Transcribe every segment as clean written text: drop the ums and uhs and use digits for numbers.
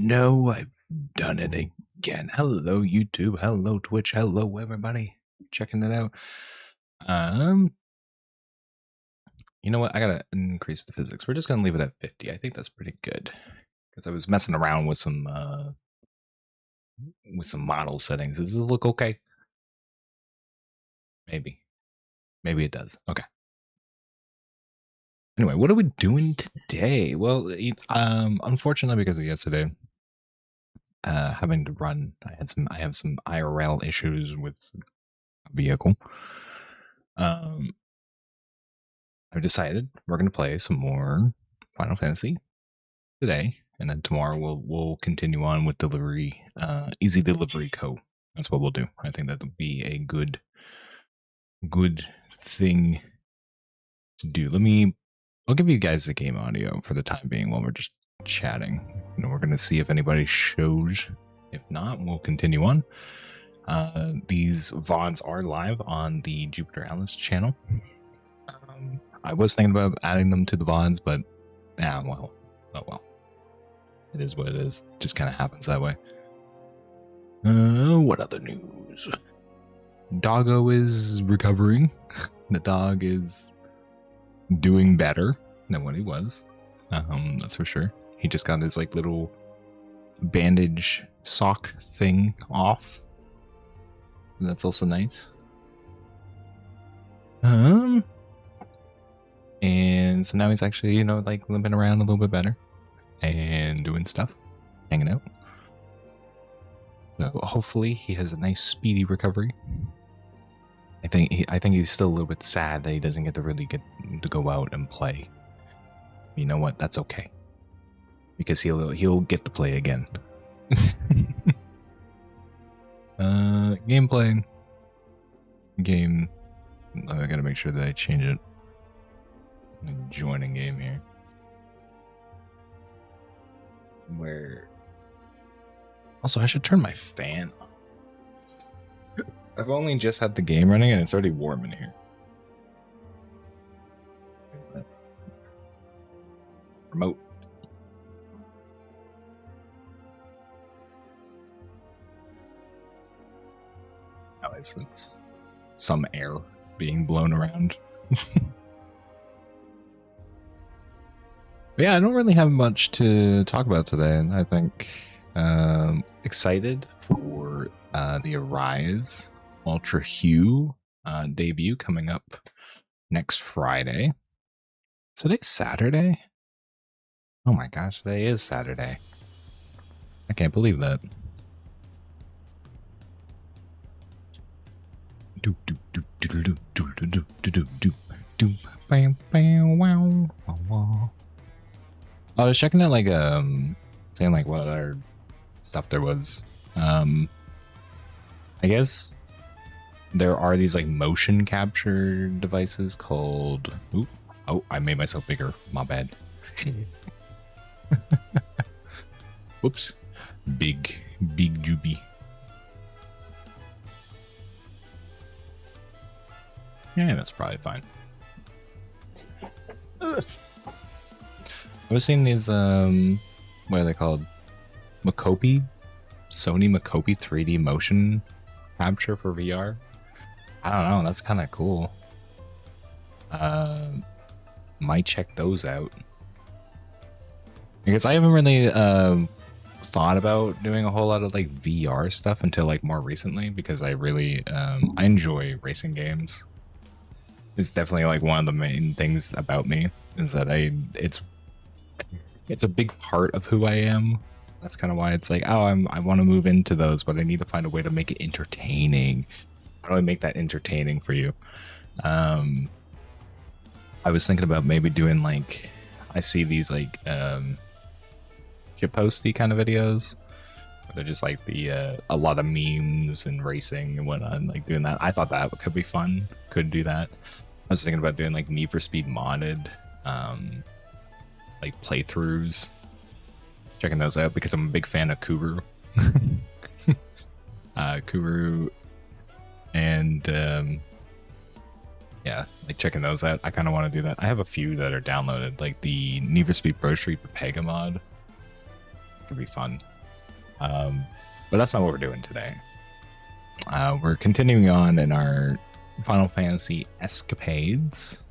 no, I've done it again. Hello, YouTube. Hello, Twitch. Hello, everybody. Checking it out. You know what? I gotta increase the physics. We're just gonna leave it at 50. I think that's pretty good. Because I was messing around with some model settings. Does it look okay? Maybe. Maybe it does. Okay. Anyway, what are we doing today? Well, unfortunately, because of yesterday, having to run, I have some IRL issues with a vehicle. I've decided we're going to play some more Final Fantasy today, and then tomorrow we'll continue on with delivery, Easy Delivery Co. That's what we'll do. I think that'll be a good thing to do. I'll give you guys the game audio for the time being while we're just chatting. We're going to see if anybody shows. If not, we'll continue on. These VODs are live on the Jupiteralicettv channel. I was thinking about adding them to the VODs, but oh well. It is what it is. It just kind of happens that way. What other news? Doggo is recovering. The dog is doing better than what he was. That's for sure. He just got his little bandage sock thing off. That's also nice. And so now he's actually, limping around a little bit better and doing stuff, hanging out. So hopefully he has a nice speedy recovery. I think he's still a little bit sad that he doesn't get to go out and play. You know what? That's okay, because he'll get to play again. Gameplay. Game. I gotta make sure that I change it. Joining game here. Where. Also, I should turn my fan on. I've only just had the game running and it's already warm in here. Remote. At least it's some air being blown around. But yeah, I don't really have much to talk about today. I think excited for the Arise Ultra Hue debut coming up next Friday. Today's Saturday? Oh my gosh, today is Saturday. I can't believe that. I was checking out saying what other stuff there was. I guess there are these motion capture devices called. Oh, I made myself bigger. My bad. Whoops. Big Juby. Yeah, that's probably fine. I was seeing these, what are they called? Sony Makopi 3D motion capture for VR. I don't know, that's kind of cool. Might check those out. Because I haven't really thought about doing a whole lot of VR stuff until more recently, because I really I enjoy racing games. It's definitely one of the main things about me is that it's a big part of who I am. That's kind of why it's I want to move into those, but I need to find a way to make it entertaining. How do I make that entertaining for you? I was thinking about maybe doing I see these shitposty kind of videos. They're just a lot of memes and racing and whatnot, doing that. I thought that could be fun. Could do that. I was thinking about doing Need for Speed modded, playthroughs. Checking those out because I'm a big fan of Kuru. Kuru, and yeah, checking those out. I kind of want to do that. I have a few that are downloaded, the Need for Speed Pro Street Pega mod. Could be fun. But that's not what we're doing today. We're continuing on in our Final Fantasy escapades.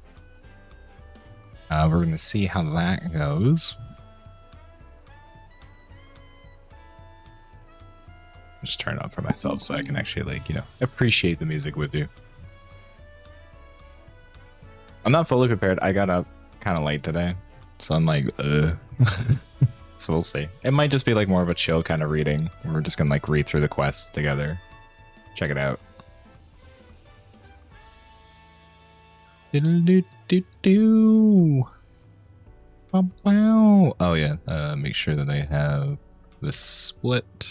We're going to see how that goes. Just turn it on for myself so I can actually, like, you know, appreciate the music with you. I'm not fully prepared. I got up kind of late today, so I'm like, So we'll see. It might just be like more of a chill kind of reading. We're just gonna like read through the quests together. Check it out. Oh yeah, make sure that they have the split.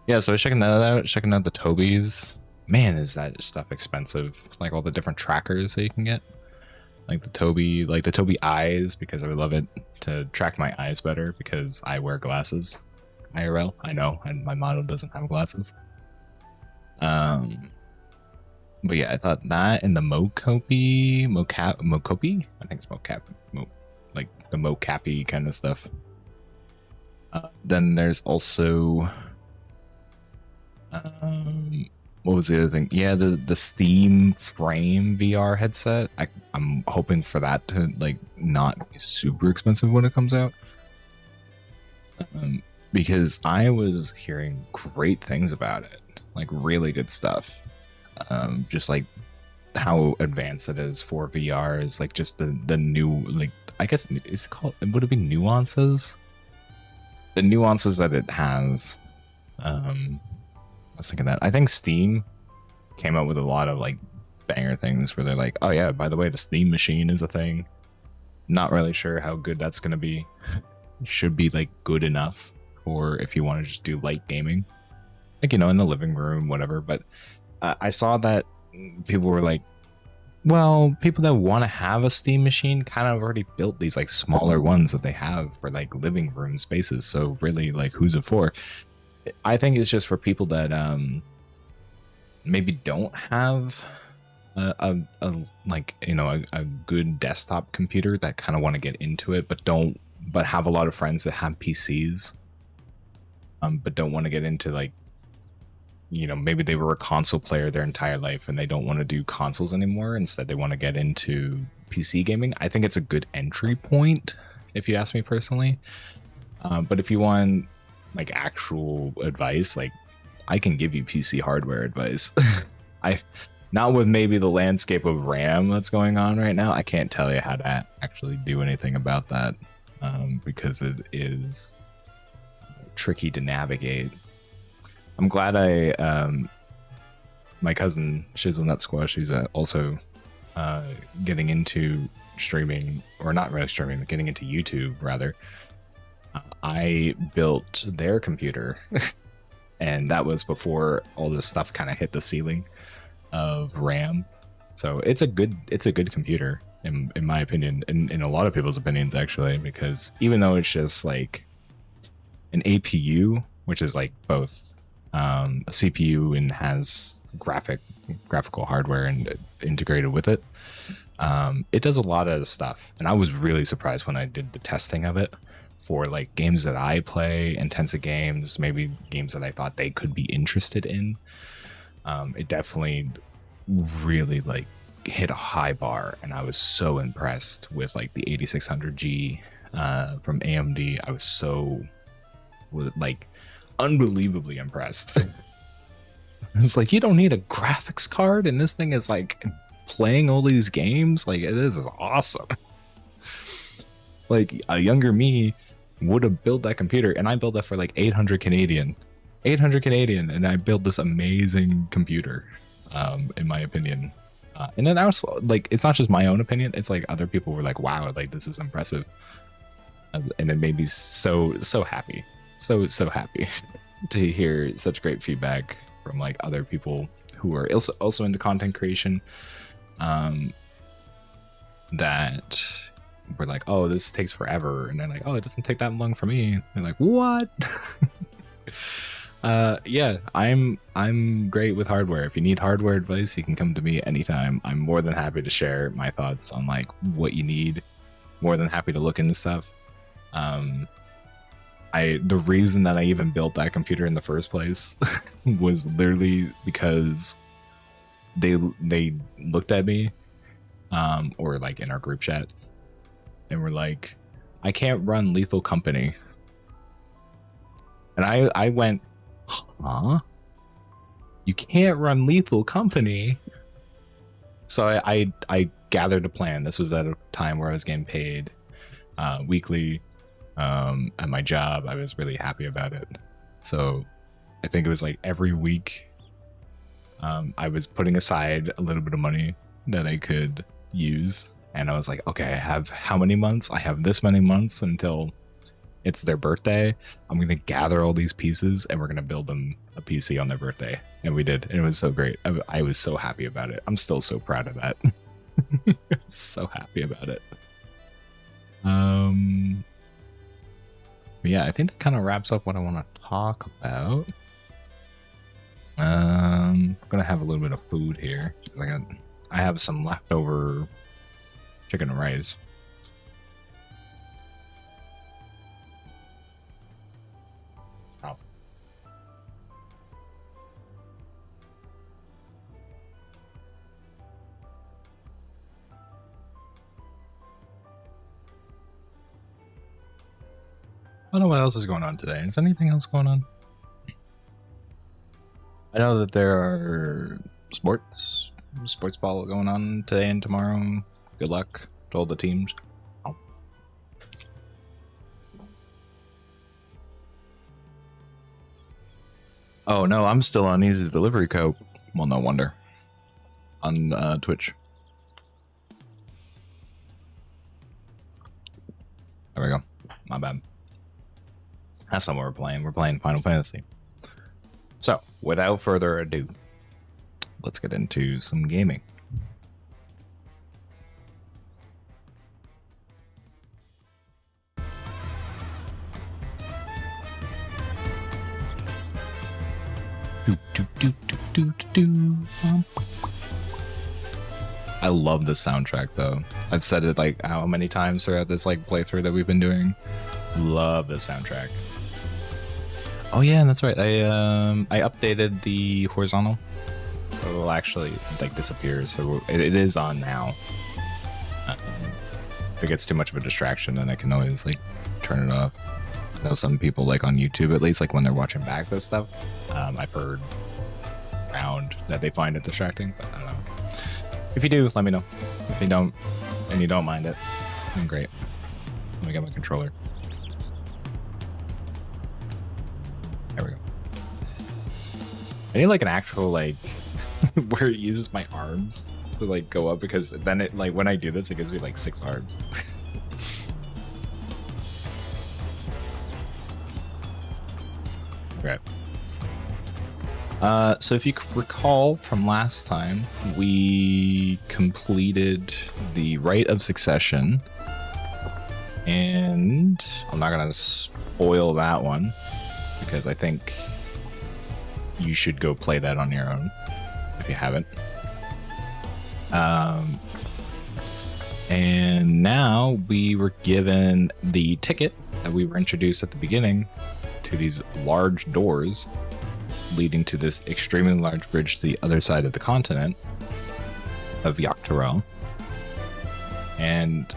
Yeah, so I was checking that out, checking out the Tobies. Man, is that stuff expensive. Like all the different trackers that you can get. Like the Toby eyes, because I would love it to track my eyes better because I wear glasses. IRL, I know, and my model doesn't have glasses. But yeah, I thought that and the Mokopi, I think it's Mocap, like the Mocappy kind of stuff. Then there's also, what was the other thing? Yeah, the Steam Frame VR headset. I'm hoping for that to like not be super expensive when it comes out. Because I was hearing great things about it, like really good stuff. Just like how advanced it is for VR is like just the new, like, I guess, is it called, would it be nuances? The nuances that it has. I was thinking that. I think Steam came up with a lot of like banger things where they're like, oh yeah, by the way, the Steam machine is a thing. Not really sure how good that's going to be. Should be like good enough for if you want to just do light gaming. Like, you know, in the living room, whatever. But I saw that people were like, well, people that want to have a Steam machine kind of already built these like smaller ones that they have for like living room spaces. So really, like, who's it for? I think it's just for people that maybe don't have a like, you know, a good desktop computer that kind of want to get into it, but have a lot of friends that have PCs, but don't want to get into, like, you know, maybe they were a console player their entire life and they don't want to do consoles anymore. Instead, they want to get into PC gaming. I think it's a good entry point, if you ask me personally. But if you want like actual advice, like, I can give you PC hardware advice. Not with maybe the landscape of RAM that's going on right now. I can't tell you how to actually do anything about that, because it is tricky to navigate. I'm glad my cousin Shizzle Nut Squash, she's also getting into streaming, or not really streaming, but getting into YouTube rather. I built their computer, and that was before all this stuff kind of hit the ceiling of RAM. So it's a good computer in my opinion, in a lot of people's opinions actually, because even though it's just like an APU, which is like both a CPU and has graphical hardware and integrated with it, it does a lot of stuff. And I was really surprised when I did the testing of it for like games that I play, intensive games, maybe games that I thought they could be interested in. It definitely really like hit a high bar, and I was so impressed with like the 8600G from AMD. I was so like unbelievably impressed. It's like, you don't need a graphics card, and this thing is like playing all these games. Like, this is awesome. Like, a younger me would have built that computer, and I built that for like 800 Canadian, and I built this amazing computer, in my opinion. And then also, like, it's not just my own opinion, it's like other people were like, wow, like, this is impressive. And it made me so happy, so happy to hear such great feedback from like other people who are also into content creation, that were like, oh, this takes forever, and they're like, oh, it doesn't take that long for me. They're like, what? Yeah, I'm great with hardware. If you need hardware advice, you can come to me anytime. I'm more than happy to share my thoughts on like what you need. More than happy to look into stuff. the reason that I even built that computer in the first place was literally because they looked at me, or like in our group chat, and were like, I can't run Lethal Company. And I went, huh? You can't run Lethal Company? So I gathered a plan. This was at a time where I was getting paid weekly at my job. I was really happy about it. So I think it was like every week I was putting aside a little bit of money that I could use. And I was like, okay, I have how many months? I have this many months until it's their birthday. I'm going to gather all these pieces and we're going to build them a PC on their birthday. And we did. And it was so great. I was so happy about it. I'm still so proud of that. So happy about it. But yeah, I think that kind of wraps up what I want to talk about. I'm going to have a little bit of food here. I have some leftover chicken and rice. Oh. I don't know what else is going on today. Is anything else going on? I know that there are sports ball going on today and tomorrow. Good luck to all the teams. Oh no, I'm still on Easy Delivery Code. Well, no wonder. On Twitch. There we go. My bad. That's not what we're playing. We're playing Final Fantasy. So, without further ado, let's get into some gaming. I love this soundtrack though. I've said it like how many times throughout this like playthrough that we've been doing. Love the soundtrack. Oh yeah, that's right. I updated the horizontal, so it'll actually like disappear. So it is on now. If it gets too much of a distraction, then I can always like turn it off. I know some people like on YouTube, at least like when they're watching back this stuff, I've heard around that they find it distracting, but I don't know. If you do, let me know. If you don't, and you don't mind it, then great. Let me get my controller. There we go. I need like an actual like where it uses my arms to like go up, because then it like when I do this it gives me like 6 arms. Okay. So if you recall from last time, we completed the Rite of Succession, and I'm not gonna spoil that one because I think you should go play that on your own if you haven't. And now we were given the ticket that we were introduced at the beginning to these large doors leading to this extremely large bridge to the other side of the continent of Tural. And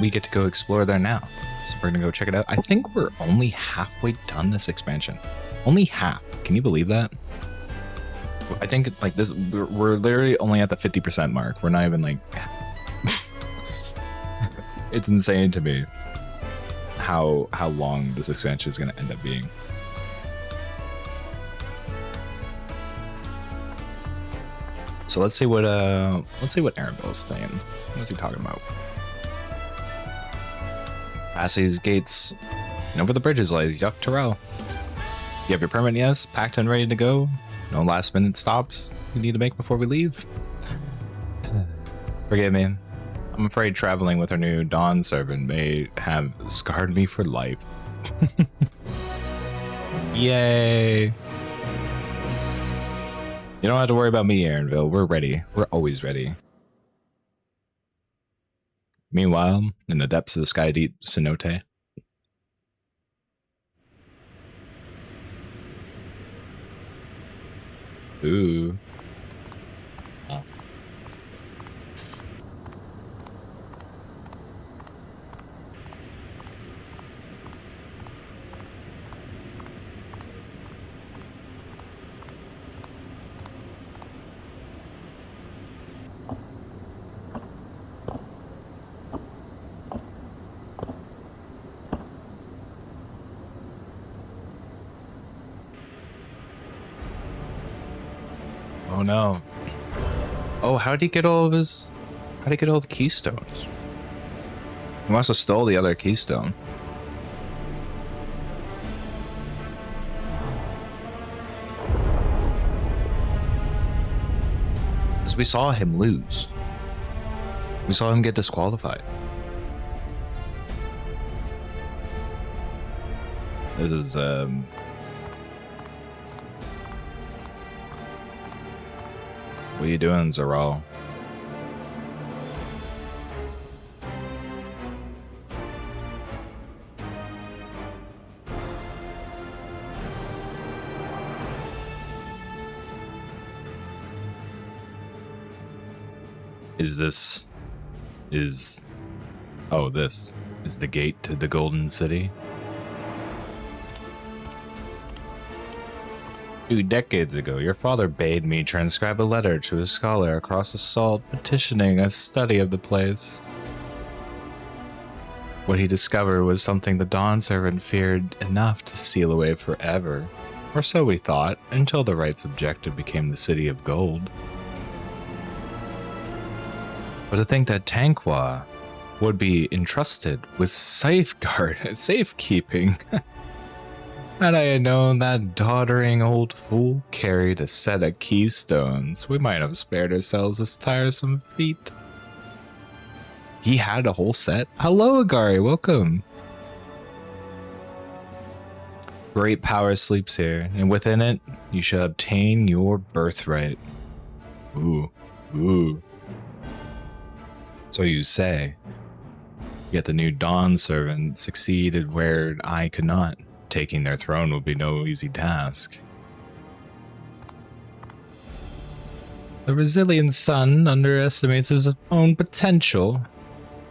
we get to go explore there now. So we're gonna go check it out. I think we're only halfway done this expansion. Only half. Can you believe that? I think like this, we're literally only at the 50% mark. We're not even like, it's insane to me how long this expansion is going to end up being. So let's see what Aaronville's saying. What's he talking about? Past these gates and over the bridges lies Tural. You have your permit, yes, packed and ready to go. No last minute stops we need to make before we leave. Forgive me. I'm afraid traveling with our new Dawn servant may have scarred me for life. Yay. You don't have to worry about me, Aaronville. We're ready. We're always ready. Meanwhile, in the depths of the sky deep cenote. Ooh. Oh no. Oh, how'd he get all of his... How'd he get all the keystones? He must have stole the other keystone. Because we saw him lose. We saw him get disqualified. This is, What are you doing, Tural? This is the gate to the Golden City. 2 decades ago, your father bade me transcribe a letter to a scholar across the salt petitioning a study of the place. What he discovered was something the Dawn servant feared enough to seal away forever. Or so we thought, until the right's objective became the City of Gold. But to think that Tanqua would be entrusted with safekeeping. Had I known that doddering old fool carried a set of keystones, we might have spared ourselves this tiresome feat. He had a whole set? Hello, Agari, welcome. Great power sleeps here, and within it, you shall obtain your birthright. Ooh, ooh. So you say. Yet the new Dawn servant succeeded where I could not. Taking their throne would be no easy task. The resilient son underestimates his own potential.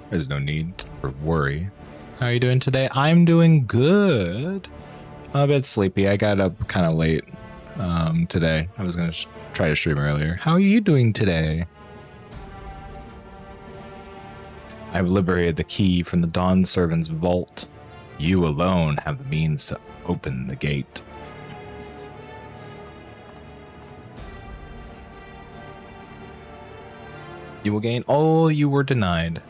There's no need for worry. How are you doing today? I'm doing good. I'm a bit sleepy. I got up kind of late today. I was going to try to stream earlier. How are you doing today? I've liberated the key from the Dawn servant's vault. You alone have the means to open the gate. You will gain all you were denied.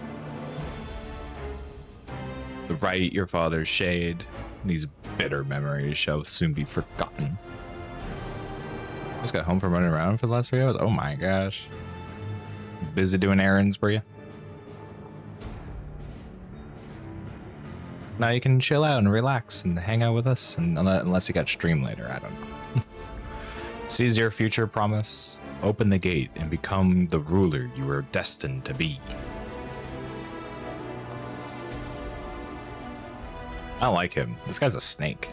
The right your father's shade. These bitter memories shall soon be forgotten. Just got home from running around for the last 3 hours. Oh my gosh. Busy doing errands, were you? Now you can chill out and relax and hang out with us, and unless you got stream later, I don't know. Seize your future promise, open the gate, and become the ruler you are destined to be. I don't like him. This guy's a snake.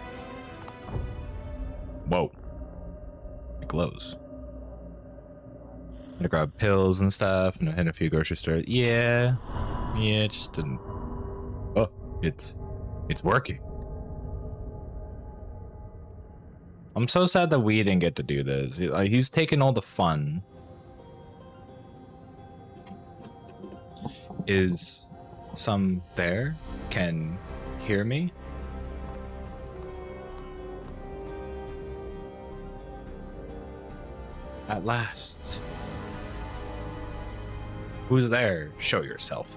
Whoa. It glows. I'm gonna grab pills and stuff and hit a few grocery stores. Yeah, it just didn't. Oh, it's working. I'm so sad that we didn't get to do this. He's taking all the fun. Is some there? Can hear me? At last. Who's there? Show yourself.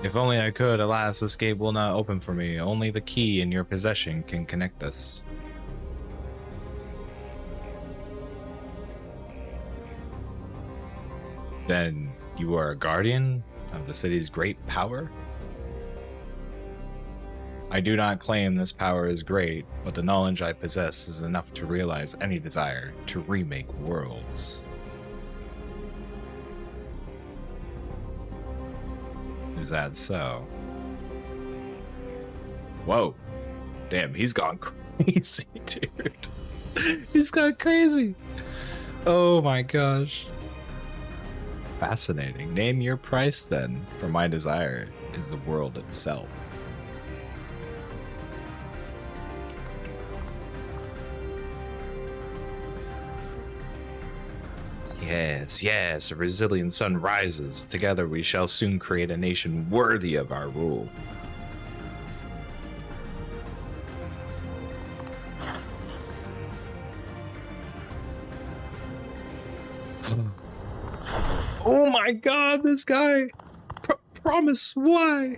If only I could, alas, this gate will not open for me. Only the key in your possession can connect us. Then you are a guardian of the city's great power? I do not claim this power is great, but the knowledge I possess is enough to realize any desire to remake worlds. Is that so? Whoa. Damn, he's gone crazy, dude. He's gone crazy. Oh my gosh. Fascinating. Name your price then, for my desire is the world itself. Yes, yes, a resilient sun rises. Together we shall soon create a nation worthy of our rule. Oh my god, this guy! Promise, why?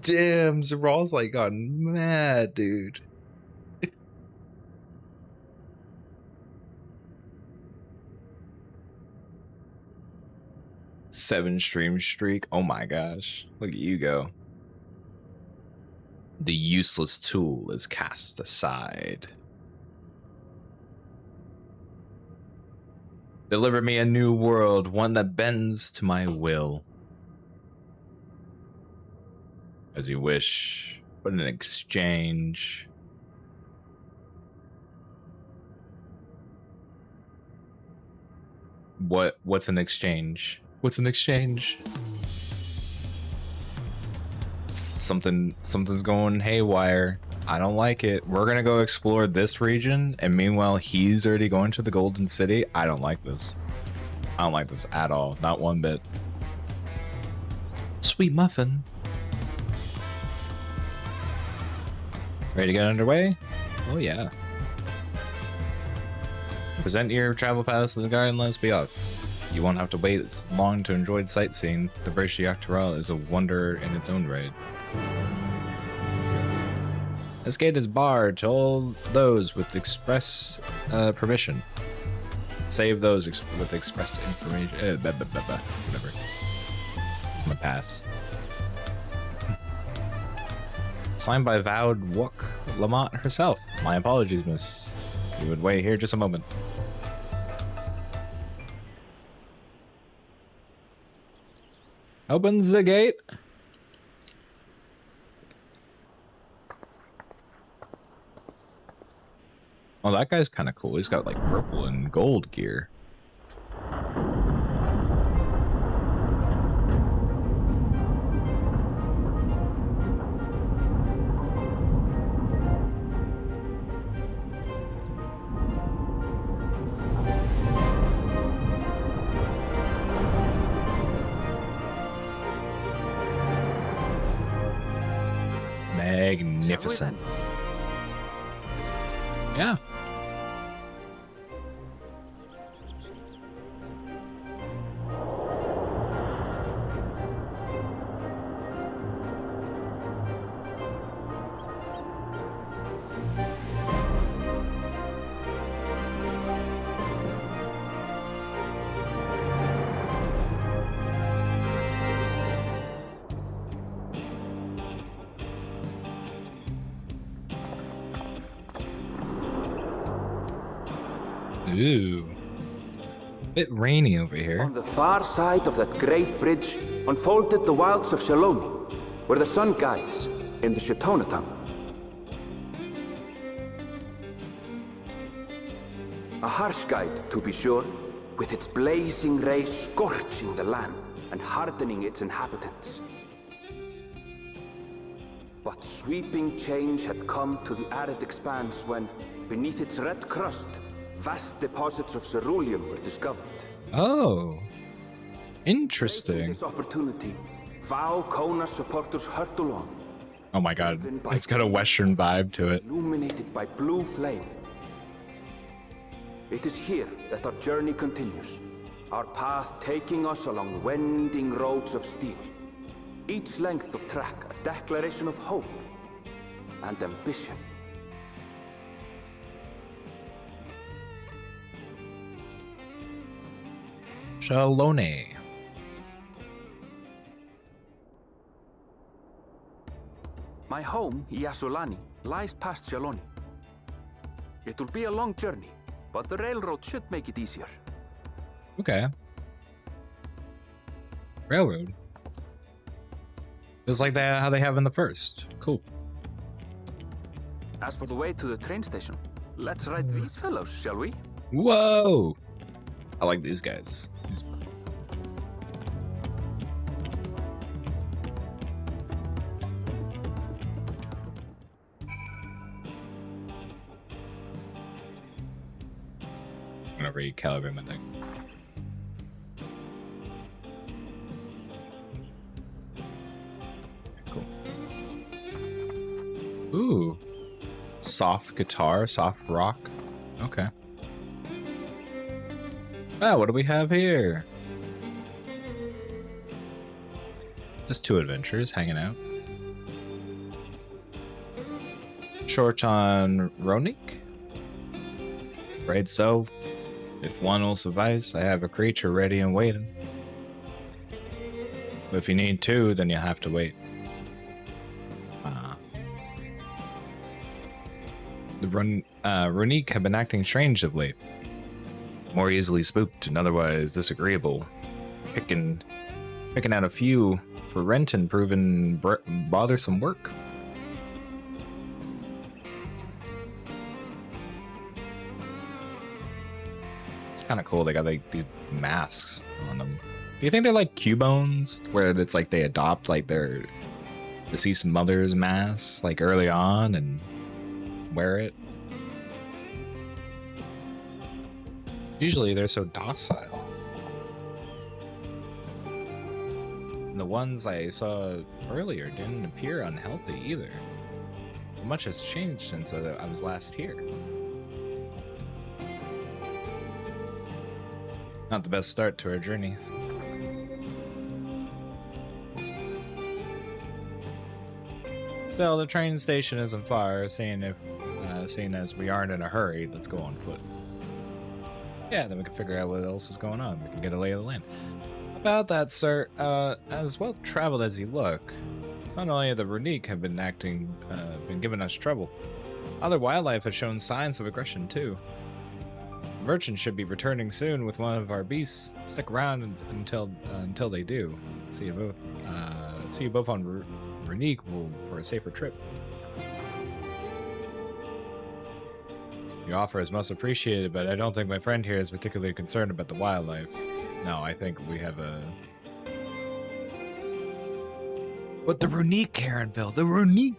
Damn, Zeral's like gone mad, dude. 7 stream streak. Oh my gosh. Look at you go. The useless tool is cast aside. Deliver me a new world, one that bends to my will. As you wish, but in exchange. What's an exchange? What's an exchange? Something's going haywire. I don't like it. We're gonna go explore this region, and meanwhile he's already going to the Golden City. I don't like this. I don't like this at all. Not one bit. Sweet muffin. Ready to get underway? Oh yeah. Present your travel pass to the guard and let's be off. You won't have to wait as long to enjoy the sightseeing. The Tural is a wonder in its own right. This gate is barred to all those with express permission. Save those with express information. Whatever. It's my pass. Signed by Vowed Wook Lamont herself. My apologies, miss. You would wait here just a moment. Opens the gate. Oh, that guy's kind of cool. He's got like purple and gold gear. Magnificent. Yeah. Ooh. Bit rainy over here. On the far side of that great bridge unfolded the wilds of Shaloni, where the sun guides in the Shitonaton. A harsh guide, to be sure, with its blazing rays scorching the land and hardening its inhabitants. But sweeping change had come to the arid expanse when, beneath its red crust, vast deposits of ceruleum were discovered. Oh, interesting. Facing this opportunity, Vau Kona supporters hurtle on. Oh my god, it's got a Western vibe to it. Illuminated by blue flame. It is here that our journey continues, our path taking us along winding roads of steel. Each length of track a declaration of hope and ambition. Shaloni. My home, Yasulani, lies past Shaloni. It will be a long journey, but the railroad should make it easier. Okay. Railroad. Just like how they have in the first. Cool. As for the way to the train station, Let's ride these fellows, shall we? Whoa! I like these guys. I'm gonna recalibrate my thing. Cool. Ooh. Soft guitar, soft rock. Okay. Ah, what do we have here? Just two adventurers hanging out. Short on Ronik? Right, so if one will suffice, I have a creature ready and waiting. But if you need two, then you have to wait. The Runique have been acting strange of late. More easily spooked and otherwise disagreeable. Picking out a few for rent and proving bothersome work. It's kind of cool. They got like these masks on them. Do you think they're like Cubones, where it's like they adopt like their deceased mother's mask like early on and wear it? Usually they're so docile. And the ones I saw earlier didn't appear unhealthy either. Much has changed since I was last here. Not the best start to our journey. Still, the train station isn't far, seeing as we aren't in a hurry, let's go on foot. Yeah, then we can figure out what else is going on. We can get a lay of the land. About that, sir, as well traveled as you look, it's not only the Runique have been giving us trouble. Other wildlife has shown signs of aggression too. The merchant should be returning soon with one of our beasts. Stick around until they do. See you both on Runique for a safer trip. Your offer is most appreciated, but I don't think my friend here is particularly concerned about the wildlife. No, I think we have a... What, the Runique, Karenville? The Runique!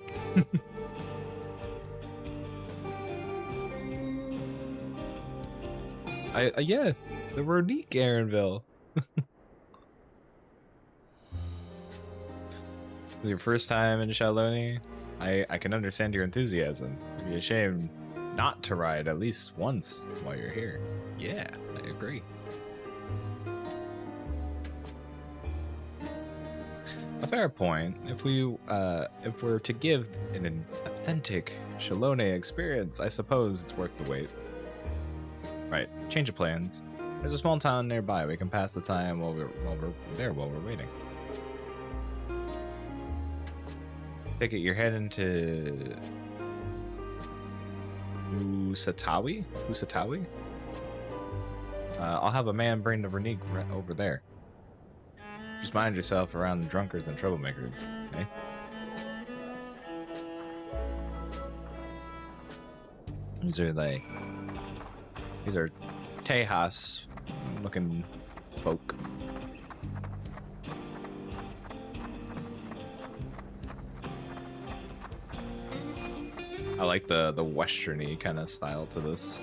Yeah, the Runique, Karenville. Is your first time in Shaloni? I can understand your enthusiasm. It'd be a shame not to ride at least once while you're here. Yeah, I agree. A fair point. If we're to give an authentic Shalone experience, I suppose it's worth the wait. Right, change of plans. There's a small town nearby. We can pass the time while we're waiting. Take it you're heading to Usatawi? I'll have a man bring the Runique over there. Just mind yourself around the drunkards and troublemakers, okay? These are Tejas looking folk. I like the westerny kind of style to this.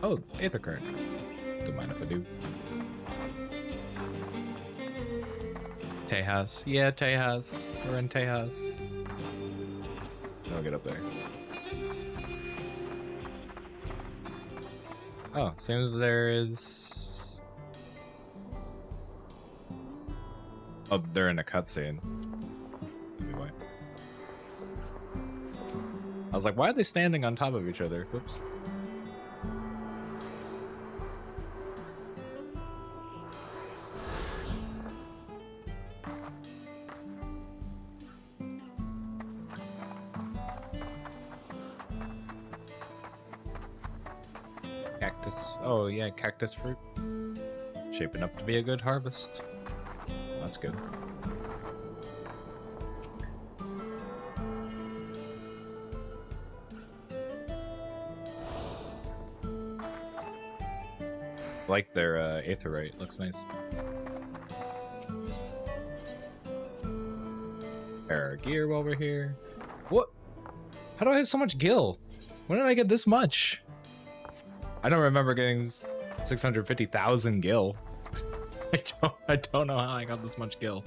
Oh, Aether Current. Don't mind if I do. Tejas. Yeah, Tejas. We're in Tejas. I'll get up there. Oh, seems there is... Oh, they're in a cutscene. Anyway. I was like, why are they standing on top of each other? Whoops. Cactus. Oh yeah, cactus fruit. Shaping up to be a good harvest. That's good. like their aetherite. Looks nice. Our gear while we're here. What? How do I have so much gil? When did I get this much? I don't remember getting 650,000 gil. I don't know how I got this much gil.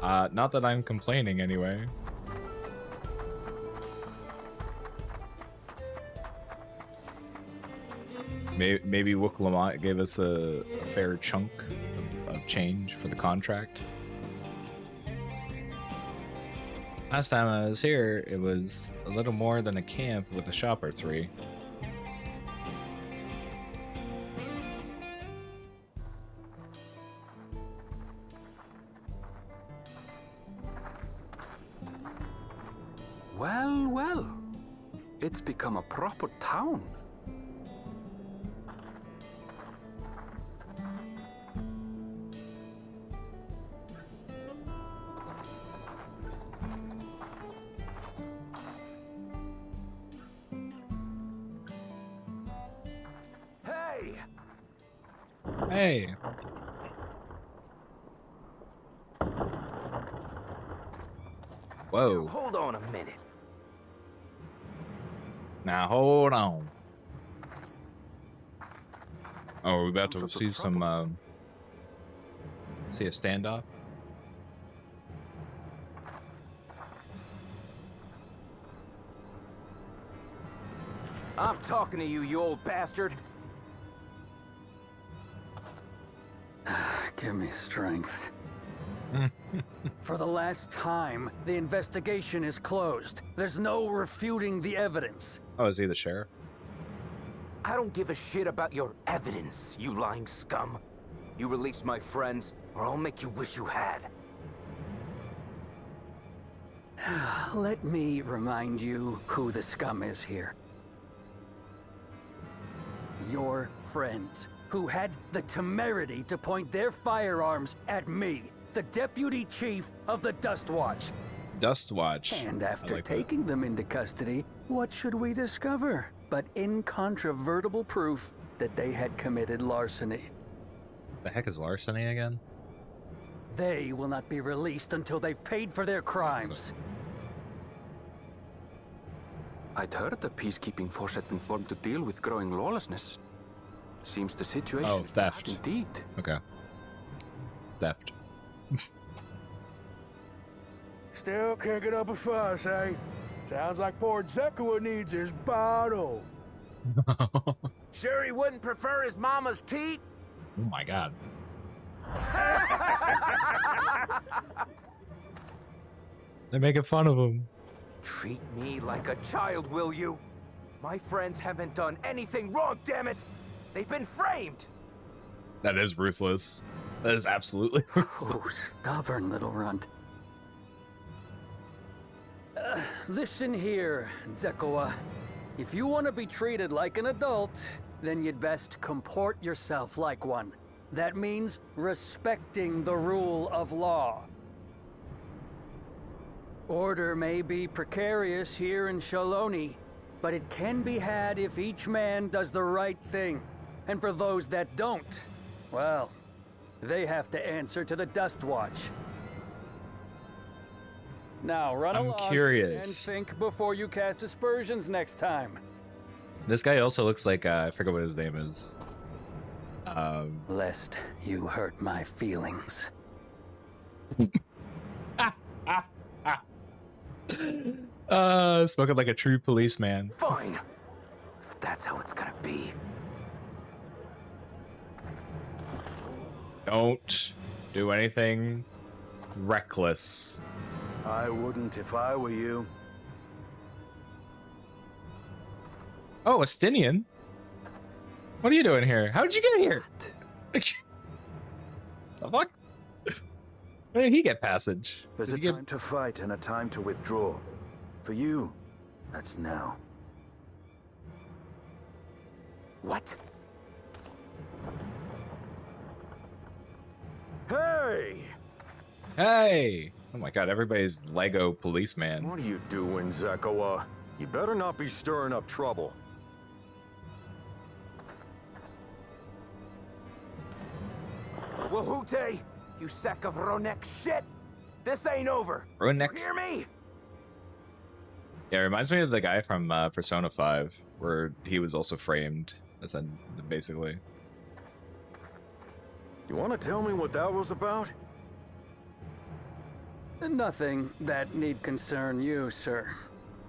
Not that I'm complaining anyway. Maybe Wook Lamont gave us a fair chunk of change for the contract. Last time I was here, it was a little more than a camp with a shop or three. Well, well. It's become a proper town. Hey! Hey! Whoa. Hold on a minute. Now hold on. Oh, we're about to see some see a standoff. I'm talking to you, you old bastard. Give me strength. For the last time, the investigation is closed. There's no refuting the evidence. Oh, is he the sheriff? I don't give a shit about your evidence, you lying scum. You release my friends, or I'll make you wish you had. Let me remind you who the scum is here. Your friends, who had the temerity to point their firearms at me, the deputy chief of the Dust Watch. Dust Watch. And after like taking them into custody, what should we discover but incontrovertible proof that they had committed larceny? The heck is larceny again? They will not be released until they've paid for their crimes. I'd heard the peacekeeping force had been formed to deal with growing lawlessness. Seems the situation is bad theft. indeed. Okay. It's theft. Still kicking up a fuss, eh? Sounds like poor Zekua needs his bottle. Sure he wouldn't prefer his mama's teat? Oh my god. They're making fun of him. Treat me like a child, will you? My friends haven't done anything wrong, damn it! They've been framed! That is ruthless. That is absolutely Oh, stubborn little runt. Listen here, Zekua. If you want to be treated like an adult, then you'd best comport yourself like one. That means respecting the rule of law. Order may be precarious here in Shaloni, but it can be had if each man does the right thing. And for those that don't, well, they have to answer to the Dust Watch. Now run I'm along curious. and think before you cast aspersions next time. This guy also looks like I forget what his name is. Lest you hurt my feelings. Spoken like a true policeman. Fine! If that's how it's gonna be. Don't do anything reckless. I wouldn't if I were you. Oh, Estinian? What are you doing here? How'd you get here? The fuck? When did he get passage? There's a time to fight and a time to withdraw. For you, that's now. What? Hey! Hey! Oh my god, everybody's Lego policeman. What are you doing, Zekua? You better not be stirring up trouble. Wahute! You sack of Ronek shit! This ain't over! Ronek. You hear me? Yeah, it reminds me of the guy from Persona 5, where he was also framed, as in, basically. You want to tell me what that was about? Nothing that need concern you, sir.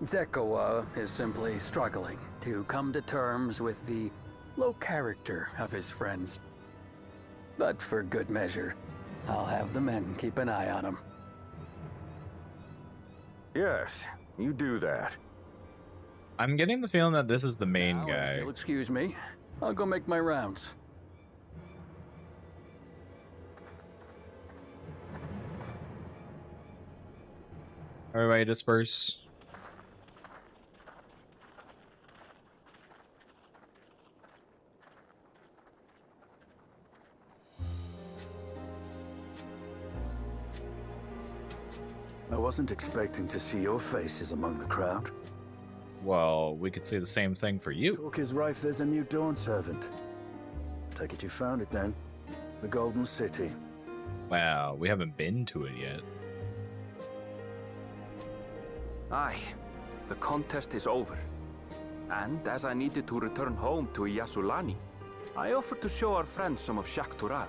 Zekawa is simply struggling to come to terms with the low character of his friends. But for good measure, I'll have the men keep an eye on him. Yes, you do that. I'm getting the feeling that this is the main Now, guy. if you'll excuse me, I'll go make my rounds. Everybody disperse. I wasn't expecting to see your faces among the crowd. Well, we could say the same thing for you. Talk is rife, there's a new Dawn servant. Take it you found it then. The Golden City. Wow, we haven't been to it yet. Aye, the contest is over. And as I needed to return home to Yasulani, I offered to show our friends some of Tural.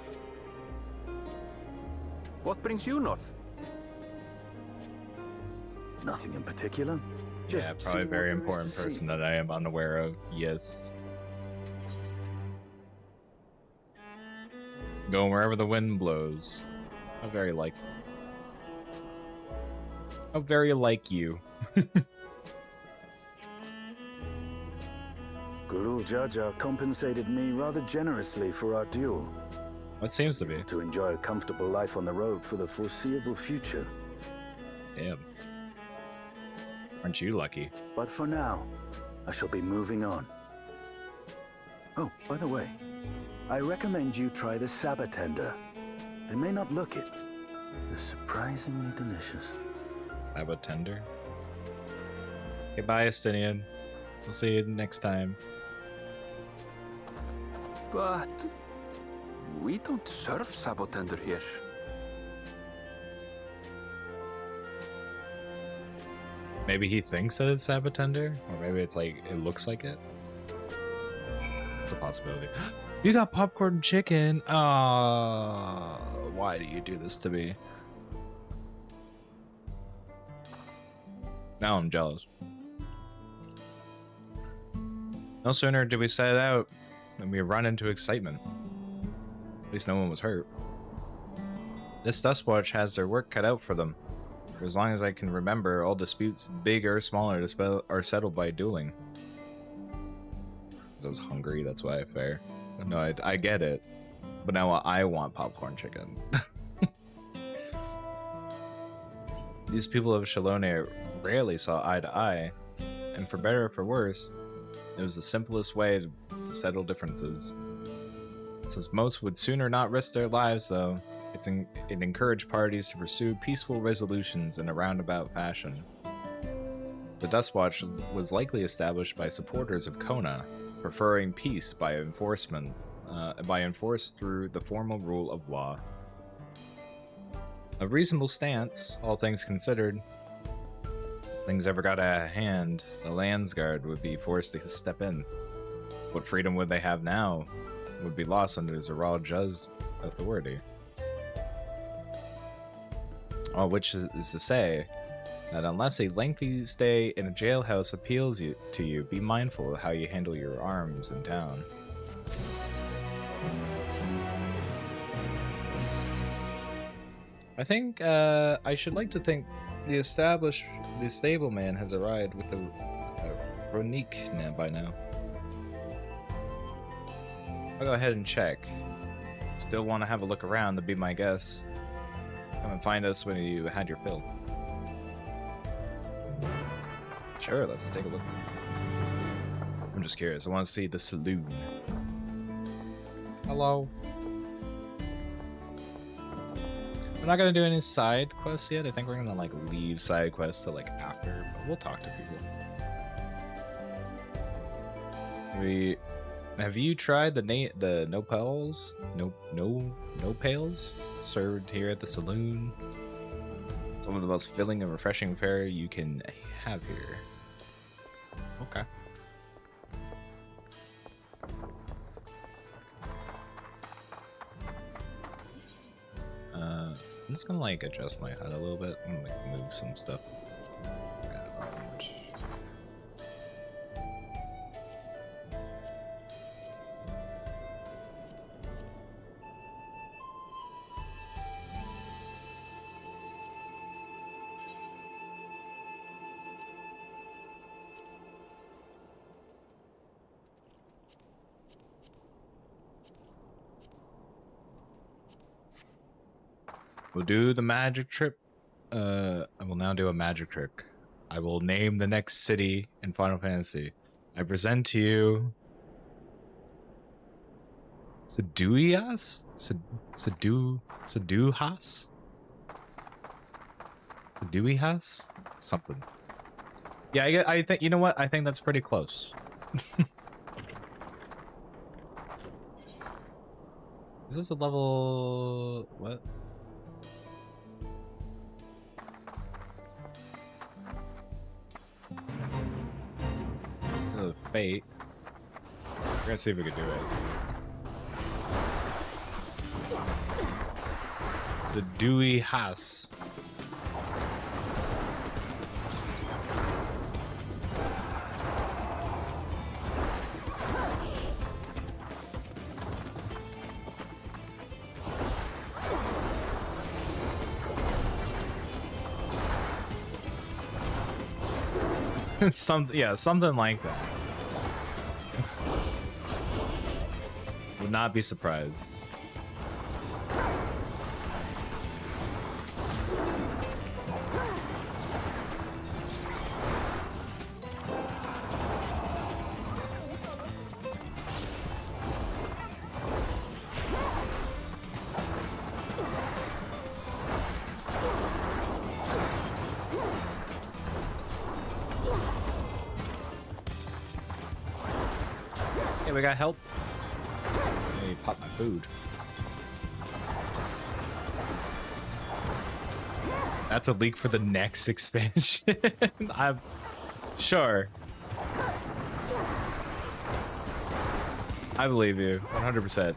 What brings you north? Nothing in particular. Yeah, Just probably a seeing very what there is important to see. person that I am unaware of. Yes. Going wherever the wind blows. How very like. How very like you. Gulul Jaja compensated me rather generously for our duel. What seems to be. To enjoy a comfortable life on the road for the foreseeable future. Damn. Aren't you lucky? But for now, I shall be moving on. Oh, by the way, I recommend you try the Sabatender. They may not look it. They're surprisingly delicious. Have a tender. Okay, bye, Estinian. We'll see you next time. But we don't serve Sabotender here. Maybe he thinks that it's Sabatender, or maybe it's like it looks like it. It's a possibility. You got popcorn chicken. Why do you do this to me? Now I'm jealous. No sooner did we set out than we run into excitement. At least no one was hurt. This Dustwatch has their work cut out for them. For as long as I can remember, all disputes, big or smaller, are settled by dueling. Because I was hungry, that's why I fare. No, I get it. But now I want popcorn chicken. These people of Shalone rarely saw eye to eye, and for better or for worse, it was the simplest way to settle differences. Since most would sooner not risk their lives, though, it encouraged parties to pursue peaceful resolutions in a roundabout fashion. The Dustwatch was likely established by supporters of Kona, preferring peace by enforced through the formal rule of law. A reasonable stance, all things considered. If things ever got out of hand, the Landsguard would be forced to step in. What freedom would they have now would be lost under Zeral Juz's authority. All which is to say that unless a lengthy stay in a jailhouse appeals to you, be mindful of how you handle your arms in town. I think I should like to think the stableman has arrived with a Ronique by now. I'll go ahead and check. Still want to have a look around to be my guess. Come and find us when you had your fill. Sure, let's take a look. I'm just curious. I want to see the saloon. Hello. We're not gonna do any side quests yet. I think we're gonna like leave side quests to like after, but we'll talk to people. Have you tried the nopals? No pails served here at the saloon? Some of the most filling and refreshing fare you can have here. Okay. I'm just gonna like adjust my HUD a little bit. I'm gonna like move some stuff. We'll do the magic trip. I will now do a magic trick. I will name the next city in Final Fantasy. I present to you Seduias? Seduhas? Seduihas? Something. Yeah, I think, you know what? I think that's pretty close. Is this a level... what? Fate. We're gonna see if we can do it. Sedui Has. Something like that. Would not be surprised. Hey, we got help. Hey, pop my food. That's a leak for the next expansion. I'm sure. I believe you, 100%.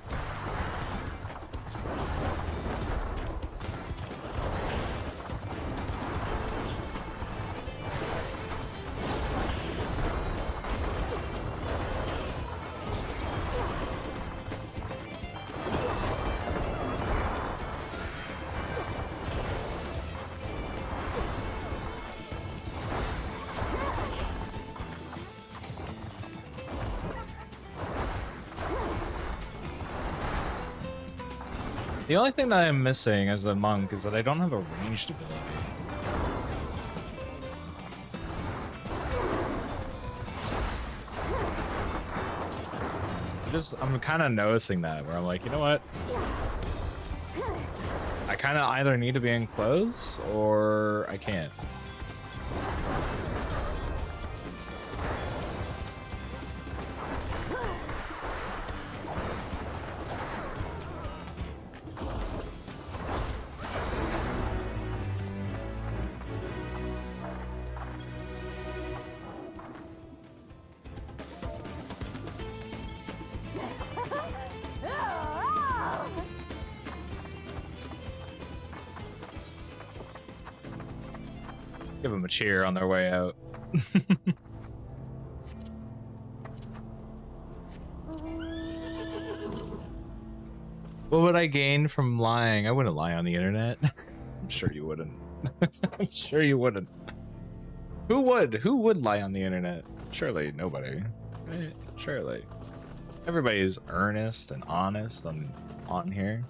The only thing that I'm missing as a monk is that I don't have a ranged ability. I'm kind of noticing that, where I'm like, you know what? I kind of either need to be in close or I can't. Give them a cheer on their way out. What would I gain from lying? I wouldn't lie on the internet. I'm sure you wouldn't. I'm sure you wouldn't. Who would? Who would lie on the internet? Surely nobody. Right? Surely. Everybody's earnest and honest on here.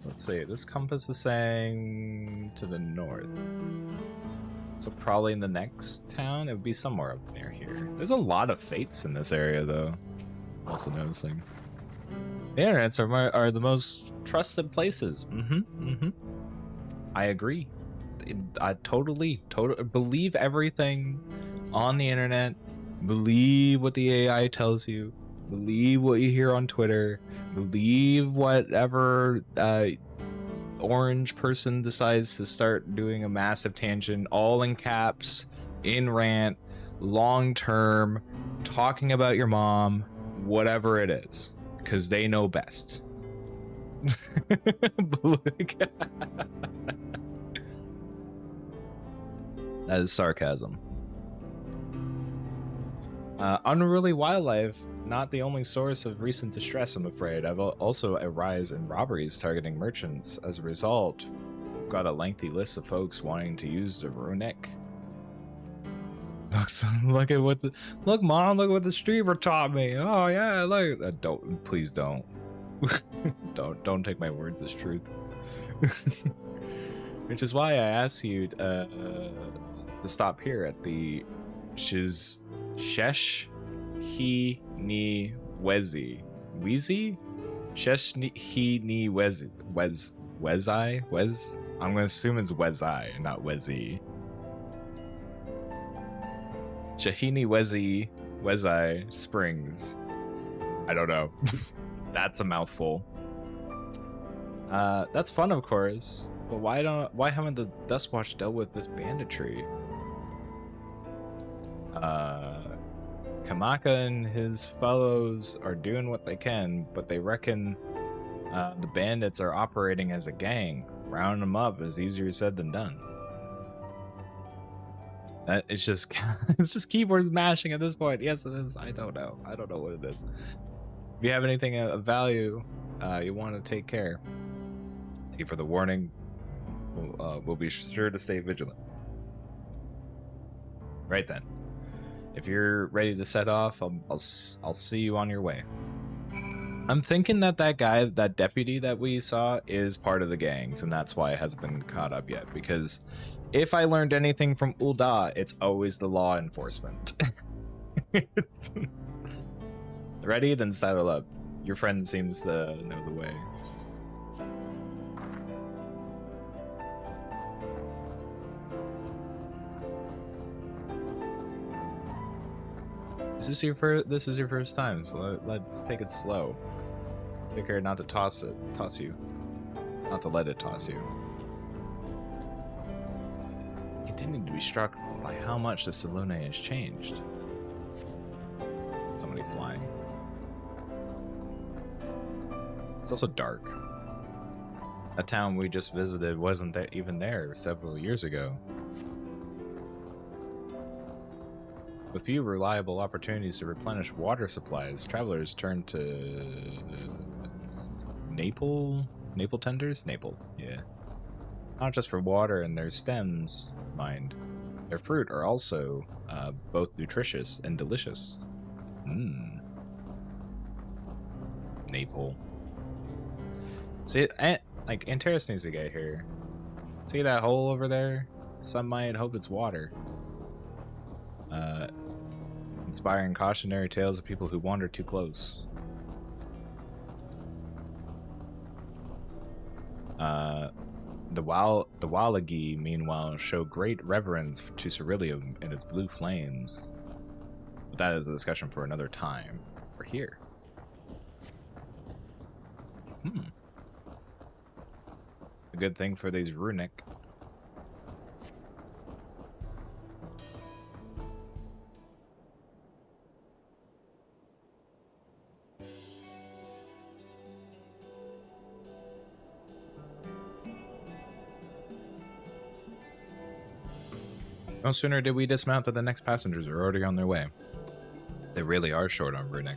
Let's see. This compass is saying to the north. So probably in the next town, it would be somewhere up near here. There's a lot of fates in this area, though. I'm also noticing. The internets are the most trusted places. I agree. I totally believe everything on the internet. Believe what the AI tells you. Believe what you hear on Twitter. Believe whatever orange person decides to start doing a massive tangent, all in caps, in rant, long term, talking about your mom, whatever it is, because they know best. That is sarcasm. Unruly wildlife, not the only source of recent distress, I'm afraid. I've also a rise in robberies targeting merchants. As a result, we've got a lengthy list of folks wanting to use the runic. Look at what look, Mom, look what the streamer taught me. Oh yeah, look. Please don't. don't take my words as truth. Which is why I asked you to stop here at the Shesh He Ni Wezi. Wheezy? Shesh He Ni Wezi. Wez? I'm gonna assume it's Wezi, not Wezi. Shahini Wezi Springs. I don't know. That's a mouthful. That's fun, of course. But why haven't the Dustwatch dealt with this banditry? Kamaka and his fellows are doing what they can, but they reckon the bandits are operating as a gang. Rounding them up is easier said than done. It's just keyboard mashing at this point. Yes, it is. I don't know what it is. If you have anything of value, you want to take care. Thank you for the warning. We'll be sure to stay vigilant. Right then. If you're ready to set off, I'll see you on your way. I'm thinking that guy, that deputy that we saw, is part of the gangs, and that's why it hasn't been caught up yet. Because if I learned anything from Ul'dah, it's always the law enforcement. Ready? Then saddle up. Your friend seems to know the way. This is your first time, so let's take it slow. Take care not to toss you. Not to let it toss you. Continue to be struck by how much the Salone has changed. Somebody flying. It's also dark. A town we just visited wasn't even there several years ago. With few reliable opportunities to replenish water supplies, travelers turn to Naple tenders? Naple, yeah. Not just for water and their stems, mind. Their fruit are also both nutritious and delicious. Mmm. Naple. See, like, Antares needs to get here. See that hole over there? Some might hope it's water. Inspiring cautionary tales of people who wander too close. The Wallagi, meanwhile, show great reverence to Ceruleum and its blue flames. But that is a discussion for another time. We're here. A good thing for these runic. No sooner did we dismount than the next passengers are already on their way. They really are short on runic.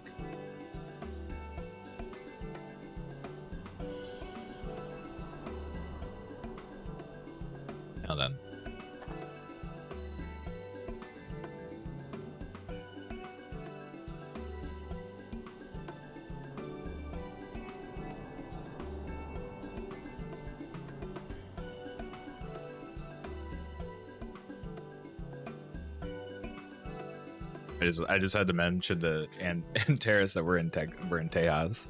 Now then. I just had to mention the and terrace that we're in Tejas.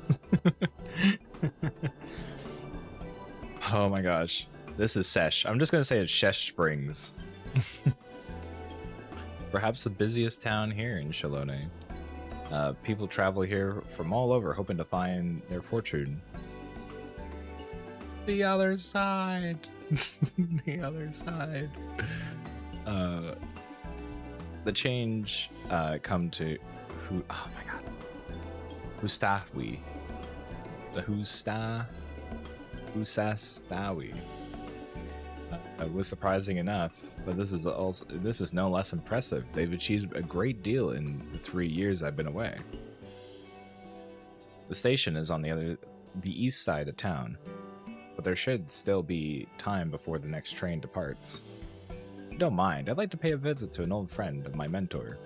Oh my gosh. This is Sesh. I'm just gonna say it's Shesh Springs. Perhaps the busiest town here in Shalone. People travel here from all over hoping to find their fortune. The other side. The other side. The change come to who? Oh my god. Hustawi. The Husastawi. Was surprising enough, but this is no less impressive. They've achieved a great deal in the 3 years I've been away. The station is on the east side of town, but there should still be time before the next train departs. If you don't mind, I'd like to pay a visit to an old friend of my mentor.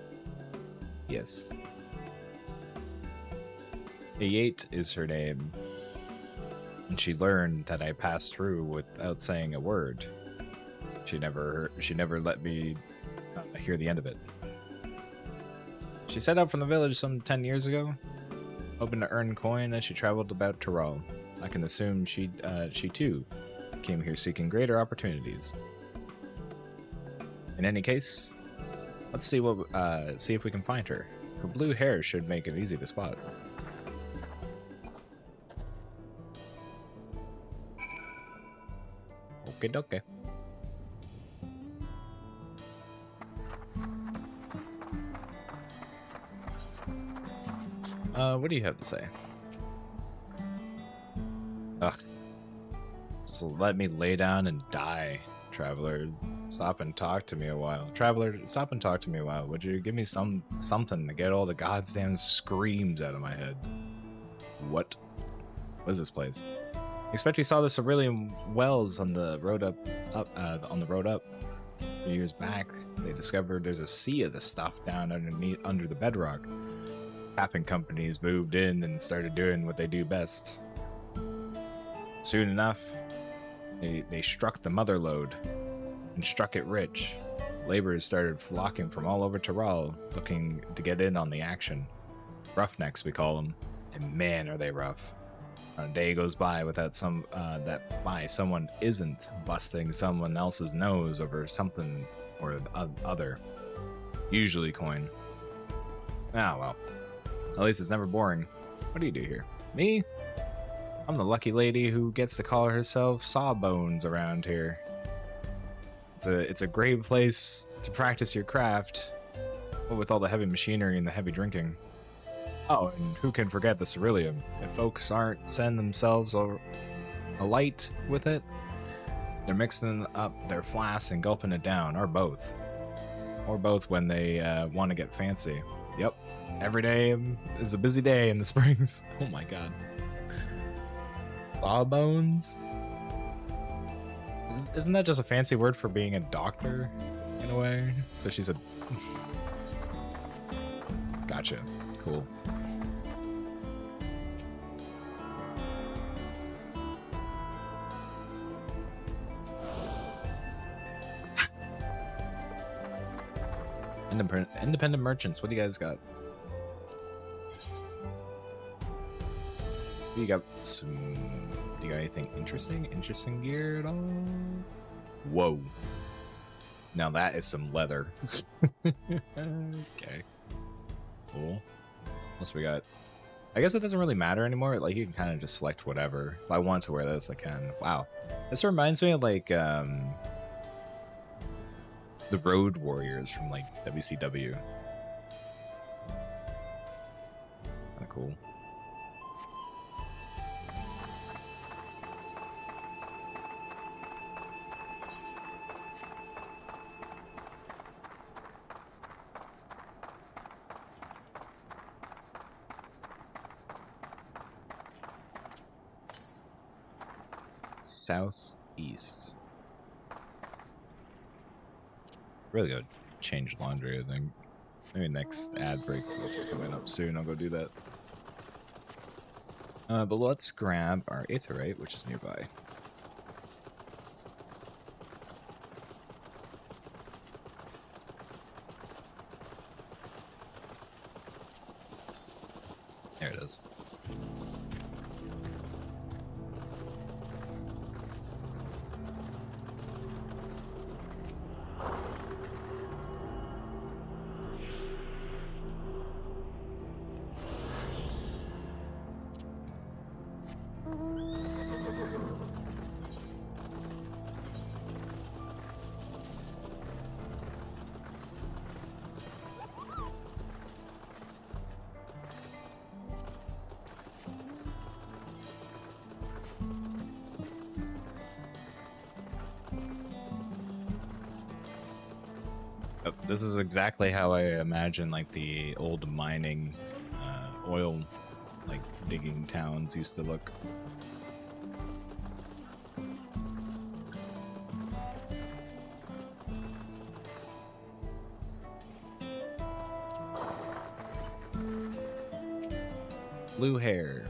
Yes. Ayate is her name, and she learned that I passed through without saying a word. She never let me hear the end of it. She set out from the village some 10 years ago, hoping to earn coin as she traveled about Tural. I can assume she too came here seeking greater opportunities. In any case, let's see if we can find her. Her blue hair should make it easy to spot. Okay, dokie. What do you have to say? Ugh. Just let me lay down and die, traveler. Stop and talk to me a while. Traveler, stop and talk to me a while. Would you give me something to get all the goddamn screams out of my head? What? What is this place? I expect you saw the cerulean wells on the road up. A few years back, they discovered there's a sea of this stuff down under the bedrock. Tapping companies moved in and started doing what they do best. Soon enough, they struck the mother lode and struck it rich. Laborers started flocking from all over Tural, looking to get in on the action. Roughnecks, we call them, and man, are they rough. A day goes by without someone isn't busting someone else's nose over something or other. Usually coin. Ah, well. At least it's never boring. What do you do here? Me? I'm the lucky lady who gets to call herself Sawbones around here. It's a great place to practice your craft, but with all the heavy machinery and the heavy drinking. Oh, and who can forget the ceruleum? If folks aren't sending themselves a light with it, they're mixing up their flasks and gulping it down, or both. Or both when they want to get fancy. Yep. Every day is a busy day in the springs. Oh my god. Sawbones? Isn't that just a fancy word for being a doctor, in a way? So she's a... Gotcha. Cool. Independent merchants, what do you guys got? You got anything interesting? Interesting gear at all? Whoa. Now that is some leather. Okay. Cool. What else we got? I guess it doesn't really matter anymore. Like, you can kind of just select whatever. If I want to wear this, I can. Wow. This reminds me of, like, the Road Warriors from, like, WCW. Kind of cool. Southeast. Really go change laundry, I think. Maybe next ad break, which is coming up soon, I'll go do that. But let's grab our aetherite, which is nearby. There it is. This is exactly how I imagine like the old mining oil like digging towns used to look. Blue hair.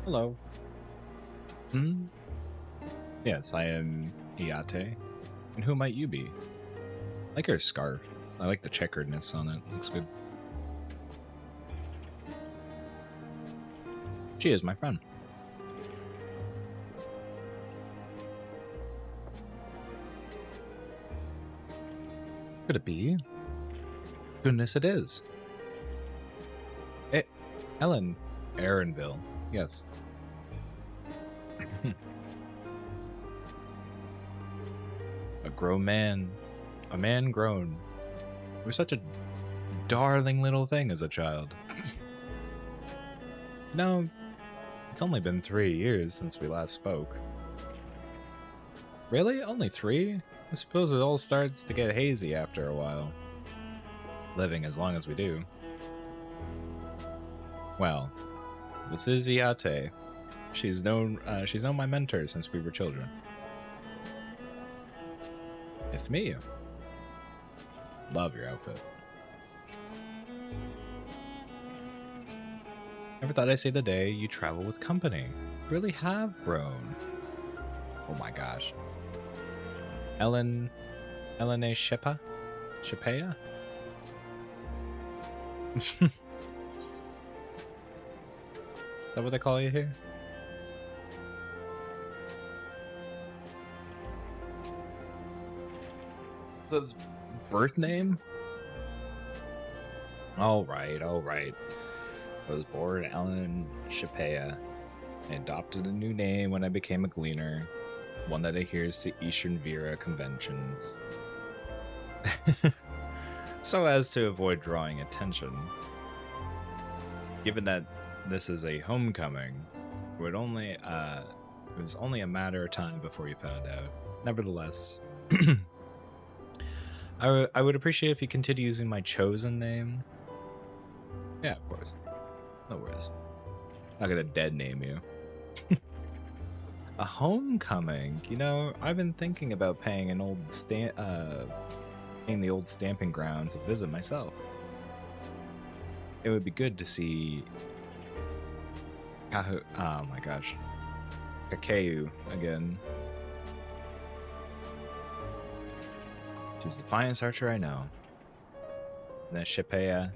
Hello. Hmm? Yes, I am Iate. And who might you be? I like her scarf. I like the checkeredness on it. Looks good. She is my friend. Could it be? Goodness, it is. Ellen. Aaronville. Yes. A grown man. A man grown. You were such a darling little thing as a child. No, it's only been 3 years since we last spoke. Really? Only 3? I suppose it all starts to get hazy after a while. Living as long as we do. Well, this is Iate. She's known my mentor since we were children. Nice to meet you. Love your outfit. Never thought I'd see the day you travel with company. You really have grown. Oh my gosh. Elena Shepa? Shepea? Is that what they call you here? So it's birth name? Alright. I was born Ellen Shepea. I adopted a new name when I became a gleaner. One that adheres to Eastern Vera conventions. So as to avoid drawing attention. Given that this is a homecoming, it was only a matter of time before you found out. Nevertheless, I would appreciate if you continue using my chosen name. Yeah, of course. No worries. Not gonna dead name you. A homecoming. You know, I've been thinking about paying the old stamping grounds a visit myself. It would be good to see oh my gosh. Kakeu again. She's the finest archer I know. And then Shepea,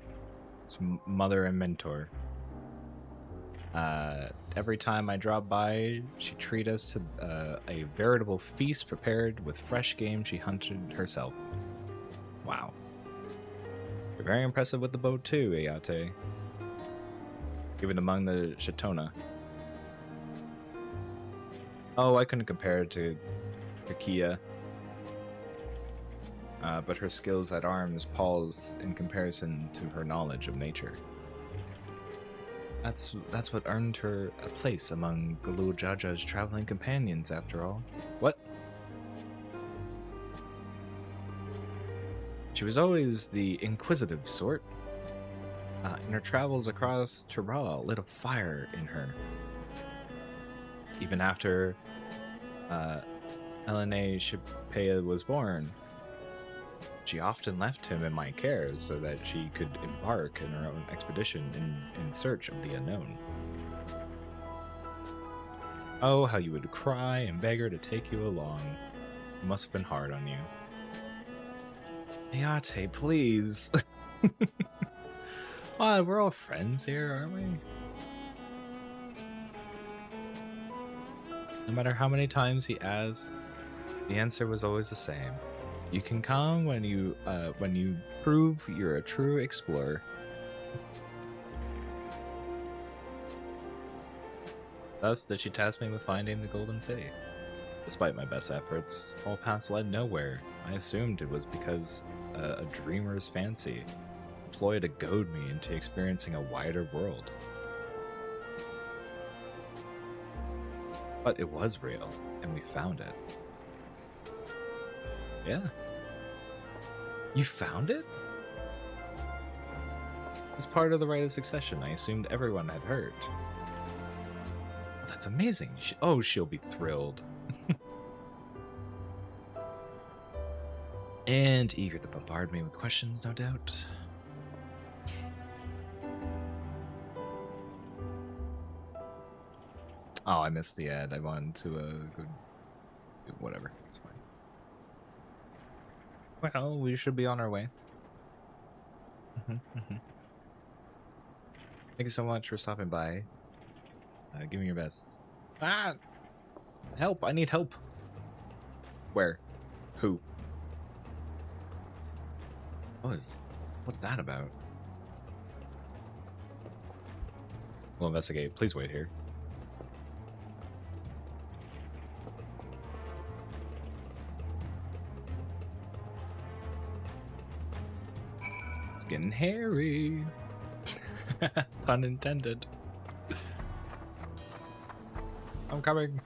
his mother and mentor. Every time I drop by, she treats us to a veritable feast prepared with fresh game she hunted herself. Wow. You're very impressive with the bow too, Ayate. Even among the Shatona. Oh, I couldn't compare it to Kakia. But her skills at arms palls in comparison to her knowledge of nature. That's what earned her a place among Galul Jaja's traveling companions, after all. What? She was always the inquisitive sort. In her travels across Tural lit a fire in her. Even after Elena Shepea was born, she often left him in my care so that she could embark in her own expedition in search of the unknown. Oh, how you would cry and beg her to take you along. It must have been hard on you. Ayate, please. Well, we're all friends here, aren't we? No matter how many times he asked, the answer was always the same. You can come when you prove you're a true explorer. Thus did she task me with finding the Golden City. Despite my best efforts, all paths led nowhere. I assumed it was because a dreamer's fancy, a ploy to goad me into experiencing a wider world. But it was real, and we found it. Yeah. You found it? As part of the rite of succession, I assumed everyone had heard. Oh, that's amazing. Oh, she'll be thrilled. And eager to bombard me with questions, no doubt. Oh, I missed the ad. I wanted to go... Whatever. It's fine. Well, we should be on our way. Thank you so much for stopping by. Give me your best. Ah! Help! I need help! Where? Who? What's that about? We'll investigate. Please wait here. It's getting hairy. Pun intended. I'm coming.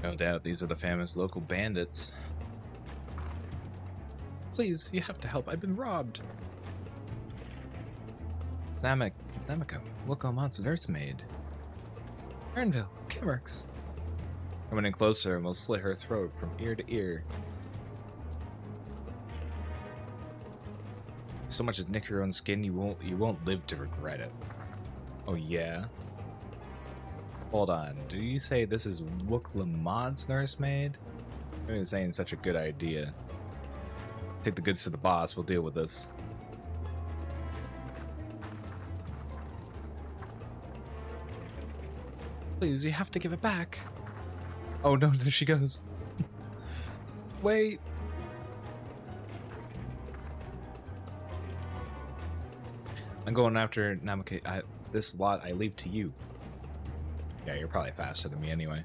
No doubt these are the famous local bandits. Please, you have to help. I've been robbed. Snamika, Wilcomont's nursemaid. Ernville, Kimmerks. Coming in closer and we'll slit her throat from ear to ear. So much as nick your own skin, you won't live to regret it. Oh yeah? Hold on, do you say this is Wilcomont's nursemaid? Maybe this ain't such a good idea. Take the goods to the boss, we'll deal with this. Please, you have to give it back. Oh no, there she goes. Wait. I'm going after Namaka. This lot I leave to you. Yeah, you're probably faster than me anyway.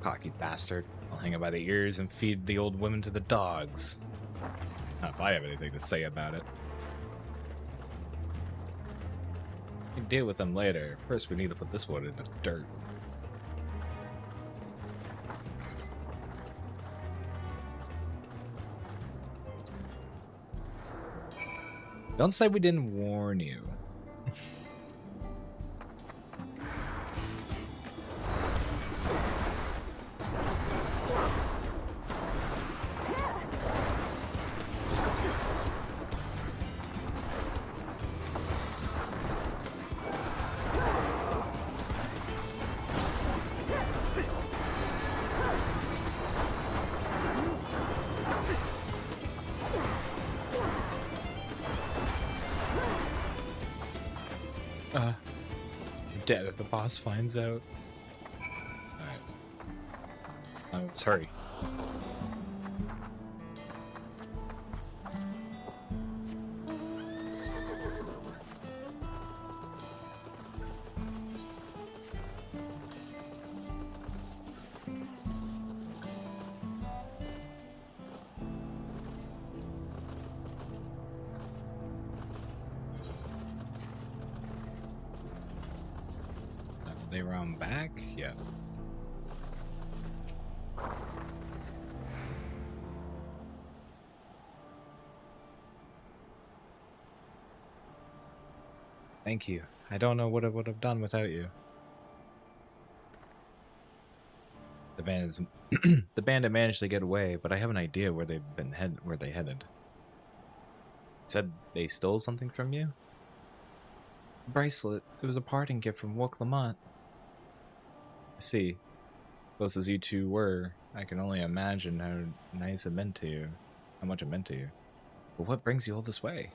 Cocky bastard. I'll hang it by the ears and feed the old women to the dogs. Not if I have anything to say about it. We can deal with them later. First, we need to put this one in the dirt. Don't say we didn't warn you. Dead if the boss finds out. Alright. Let's hurry. They round back? Yeah. Thank you. I don't know what I would have done without you. The bandit managed to get away, but I have an idea where they've been where they headed. Said they stole something from you? Bracelet. It was a parting gift from Wook Lamont. I see. Close as you two were, I can only imagine how nice it meant to you. How much it meant to you. But what brings you all this way?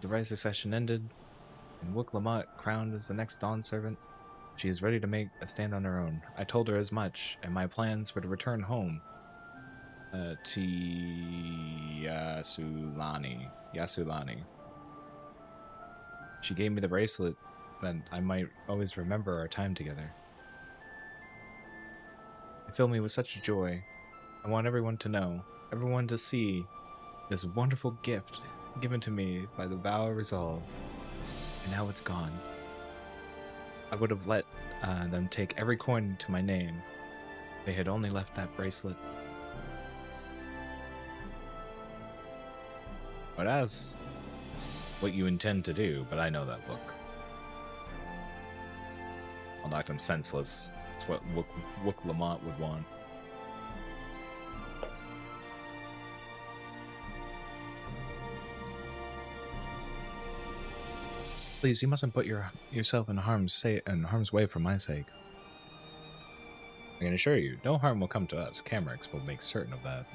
The right succession ended, and Wook Lamont crowned as the next Dawn servant. She is ready to make a stand on her own. I told her as much, and my plans were to return home. To Yasulani. She gave me the bracelet, that I might always remember our time together. It filled me with such joy. I want everyone to know, everyone to see this wonderful gift given to me by the vow of resolve. And now it's gone. I would have let them take every coin to my name. They had only left that bracelet. But as what you intend to do, but I know that book. I'll knock them senseless. That's what Wook Lamont would want. Please, you mustn't put yourself in harm's way for my sake. I can assure you, no harm will come to us. Camerix will make certain of that.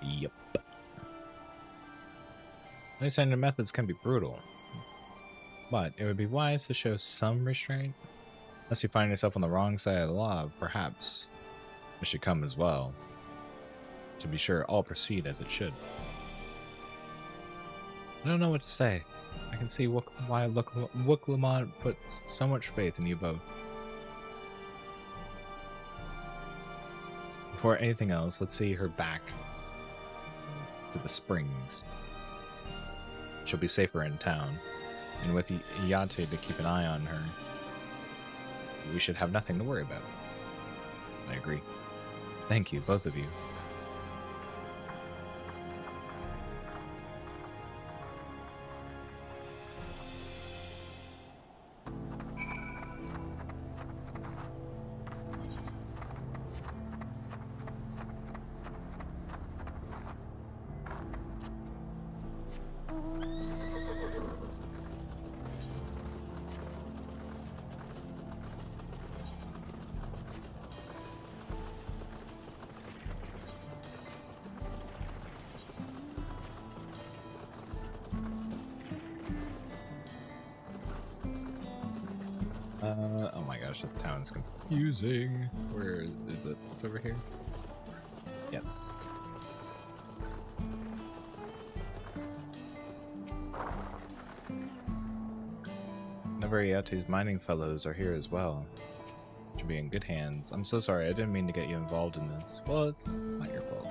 Yep. I understand your methods can be brutal, but it would be wise to show some restraint. Unless you find yourself on the wrong side of the law, perhaps it should come as well. To be sure, all proceed as it should. I don't know what to say. I can see why Wook Lamont puts so much faith in you both. Before anything else, let's see her back to the springs. She'll be safer in town, and with Yate to keep an eye on her, we should have nothing to worry about. I agree. Thank you, both of you. Oh my gosh, this town is confusing. Where is it? It's over here? Yes. Navariati's mining fellows are here as well. Should be in good hands. I'm so sorry, I didn't mean to get you involved in this. Well, it's not your fault.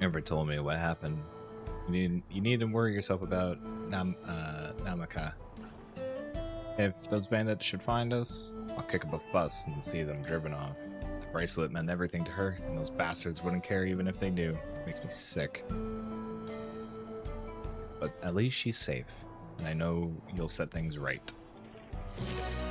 Never told me what happened. You needn't worry yourself about Namaka. If those bandits should find us, I'll kick up a fuss and see them driven off. The bracelet meant everything to her, and those bastards wouldn't care even if they knew. It makes me sick. But at least she's safe, and I know you'll set things right. Yes.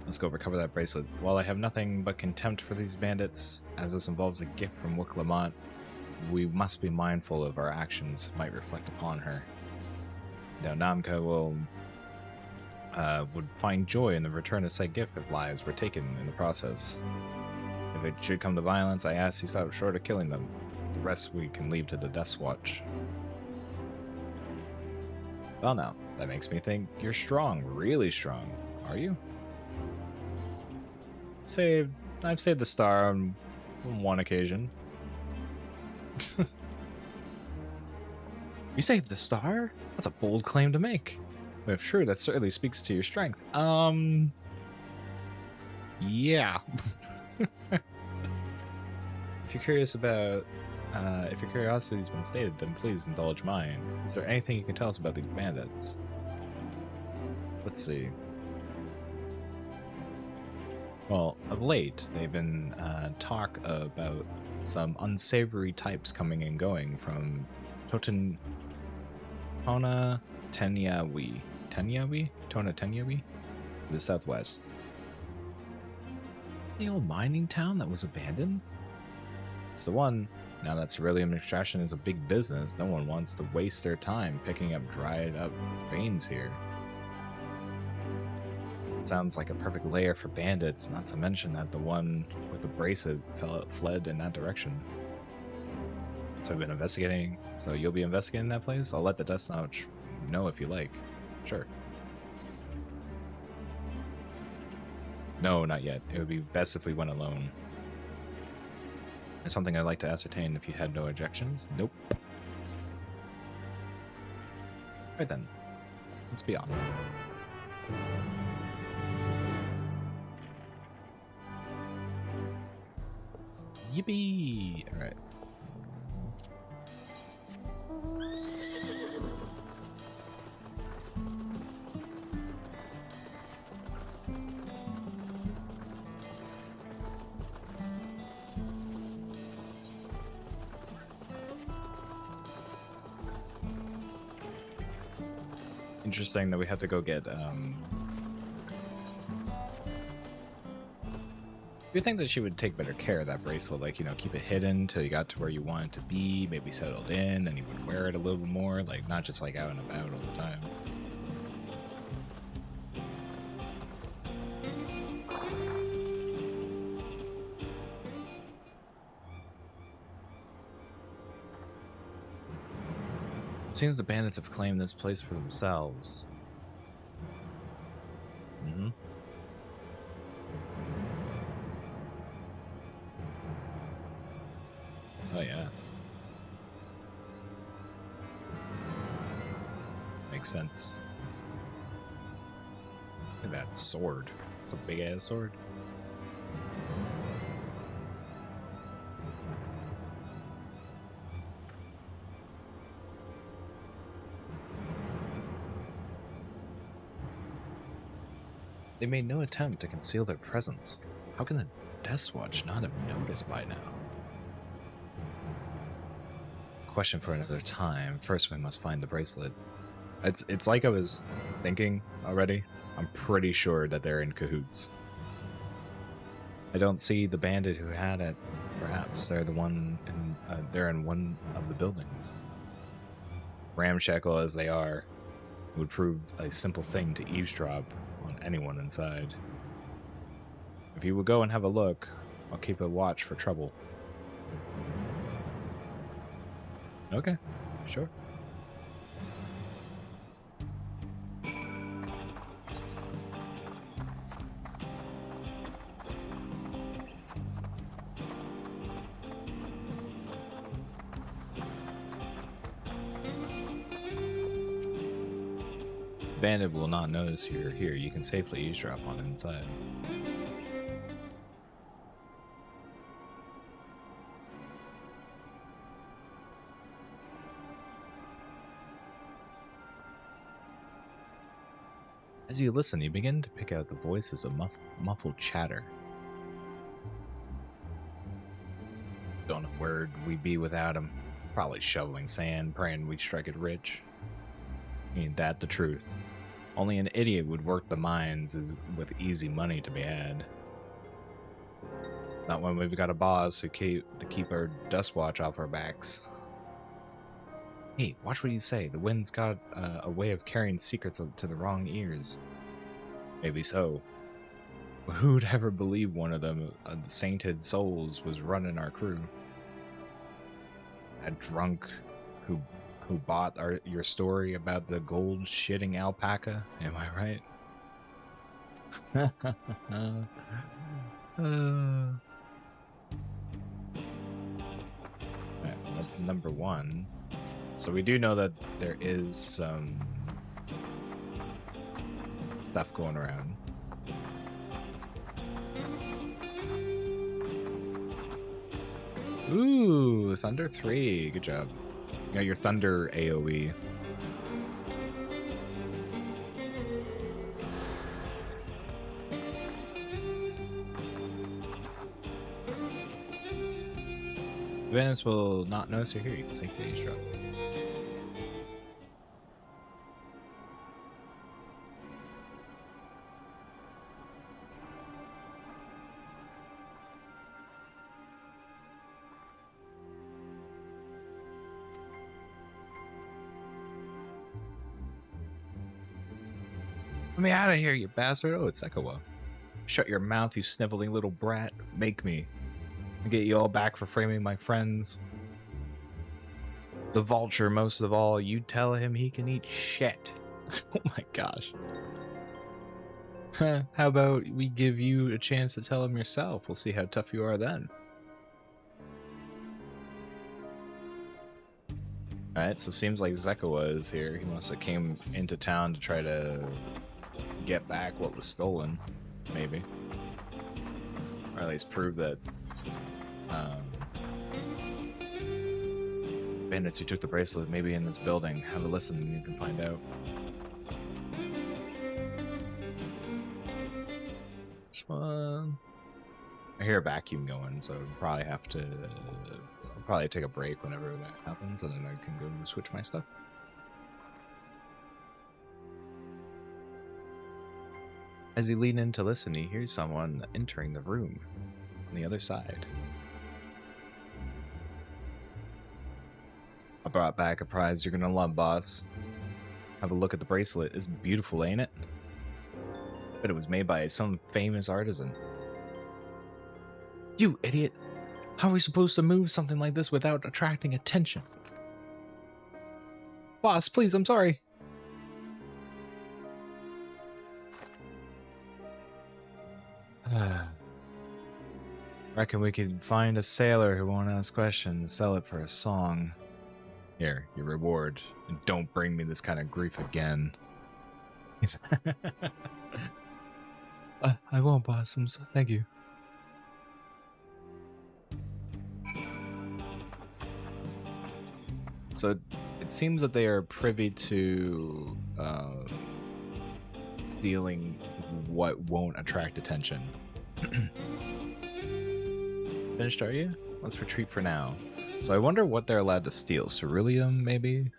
Let's go recover that bracelet. While I have nothing but contempt for these bandits, as this involves a gift from Wook Lamont, we must be mindful of our actions might reflect upon her. Now, Namka would find joy in the return of said gift if lives were taken in the process. If it should come to violence, I ask you stop short of killing them. The rest we can leave to the Death Watch. Well now, that makes me think you're strong, really strong. Are you? I've saved the star on one occasion. You saved the star? That's a bold claim to make. But if true, that certainly speaks to your strength. Yeah. If you're curious about, if your curiosity's been stated, then please indulge mine. Is there anything you can tell us about these bandits? Let's see. Well, of late, they've been talk about some unsavory types coming and going from Tona Tenyawi. to the southwest. The old mining town that was abandoned? It's the one. Now that ceruleum extraction is a big business, no one wants to waste their time picking up dried up veins here. Sounds like a perfect lair for bandits, not to mention that the one with the bracelet fled in that direction. So I've been investigating. So you'll be investigating that place? I'll let the Death Notch know if you like. Sure. No, not yet. It would be best if we went alone. It's something I'd like to ascertain if you had no objections. Nope. Right then. Let's be on. Yippee! Alright. Interesting that we have to go get, you think that she would take better care of that bracelet, like, you know, keep it hidden till you got to where you want it to be, maybe settled in, then you would wear it a little bit more, like, not just, like, out and about all the time. It seems the bandits have claimed this place for themselves. Mm-hmm. Oh yeah. Makes sense. Look at that sword. It's a big ass sword. They made no attempt to conceal their presence. How can the Death Watch not have noticed by now? Question for another time. First, we must find the bracelet. It's like I was thinking already. I'm pretty sure that they're in cahoots. I don't see the bandit who had it. Perhaps they're the one in, they're in one of the buildings. Ramshackle as they are, it would prove a simple thing to eavesdrop on anyone inside. If you would go and have a look, I'll keep a watch for trouble. Okay, sure. Bandit will not notice you're here. You can safely eavesdrop on inside. As you listen, you begin to pick out the voices of muffled chatter. Don't know where'd we be without him. Probably shoveling sand, praying we'd strike it rich. Ain't that the truth? Only an idiot would work the mines with easy money to be had. Not when we've got a boss who keep our dust watch off our backs. Hey, watch what you say. The wind's got a way of carrying secrets to the wrong ears. Maybe so. But who'd ever believe one of them sainted souls was running our crew? A drunk who bought your story about the gold shitting alpaca? Am I right? Right, that's number one. So we do know that there is some stuff going around. Ooh, Thunder 3. Good job. You got your Thunder AoE. Venice will not notice you're here. You can safely eavesdrop. Let me out of here, you bastard. Oh, it's Ekawa. Shut your mouth, you sniveling little brat. Make me. I'll get you all back for framing my friends. The vulture, most of all. You tell him he can eat shit. Oh my gosh. How about we give you a chance to tell him yourself? We'll see how tough you are then. Alright, so seems like Zekawa is here. He must have came into town to try to get back what was stolen, maybe. Or at least prove that bandits who took the bracelet may be in this building. Have a listen and you can find out. This one... I hear a vacuum going, so I'll probably have to... I'll probably take a break whenever that happens, and then I can go switch my stuff. As he leans in to listen, he hears someone entering the room on the other side. I brought back a prize you're gonna love, boss. Have a look at the bracelet. It's beautiful, ain't it? But it was made by some famous artisan. You idiot! How are we supposed to move something like this without attracting attention? Boss, please, I'm sorry. Reckon we could find a sailor who won't ask questions and sell it for a song. Here, your reward. And don't bring me this kind of grief again. I won't, boss. Thank you. So it seems that they are privy to stealing what won't attract attention. Finished, are you? Let's retreat for now. So I wonder what they're allowed to steal. Ceruleum, maybe?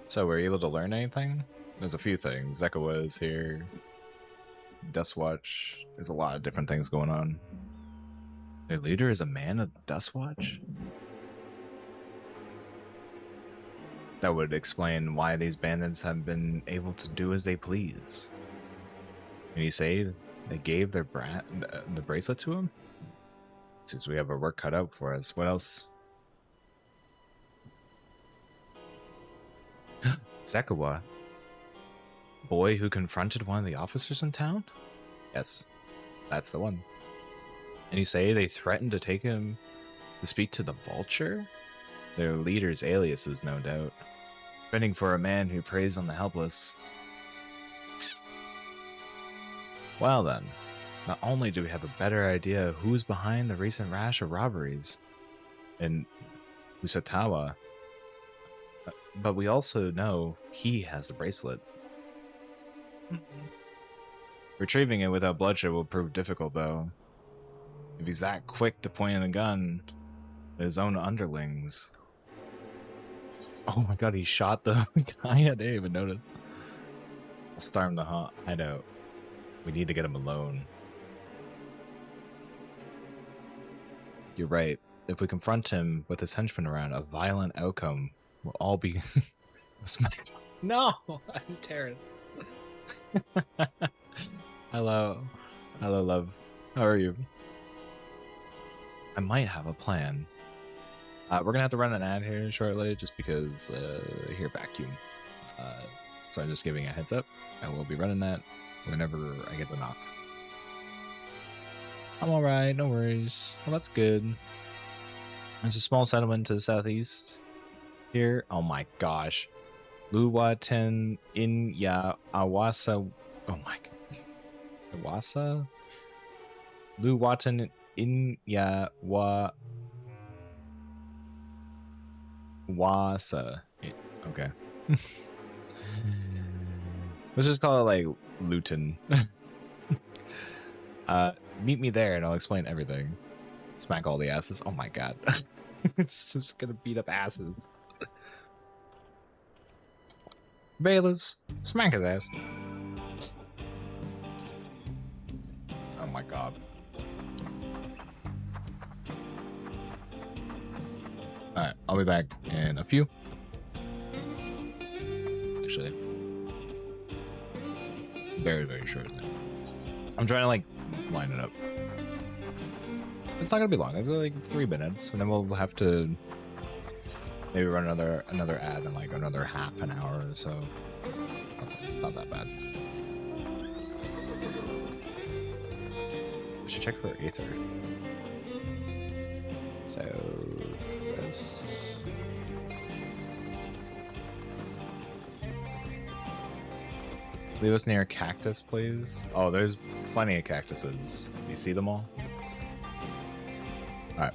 So we're able to learn anything? There's a few things. Zekawa is here. Dustwatch. There's a lot of different things going on. Their leader is a man of Dustwatch? That would explain why these bandits have been able to do as they please. Can you say they gave their the bracelet to him? Since we have our work cut out for us. What else? Zekawa. Boy who confronted one of the officers in town? Yes, that's the one. And you say they threatened to take him to speak to the vulture? Their leader's aliases, no doubt. Fitting for a man who preys on the helpless. Well then, not only do we have a better idea of who's behind the recent rash of robberies in Usatawa, but we also know he has the bracelet. Retrieving it without bloodshed will prove difficult, though. If he's that quick to point a gun at his own underlings. Oh my god, he shot the guy. I didn't even notice. I'll storm the hideout. We need to get him alone. You're right. If we confront him with his henchmen around, a violent outcome will all be... No! I'm Terrence. Hello. Hello, love. How are you? I might have a plan. We're gonna have to run an ad here shortly, just because I hear vacuum. So I'm just giving a heads up. I will be running that whenever I get the knock. I'm alright, no worries. Well, that's good. There's a small settlement to the southeast here. Oh my gosh. Luwaten in ya Awasa. Oh my god. Awasa? Luwaten in ya Wasa. Okay. Let's just call it like Luton. Meet me there and I'll explain everything. Smack all the asses. Oh my god. It's just gonna beat up asses. Bayless, smack his ass. Oh my god. I'll be back in a few. Actually, very, very short. I'm trying to like line it up. It's not gonna be long. It's like 3 minutes, and then we'll have to maybe run another ad in like another half an hour or so. It's not that bad. I should check for Aether. So this. Leave us near a cactus, please. Oh, there's plenty of cactuses. Do you see them all? Alright.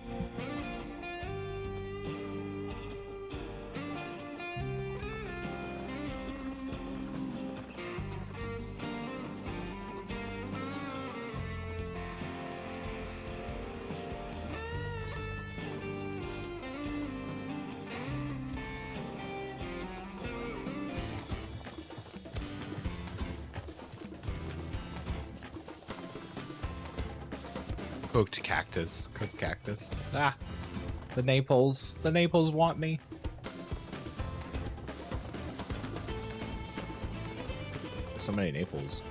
Cooked cactus. Cooked cactus. Ah! The Naples. The Naples want me. So many Naples.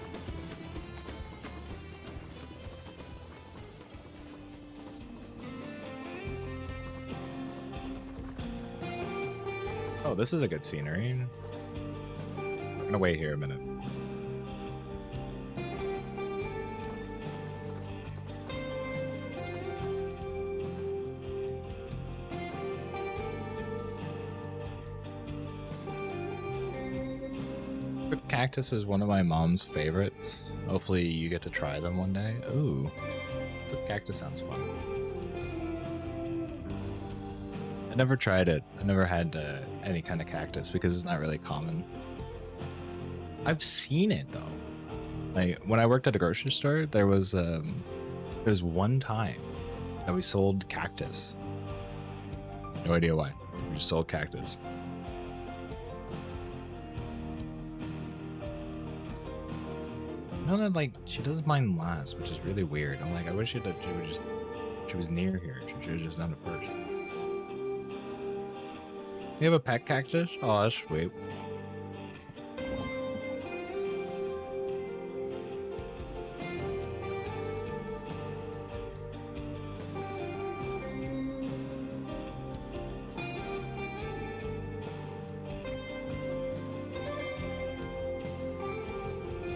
Oh, this is a good scenery. I'm gonna wait here a minute. Cactus is one of my mom's favorites. Hopefully you get to try them one day. Ooh, the cactus sounds fun. I never tried it. I never had any kind of cactus because it's not really common. I've seen it though. Like when I worked at a grocery store, there was one time that we sold cactus. No idea why. We just sold cactus. No, that like she does mine last, which is really weird. I'm like, I wish she was near here. She should have just done it first. You have a pet cactus? Oh, that's sweet.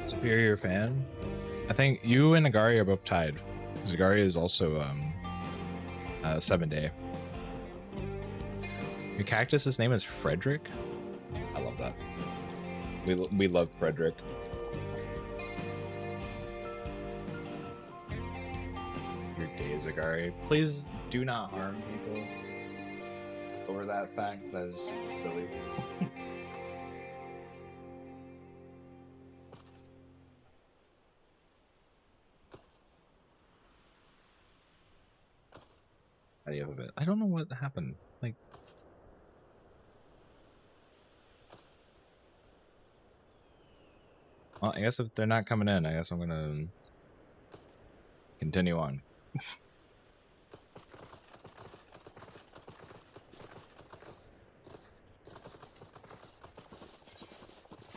Superior fan. I think you and Nagari are both tied. Nagari is also 7-day. Your cactus's name is Frederick. I love that. We love Frederick. Your day, Zagari. Please do not harm people over that fact. That is just silly. Of it. I don't know what happened. Like, well, I guess if they're not coming in, I guess I'm gonna continue on.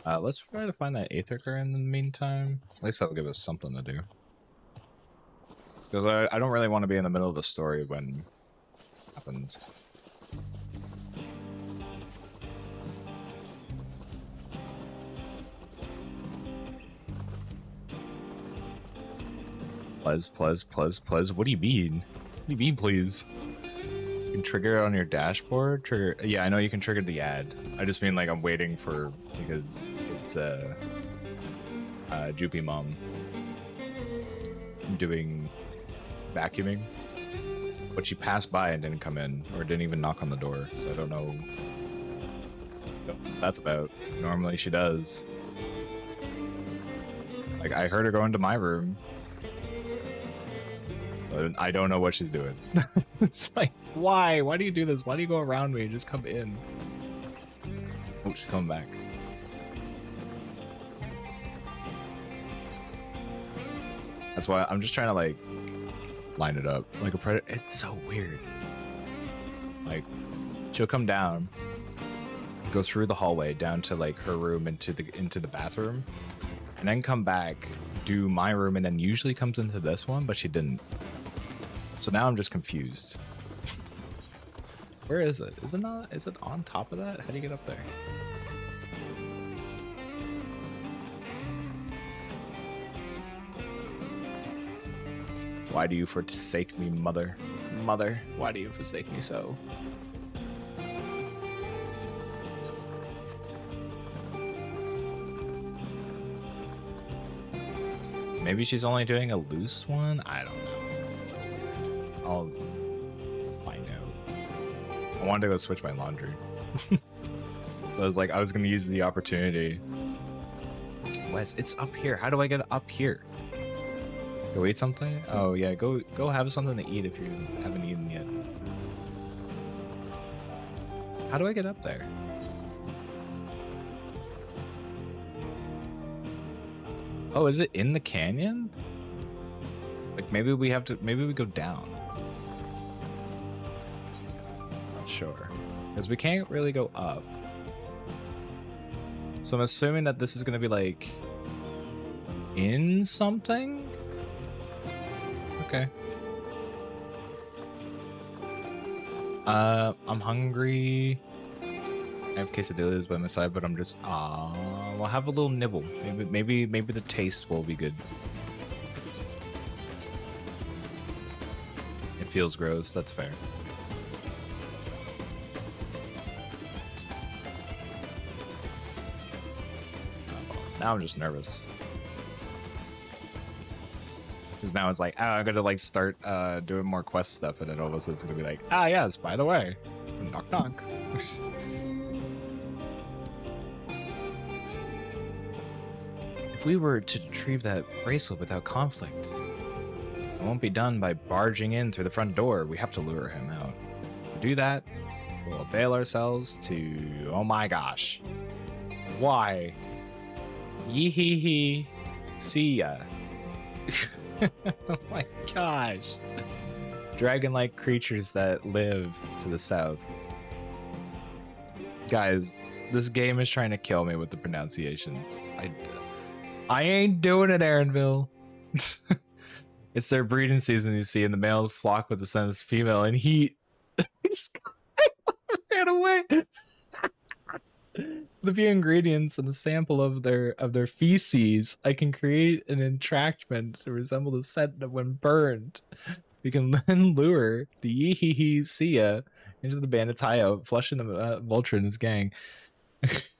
Let's try to find that Aether in the meantime. At least that'll give us something to do. Because I don't really want to be in the middle of the story when happens. Please. What do you mean? What do you mean, please? You can trigger it on your dashboard? Trigger. Yeah, I know you can trigger the ad. I just mean like I'm waiting for, because it's Jupy Mom doing vacuuming. But she passed by and didn't come in, or didn't even knock on the door, so I don't know what that's about. Normally she does. Like, I heard her go into my room, but I don't know what she's doing. It's like, why? Why do you do this? Why do you go around me? Just come in. Oh, she's coming back. That's why I'm just trying to, like, line it up like a predator. It's so weird. Like, she'll come down, go through the hallway down to like her room into the bathroom, and then come back, do my room, and then usually comes into this one, but she didn't. So now I'm just confused. Where is it? Is it on top of that? How do you get up there? Why do you forsake me, mother? Mother, why do you forsake me so? Maybe she's only doing a loose one? I don't know. It's so weird. I'll find out. I wanted to go switch my laundry. So I was like, I was gonna use the opportunity. Wes, it's up here. How do I get up here? Go eat something? Oh yeah, go have something to eat if you haven't eaten yet. How do I get up there? Oh, is it in the canyon? Like maybe we go down. Not sure. Because we can't really go up. So I'm assuming that this is gonna be like in something? Okay. I'm hungry. I have quesadillas by my side, but I'm just we'll have a little nibble. Maybe the taste will be good. It feels gross, that's fair. Now I'm just nervous. Because now it's like, I'm gonna like start doing more quest stuff, and then all of a sudden it's gonna be like, yes, by the way, knock knock. If we were to retrieve that bracelet without conflict, it won't be done by barging in through the front door. We have to lure him out. To do that, we'll avail ourselves to, oh my gosh, why? Yee-hee-hee, see ya. Oh my gosh. Dragon-like creatures that live to the south. Guys, this game is trying to kill me with the pronunciations. I ain't doing it, Aaronville. It's their breeding season, you see, and the male flock with the son's female, and he ran away. The few ingredients and a sample of their feces, I can create an entrapment to resemble the scent of when burned. We can then lure the Yee-hee-hee-see-ya into the bandit's hideout, flushing the vulture and his gang.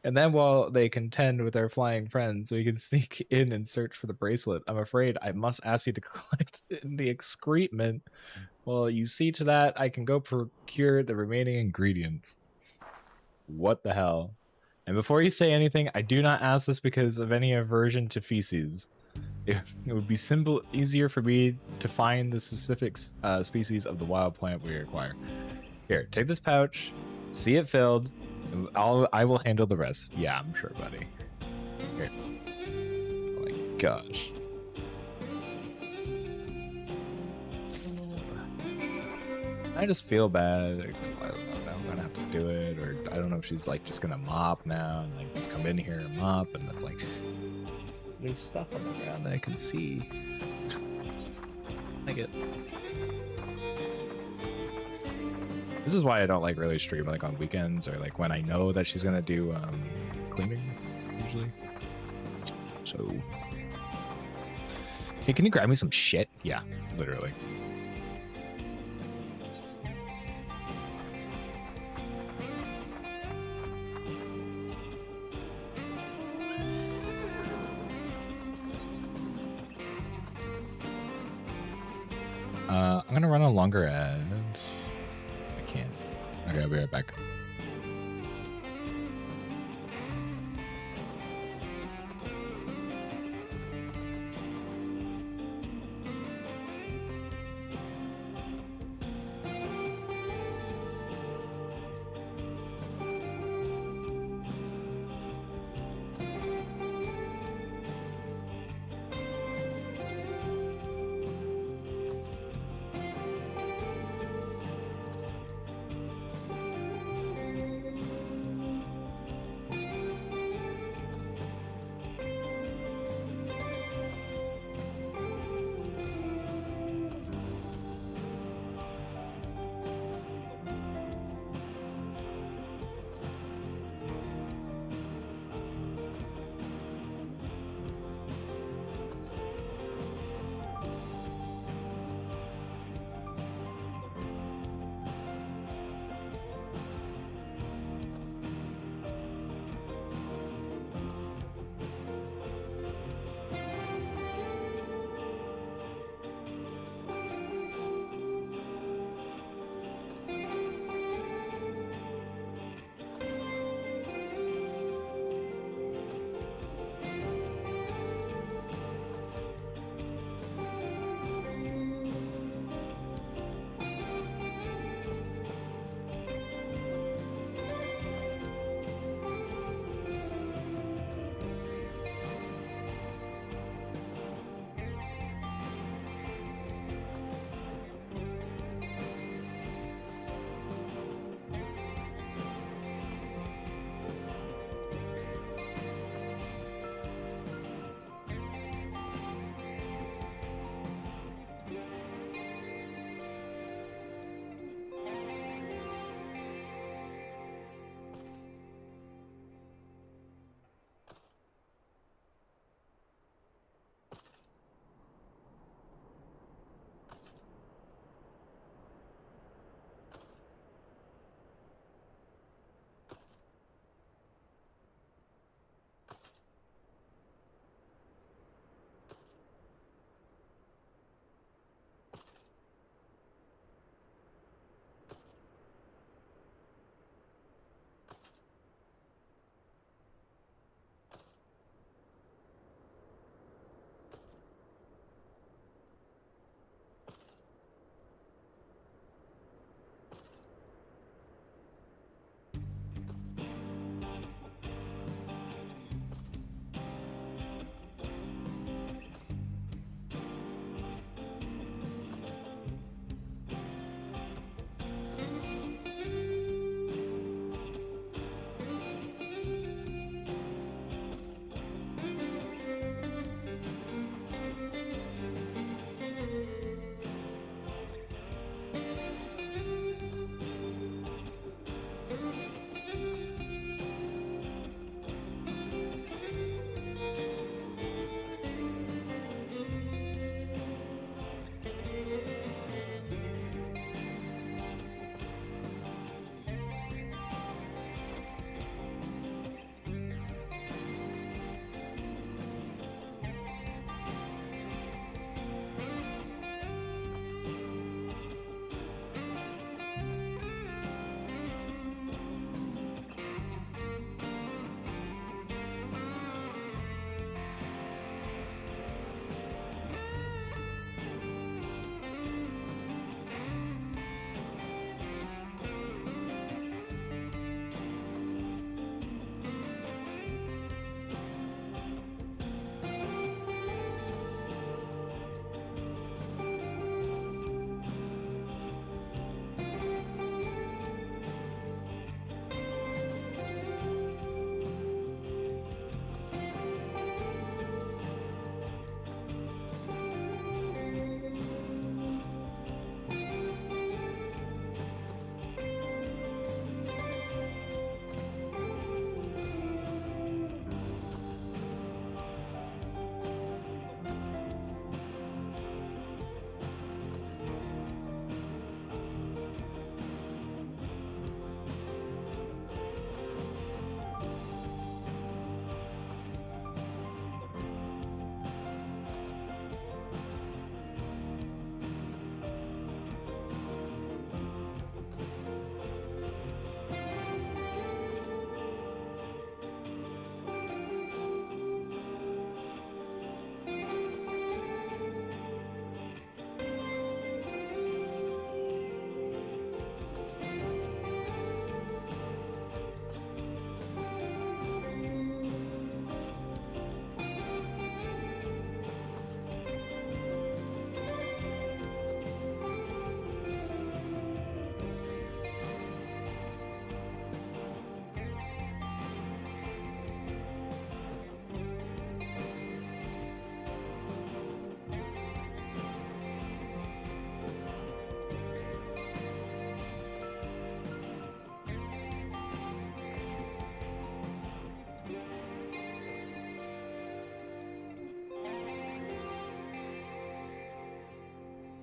And then while they contend with their flying friends, we can sneak in and search for the bracelet. I'm afraid I must ask you to collect the excrement. Well, you see to that, I can go procure the remaining ingredients. What the hell? And before you say anything, I do not ask this because of any aversion to feces. It would be easier for me to find the specific species of the wild plant we require. Here, take this pouch, see it filled, and I will handle the rest. Yeah, I'm sure, buddy. Here. Oh my gosh. I just feel bad. I'm gonna have to do it, or I don't know if she's like just gonna mop now and like just come in here and mop, and that's like there's stuff on the ground that I can see. Like it. This is why I don't like really stream like on weekends or like when I know that she's gonna do cleaning usually. So, hey, can you grab me some shit? Yeah, literally. I'm gonna run a longer ad. I can't. Okay, I'll be right back.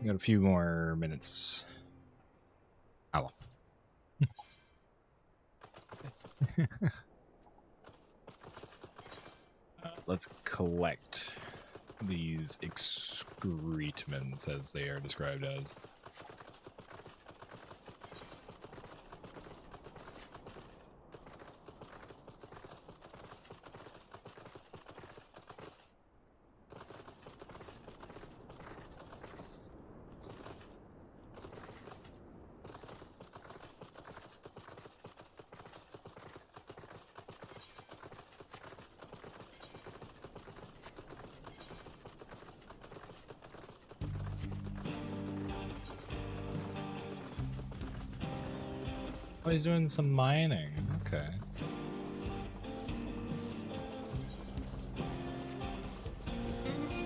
We got a few more minutes. Ow. Let's collect these excretements, as they are described as. Oh, he's doing some mining. Okay.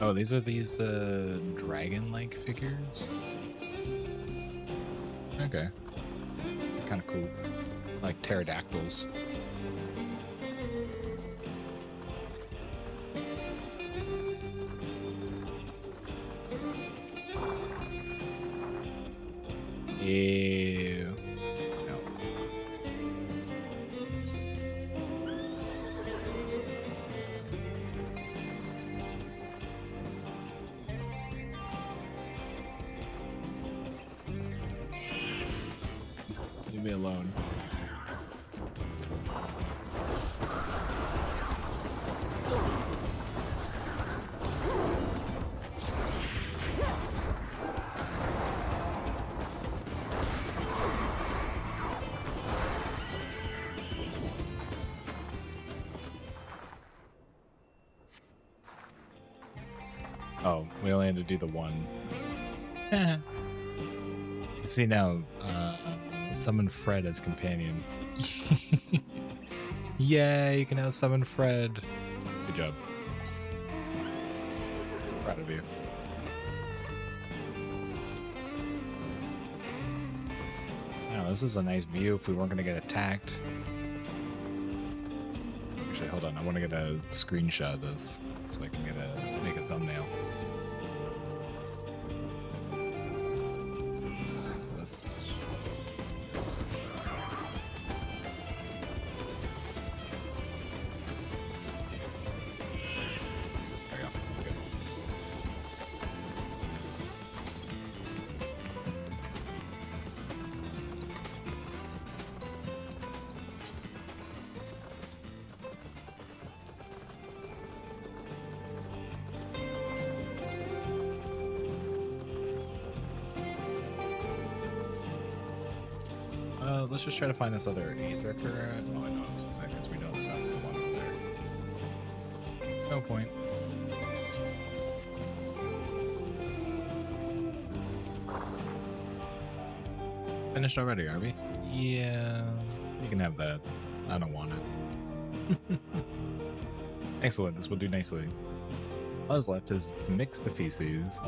Oh, these are these dragon-like figures? Okay. Kind of cool. Like pterodactyls. Ew. No. Leave me alone. Oh, we only had to do the one. See now, summon Fred as companion. Yeah, you can now summon Fred. Good job. Proud of you. Now, this is a nice view if we weren't going to get attacked. Actually, hold on. I want to get a screenshot of this so I can make a thumbnail. So this. There we go. That's good. Let's just try to find this other Aether. Oh, I know. I guess we know that that's the one over there. No point. Finished already, are we? Yeah. You can have that. I don't want it. Excellent. This will do nicely. All that's left is to mix the feces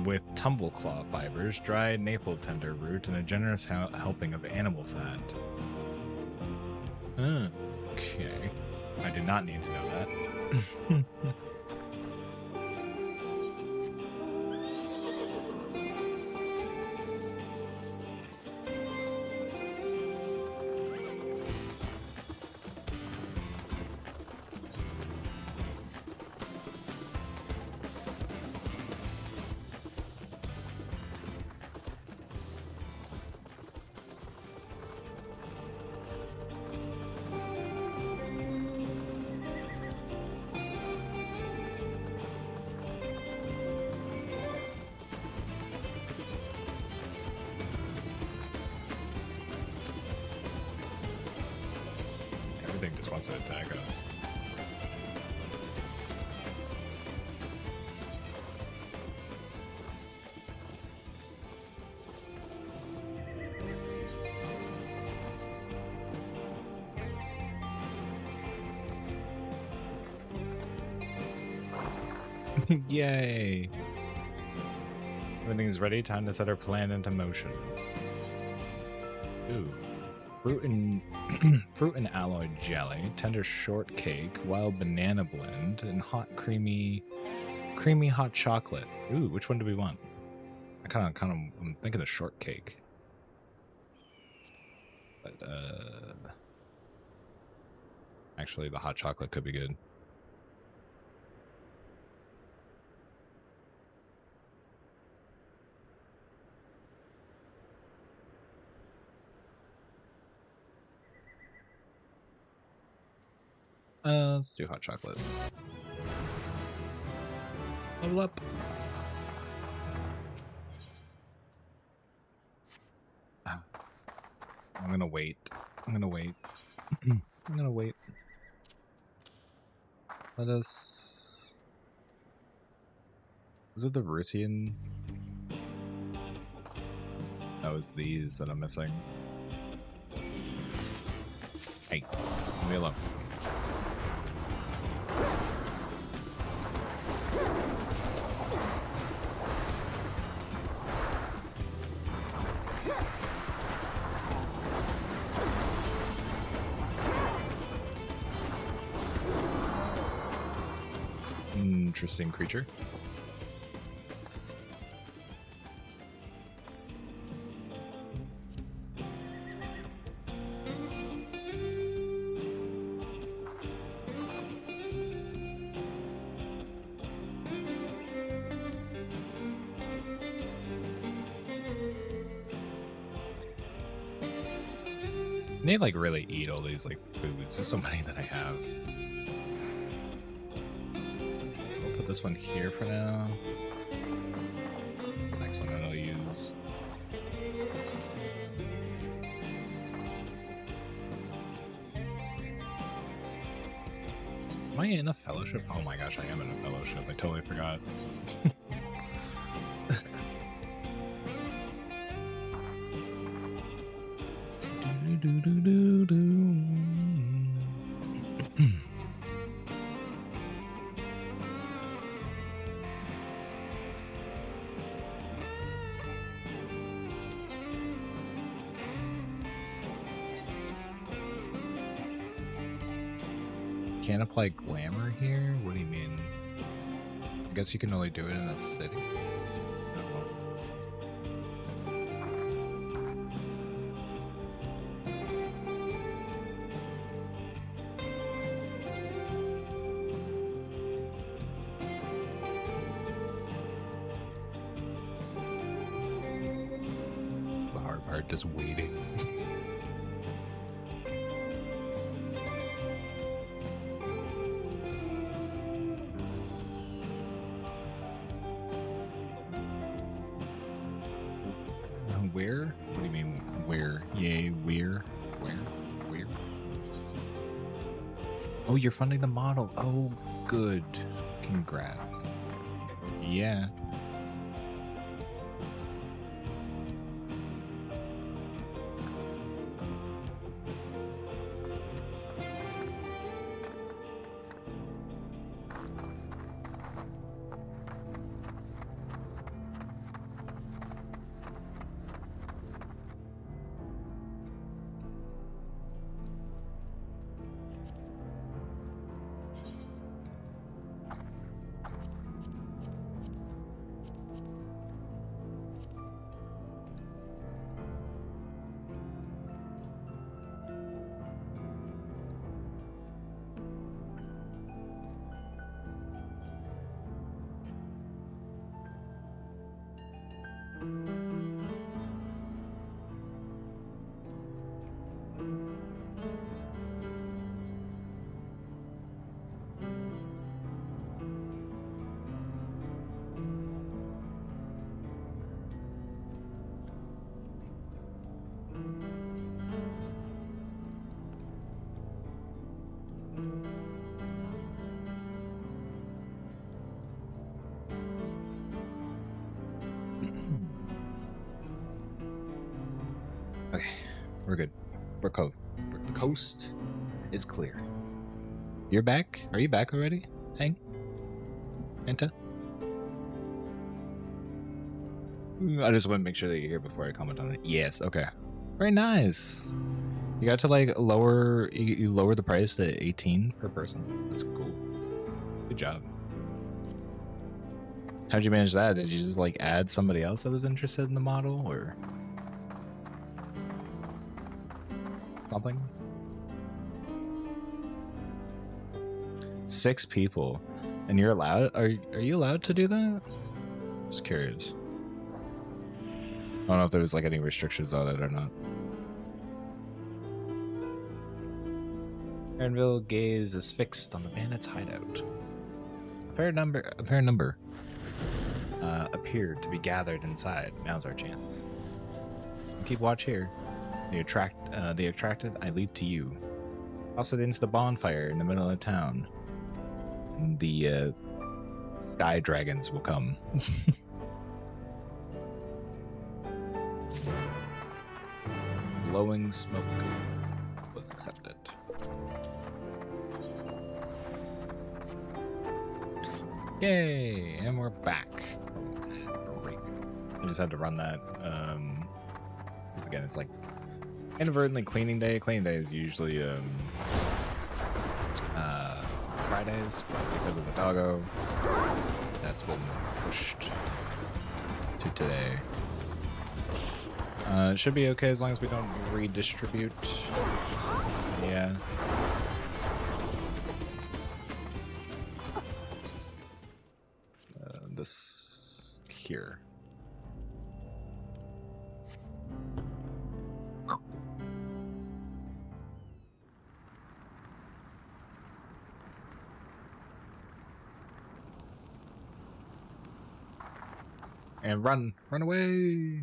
with tumbleclaw fibers, dried maple tender root, and a generous helping of animal fat. Okay. I did not need to know that. Everything just wants to attack us. Yay! Everything's ready. Time to set our plan into motion. Ooh. Fruit and alloy jelly, tender shortcake, wild banana blend, and hot creamy creamy hot chocolate. Ooh, which one do we want? I'm thinking of shortcake. But actually the hot chocolate could be good. Let's do hot chocolate. Level up. I'm gonna wait. I'm gonna wait. I'm gonna wait. Let us... Is it the Ruthian? Oh, it's these that I'm missing. Hey, leave me alone. Interesting creature. I need to like really eat all these like foods. There's so many that I have. We'll put this one here for now. That's the next one that I'll use. Am I in a fellowship? Oh my gosh, I am in a fellowship. I totally forgot. Can't apply glamour here? What do you mean? I guess you can only do it in a city. That's the hard part, just waiting. Where? What do you mean, where? Yay, where? Where? Oh, you're funding the model. Oh, good. Congrats. Yeah. Okay, we're good. We're covered. The coast is clear. You're back? Are you back already? Hang? Enta? I just want to make sure that you're here before I comment on it. Yes, okay. Very nice. You got to like lower, you lower the price to 18 per person. That's cool. Good job. How'd you manage that? Did you just like add somebody else that was interested in the model or something? 6 people. And you're allowed? Are you allowed to do that? Just curious. I don't know if there was like any restrictions on it or not. Aaronville gaze is fixed on the bandits' hideout. A pair number appeared to be gathered inside. Now's our chance. Keep watch here. The attracted I lead to you. Toss it into the bonfire in the middle of town. And the sky dragons will come. Glowing smoke was accepted. Yay! And we're back. I just had to run that. Again, it's like inadvertently cleaning day. Cleaning day is usually Fridays, but because of the doggo, that's been pushed to today. It should be okay as long as we don't redistribute. Yeah. This here. And run away.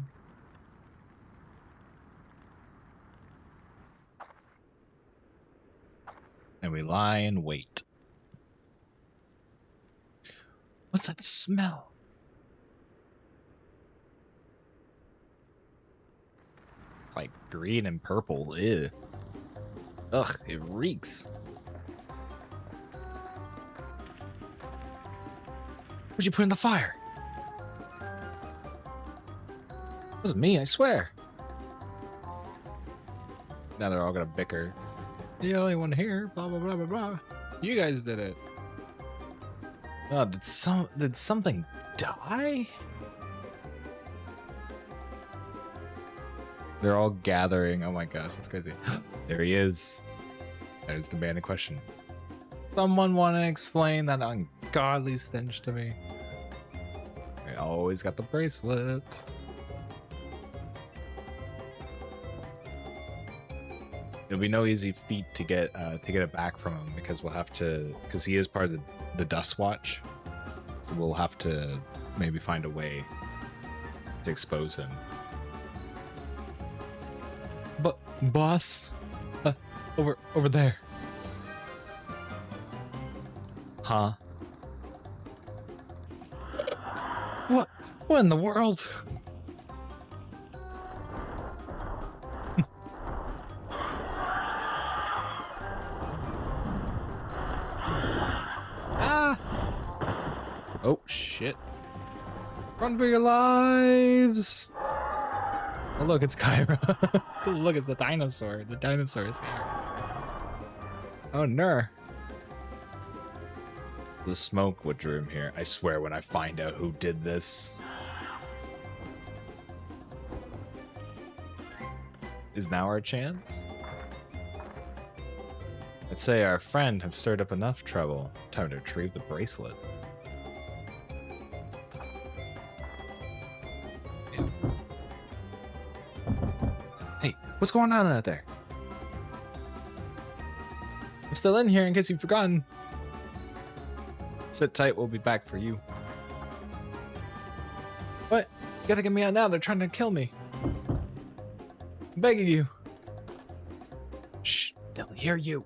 And we lie in wait. What's that smell? It's like green and purple. Ew. Ugh, it reeks. What'd you put in the fire? It wasn't me, I swear. Now they're all gonna bicker. The only one here, blah blah blah blah blah. You guys did it. Oh, did something die? They're all gathering. Oh my gosh, that's crazy. There he is. That is the man in question. Someone want to explain that ungodly stench to me? I always got the bracelet. It'll be no easy feat to get it back from him because we'll have to, because he is part of the Dust Watch, so we'll have to maybe find a way to expose him. But boss, over there. Huh? What in the world? Oh, shit. Run for your lives! Oh, look, it's Kyra. Look, it's the dinosaur. The dinosaur is here. Oh, no. The smoke what drew him here. I swear when I find out who did this. Is now our chance? I'd say our friend have stirred up enough trouble. Time to retrieve the bracelet. Hey, what's going on out there? I'm still in here in case you've forgotten. Sit tight, we'll be back for you. What? You gotta get me out now, they're trying to kill me. I'm begging you. Shh, they'll hear you.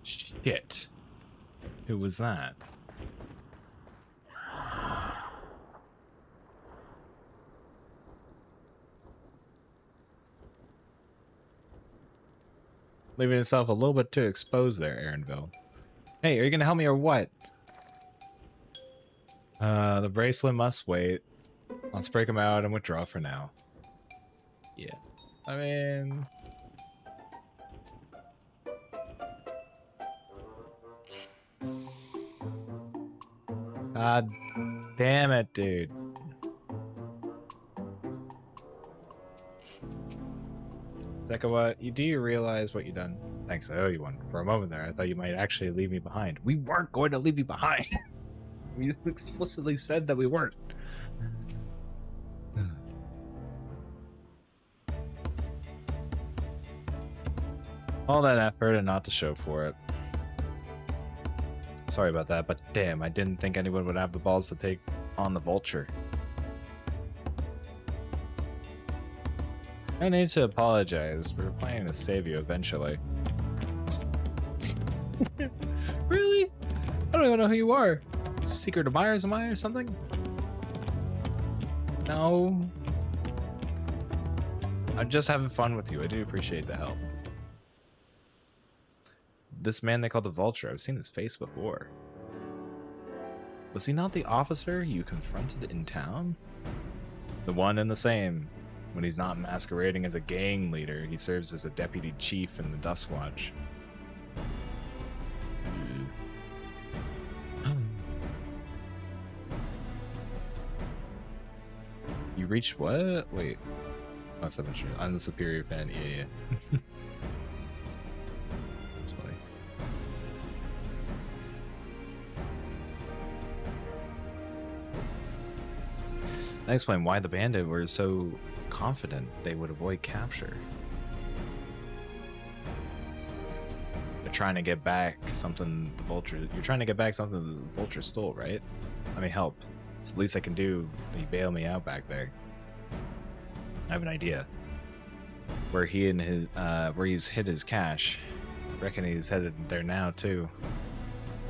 Shit. Who was that? Leaving yourself a little bit too exposed there, Aaronville. Hey, are you gonna help me or what? The bracelet must wait. Let's break him out and withdraw for now. Yeah. I mean... God damn it, dude. Second, what? Do you realize what you done? Thanks, I owe you one. For a moment there, I thought you might actually leave me behind. We weren't going to leave you behind! We explicitly said that we weren't. All that effort and not to show for it. Sorry about that, but damn, I didn't think anyone would have the balls to take on the vulture. I need to apologize. We're planning to save you eventually. Really? I don't even know who you are. Secret admirers am I or something? No. I'm just having fun with you. I do appreciate the help. This man they call the Vulture, I've seen his face before. Was he not the officer you confronted in town? The one and the same. When he's not masquerading as a gang leader, he serves as a deputy chief in the Dust Watch. You reached what? Wait. Oh, 7 sure. I'm the superior fan. Yeah. That's funny. I explain why the bandit were so confident they would avoid capture. They're trying to get back something the Vulture... You're trying to get back something the Vulture stole, right? Let me help. It's the least I can do. They bail me out back there. I have an idea. Where he and his where he's hid his cash. I reckon he's headed there now too.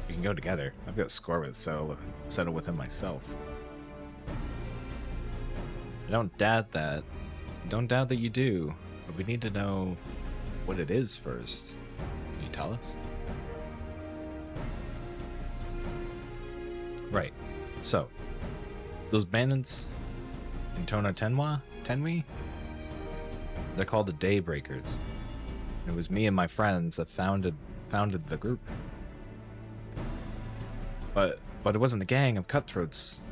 We can go together. I've got a score with settle with him myself. I don't doubt that. Don't doubt that you do. But we need to know what it is first. Can you tell us? Right. So, those bandits in Tenwi? They're called the Daybreakers. It was me and my friends that founded the group. But it wasn't a gang of cutthroats.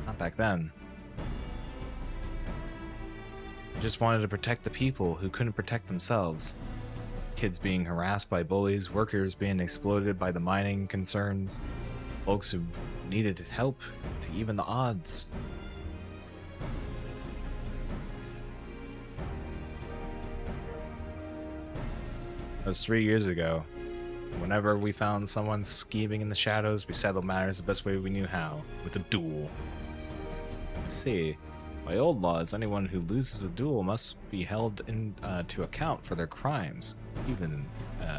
Not back then. We just wanted to protect the people who couldn't protect themselves. Kids being harassed by bullies, workers being exploited by the mining concerns, folks who needed help to even the odds. That was 3 years ago. Whenever we found someone scheming in the shadows, we settled matters the best way we knew how, with a duel. I see. By old laws, anyone who loses a duel must be held to account for their crimes, even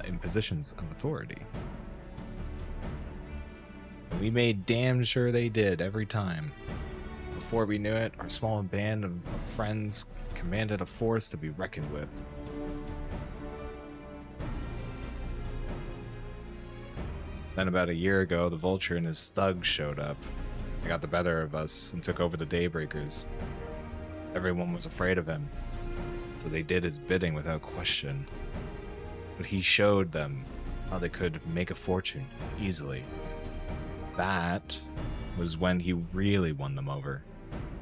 in positions of authority. And we made damn sure they did every time. Before we knew it, our small band of friends commanded a force to be reckoned with. Then about a year ago, the Vulture and his thugs showed up. They got the better of us and took over the Daybreakers. Everyone was afraid of him, so they did his bidding without question. But he showed them how they could make a fortune easily. That was when he really won them over.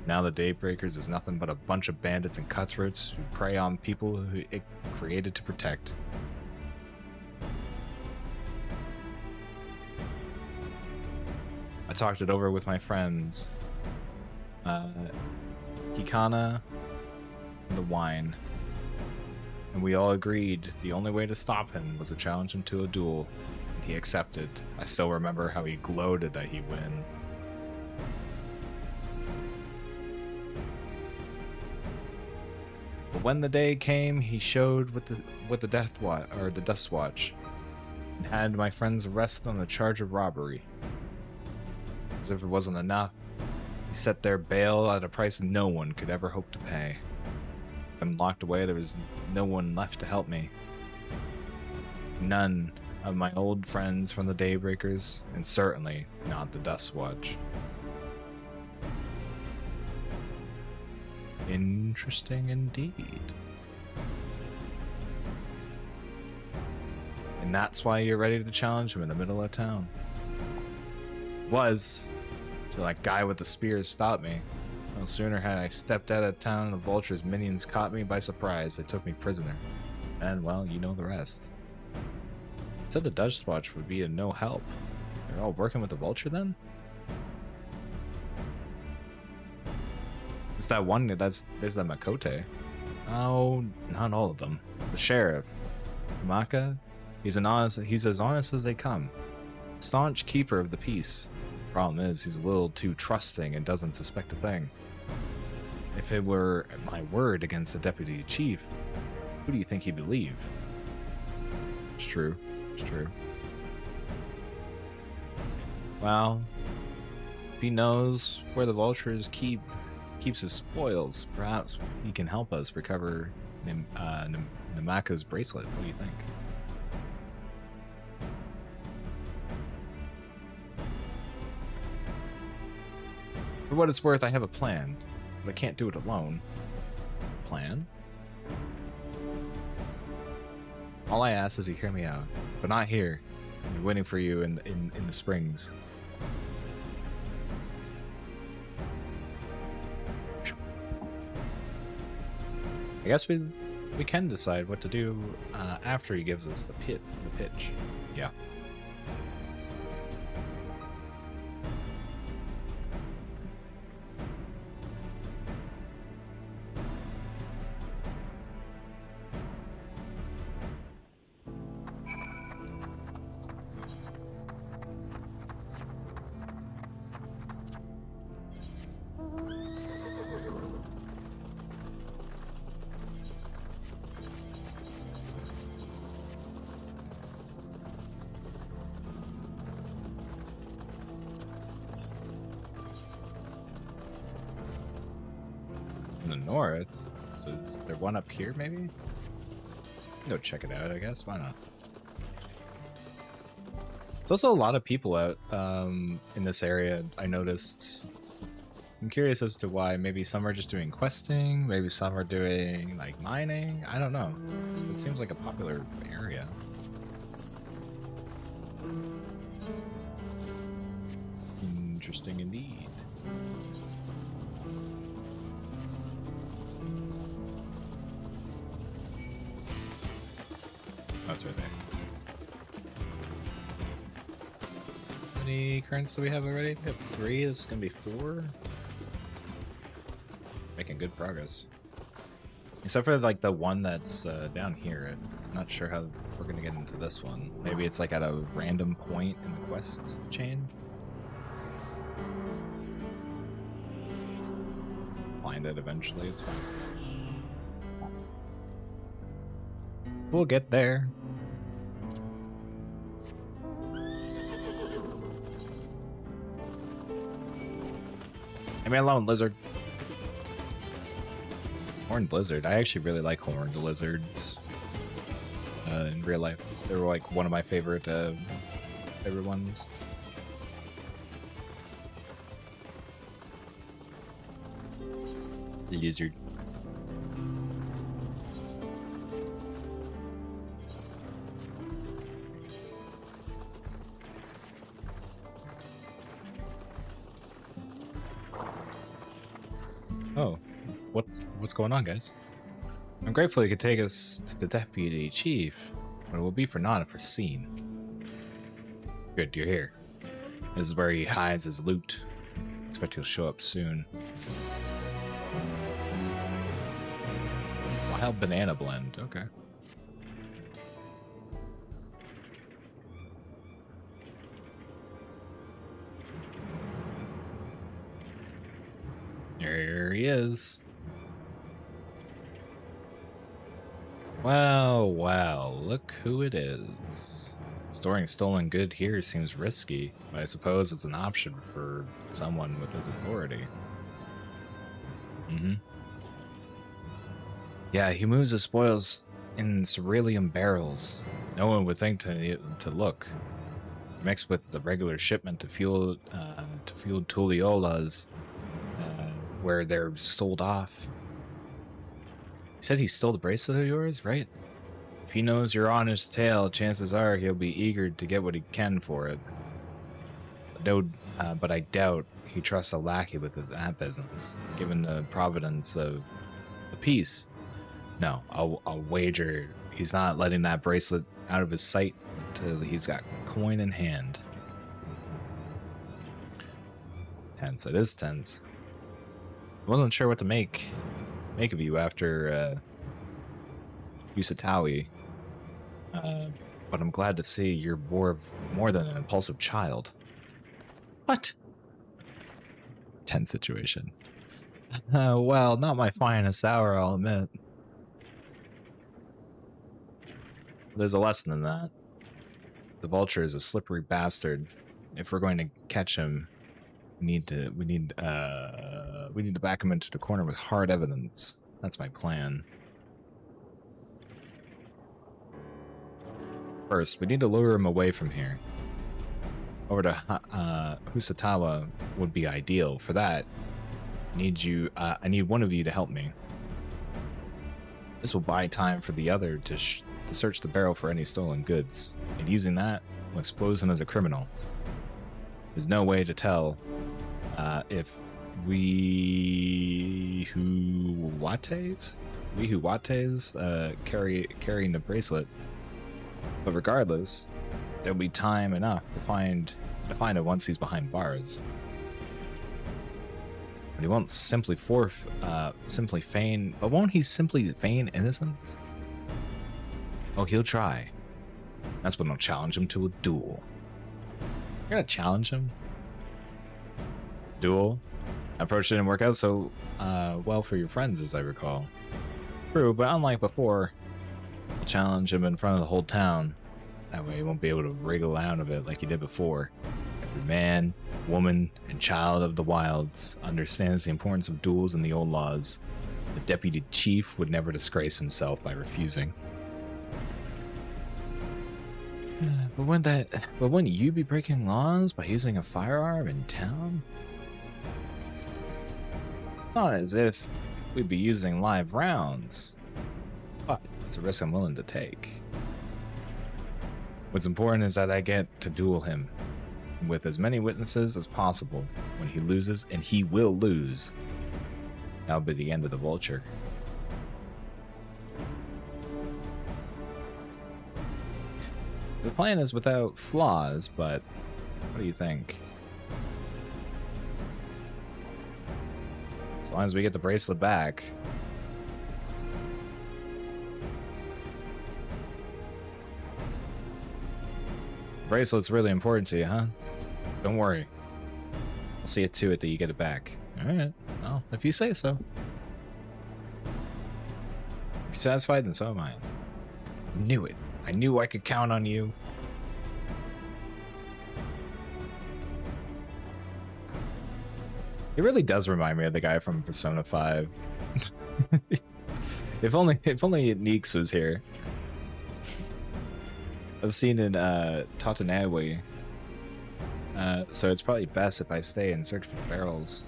Now the Daybreakers is nothing but a bunch of bandits and cutthroats who prey on people who it created to protect. I talked it over with my friends, Kikana and the Wine, and we all agreed the only way to stop him was to challenge him to a duel, and he accepted. I still remember how he gloated that he'd win. But when the day came, he showed with the Dust Watch, and had my friends arrested on the charge of robbery. As if it wasn't enough, he set their bail at a price no one could ever hope to pay. I'm locked away, there was no one left to help me. None of my old friends from the Daybreakers, and certainly not the Dust Watch. Interesting indeed. And that's why you're ready to challenge him in the middle of town. Was. Till that guy with the spear stopped me. No sooner had I stepped out of town, the vulture's minions caught me by surprise. They took me prisoner. And, well, you know the rest. Said the Dutch watch would be of no help. They're all working with the vulture then? It's that one there's that Makote. Oh, not all of them. The sheriff. Tamaka, he's as honest as they come. Staunch keeper of the peace. Problem is, he's a little too trusting and doesn't suspect a thing. If it were my word against the deputy chief, who do you think he'd believe? It's true. It's true. Well, if he knows where the vultures keeps his spoils, perhaps he can help us recover Namaka's bracelet. What do you think? For what it's worth, I have a plan, but I can't do it alone. Plan? All I ask is you hear me out, but not here. I'm waiting for you in the springs. I guess we can decide what to do after he gives us the pitch. Yeah. In the north, so is there one up here maybe? Go check it out, I guess. Why not? There's also a lot of people out in this area, I noticed. I'm curious as to why. Maybe some are just doing questing, maybe some are doing like mining. I don't know. It seems like a popular area. Interesting indeed. That's right there. How many currents do we have already? We have 3. This is gonna be 4. Making good progress. Except for like the one that's down here. I'm not sure how we're gonna get into this one. Maybe it's like at a random point in the quest chain. Find it eventually. It's fine. We'll get there. Leave me alone, lizard. Horned lizard. I actually really like horned lizards. In real life, they were like one of my favorite ones. Lizard. Oh, what's going on, guys? I'm grateful you could take us to the deputy chief, but it will be for naught if we're seen. Good, you're here. This is where he hides his loot. Expect he'll show up soon. Wild banana blend, okay. There he is. Well, look who it is. Storing stolen good here seems risky, but I suppose it's an option for someone with his authority. Yeah, he moves his spoils in cerulean barrels. No one would think to look. Mixed with the regular shipment to fuel Tuliolas, where they're sold off. He said he stole the bracelet of yours, right? If he knows you're on his tail, chances are he'll be eager to get what he can for it. But I doubt he trusts a lackey with that business, given the providence of the peace. No, I'll wager he's not letting that bracelet out of his sight until he's got coin in hand. Tense. It is tense. I wasn't sure what to make of you after Usatawi, but I'm glad to see you're more than an impulsive child. What? Tense situation. Well, not my finest hour, I'll admit. There's a lesson in that. The vulture is a slippery bastard. If we're going to catch him, we need to back him into the corner with hard evidence. That's my plan. First, we need to lure him away from here. Over to Husatawa would be ideal. For that, I need one of you to help me. This will buy time for the other to search the barrel for any stolen goods, and using that will expose him as a criminal. There's no way to tell if Wihuwates carrying the bracelet, but regardless, there'll be time enough to find it once he's behind bars. But he won't simply feign. But won't he simply feign innocence? Oh, he'll try. That's when I'll challenge him to a duel. You're gonna challenge him? Duel? Approach didn't work out so well for your friends, as I recall. True, but unlike before, I'll challenge him in front of the whole town. That way he won't be able to wriggle out of it like he did before. Every man, woman, and child of the wilds understands the importance of duels and the old laws. The deputy chief would never disgrace himself by refusing. But wouldn't you be breaking laws by using a firearm in town? It's not as if we'd be using live rounds, but it's a risk I'm willing to take. What's important is that I get to duel him with as many witnesses as possible. When he loses, and he will lose, that'll be the end of the vulture. The plan is without flaws, but what do you think? As long as we get the bracelet back. The bracelet's really important to you, huh? Don't worry. I'll see it to it that you get it back. Alright, well, if you say so. If you're satisfied, then so am I. Knew it. I knew I could count on you. It really does remind me of the guy from Persona 5. If only Neeks was here. I've seen in Tatanawe. So it's probably best if I stay and search for the barrels.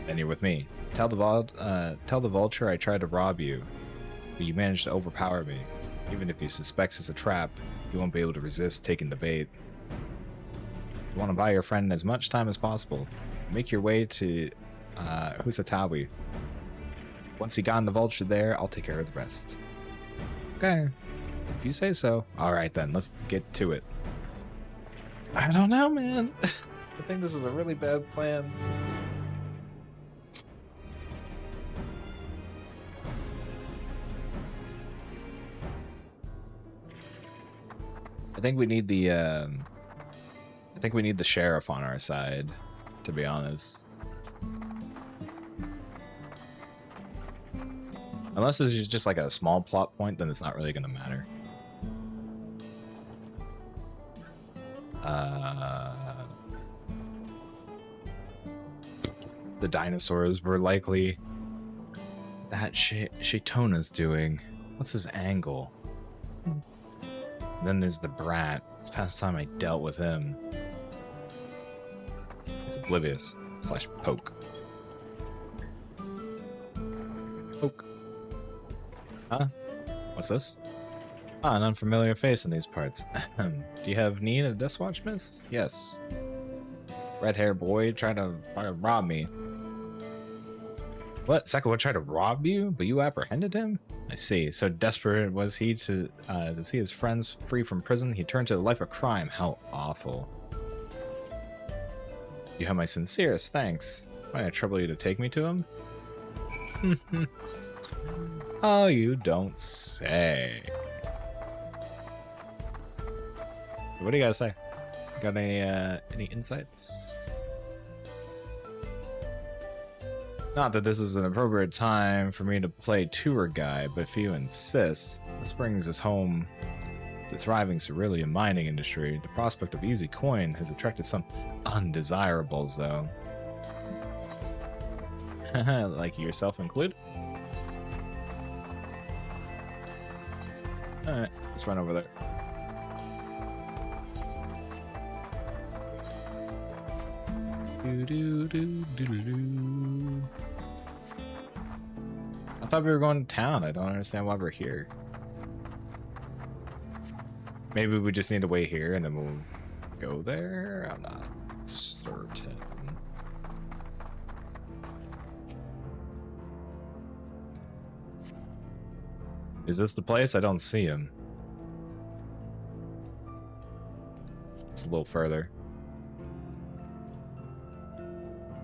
Then you're with me. Tell the vulture I tried to rob you, but you managed to overpower me. Even if he suspects it's a trap, he won't be able to resist taking the bait. You want to buy your friend as much time as possible. Make your way to Husatawi. Once you got the vulture there, I'll take care of the rest. Okay, if you say so. Alright then, let's get to it. I don't know, man. I think this is a really bad plan. I think we need the sheriff on our side, to be honest. Unless this is just like a small plot point, then it's not really gonna matter. The dinosaurs were likely that Shaitona's doing. What's his angle? Then there's the brat. It's past time I dealt with him. He's oblivious. / poke. Poke. Huh? What's this? Ah, an unfamiliar face in these parts. Do you have need of Death Watch, miss? Yes. Red-haired boy tried to rob me. What? Sakawa tried to rob you, but you apprehended him? I see. So desperate was he to see his friends free from prison, he turned to a life of crime. How awful. You have my sincerest thanks. Might I trouble you to take me to him? Oh, you don't say. What do you guys say? Got any insights? Not that this is an appropriate time for me to play tour guide, but if you insist, this brings us home the thriving cerulean mining industry. The prospect of easy coin has attracted some undesirables, though. Like yourself included? Alright, let's run over there. I thought we were going to town. I don't understand why we're here. Maybe we just need to wait here and then we'll go there? I'm not certain. Is this the place? I don't see him. It's a little further.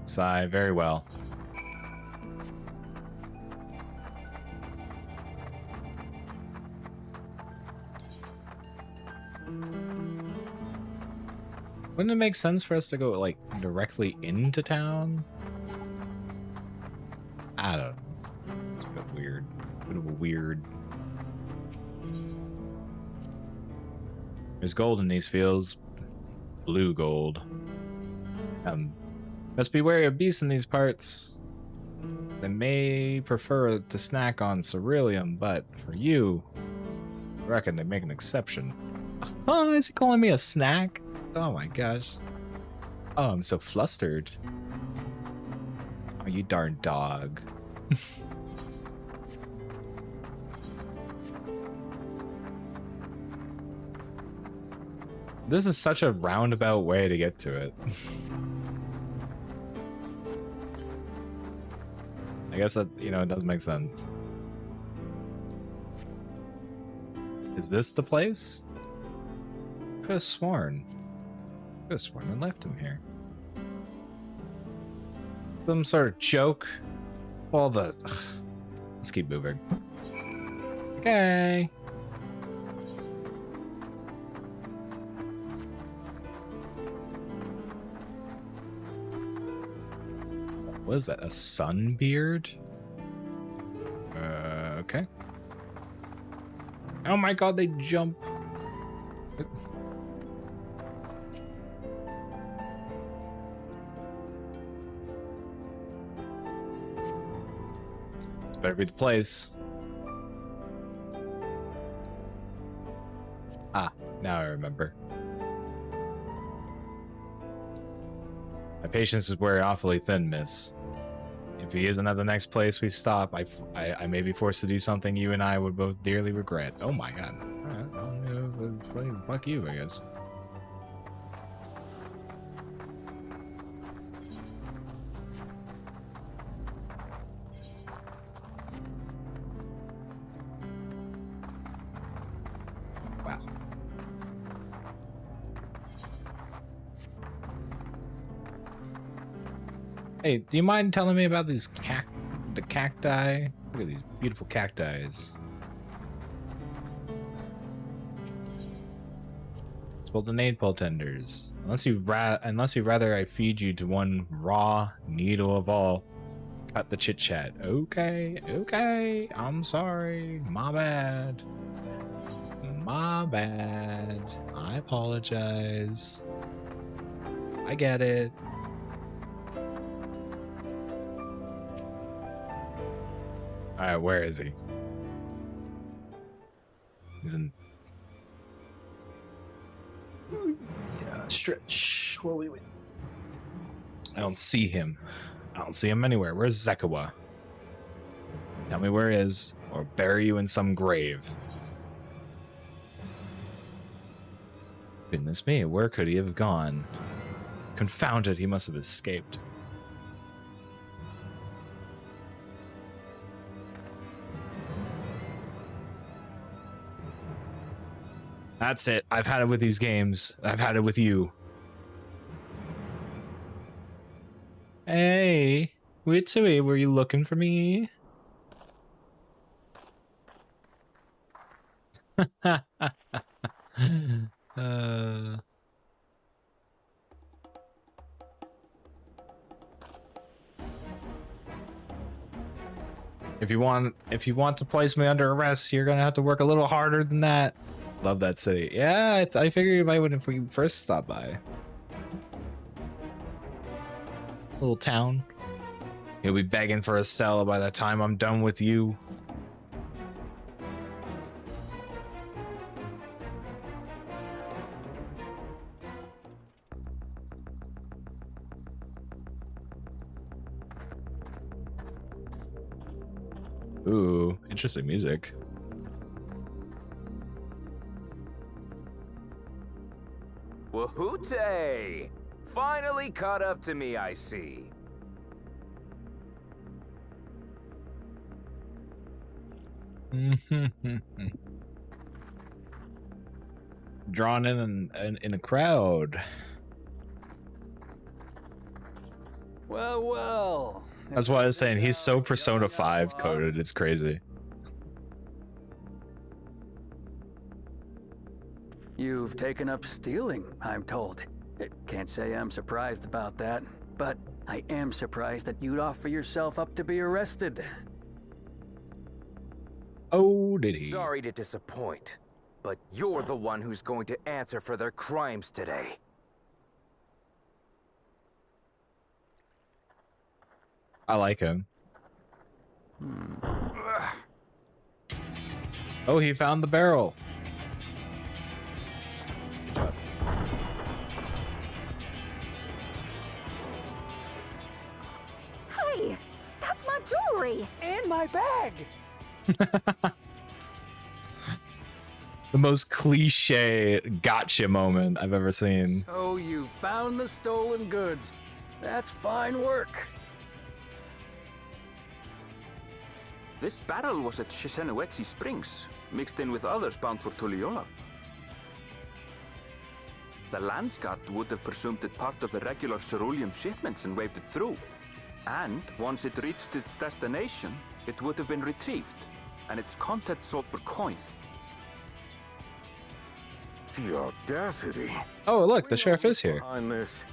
Sigh, very well. Wouldn't it make sense for us to go, like, directly into town? I don't know. It's a bit weird. Bit of a weird. There's gold in these fields. Blue gold. Must be wary of beasts in these parts. They may prefer to snack on ceruleum, but for you, I reckon they make an exception. Oh, is he calling me a snack? Oh my gosh. Oh, I'm so flustered. Oh, you darn dog. This is such a roundabout way to get to it. I guess that, you know, it does make sense. Is this the place? I could have sworn. I left him here. Some sort of joke. All the... Ugh. Let's keep moving. Okay. What is that? A sunbeard? Okay. Oh my god, they jump. This better be the place. Ah, now I remember. My patience is wearing awfully thin, miss. If he isn't at the next place we stop, I may be forced to do something you and I would both dearly regret. Oh my god. Alright, well, fuck you, I guess. Wow. Hey, do you mind telling me about these the cacti? Look at these beautiful cacti. Well, the nade pull tenders. Unless you rather I feed you to one raw needle of all. Cut the chit chat. Okay. I'm sorry. My bad. I apologize. I get it. Alright, where is he? He's in... Yeah, stretch. Where we went? I don't see him. I don't see him anywhere. Where's Zekawa? Tell me where he is. or bury you in some grave. Goodness me, where could he have gone? Confounded, he must have escaped. That's it. I've had it with these games. I've had it with you. Hey, Witsui, were you looking for me? If you want to place me under arrest, you're gonna have to work a little harder than that. Love that city. Yeah, I figured you might when we first stopped by. Little town. You'll be begging for a cell by the time I'm done with you. Ooh, interesting music. Wahoote! Finally caught up to me, I see. Drawn in a crowd. Well, well. That's why I was saying he's so Persona 5 coded, it's crazy. You've taken up stealing, I'm told. Can't say I'm surprised about that, but I am surprised that you'd offer yourself up to be arrested. Oh, did he? Sorry to disappoint, but you're the one who's going to answer for their crimes today. I like him. Oh, he found the barrel. Hey, that's my jewelry! And my bag! The most cliche gotcha moment I've ever seen. So you found the stolen goods. That's fine work. This barrel was at Shisenuetsi Springs, mixed in with others bound for Tuliyola. The Landsguard would have presumed it part of the regular ceruleum shipments and waved it through. And once it reached its destination, it would have been retrieved, and its contents sold for coin. The audacity. Oh, look, the sheriff is here. Behind this.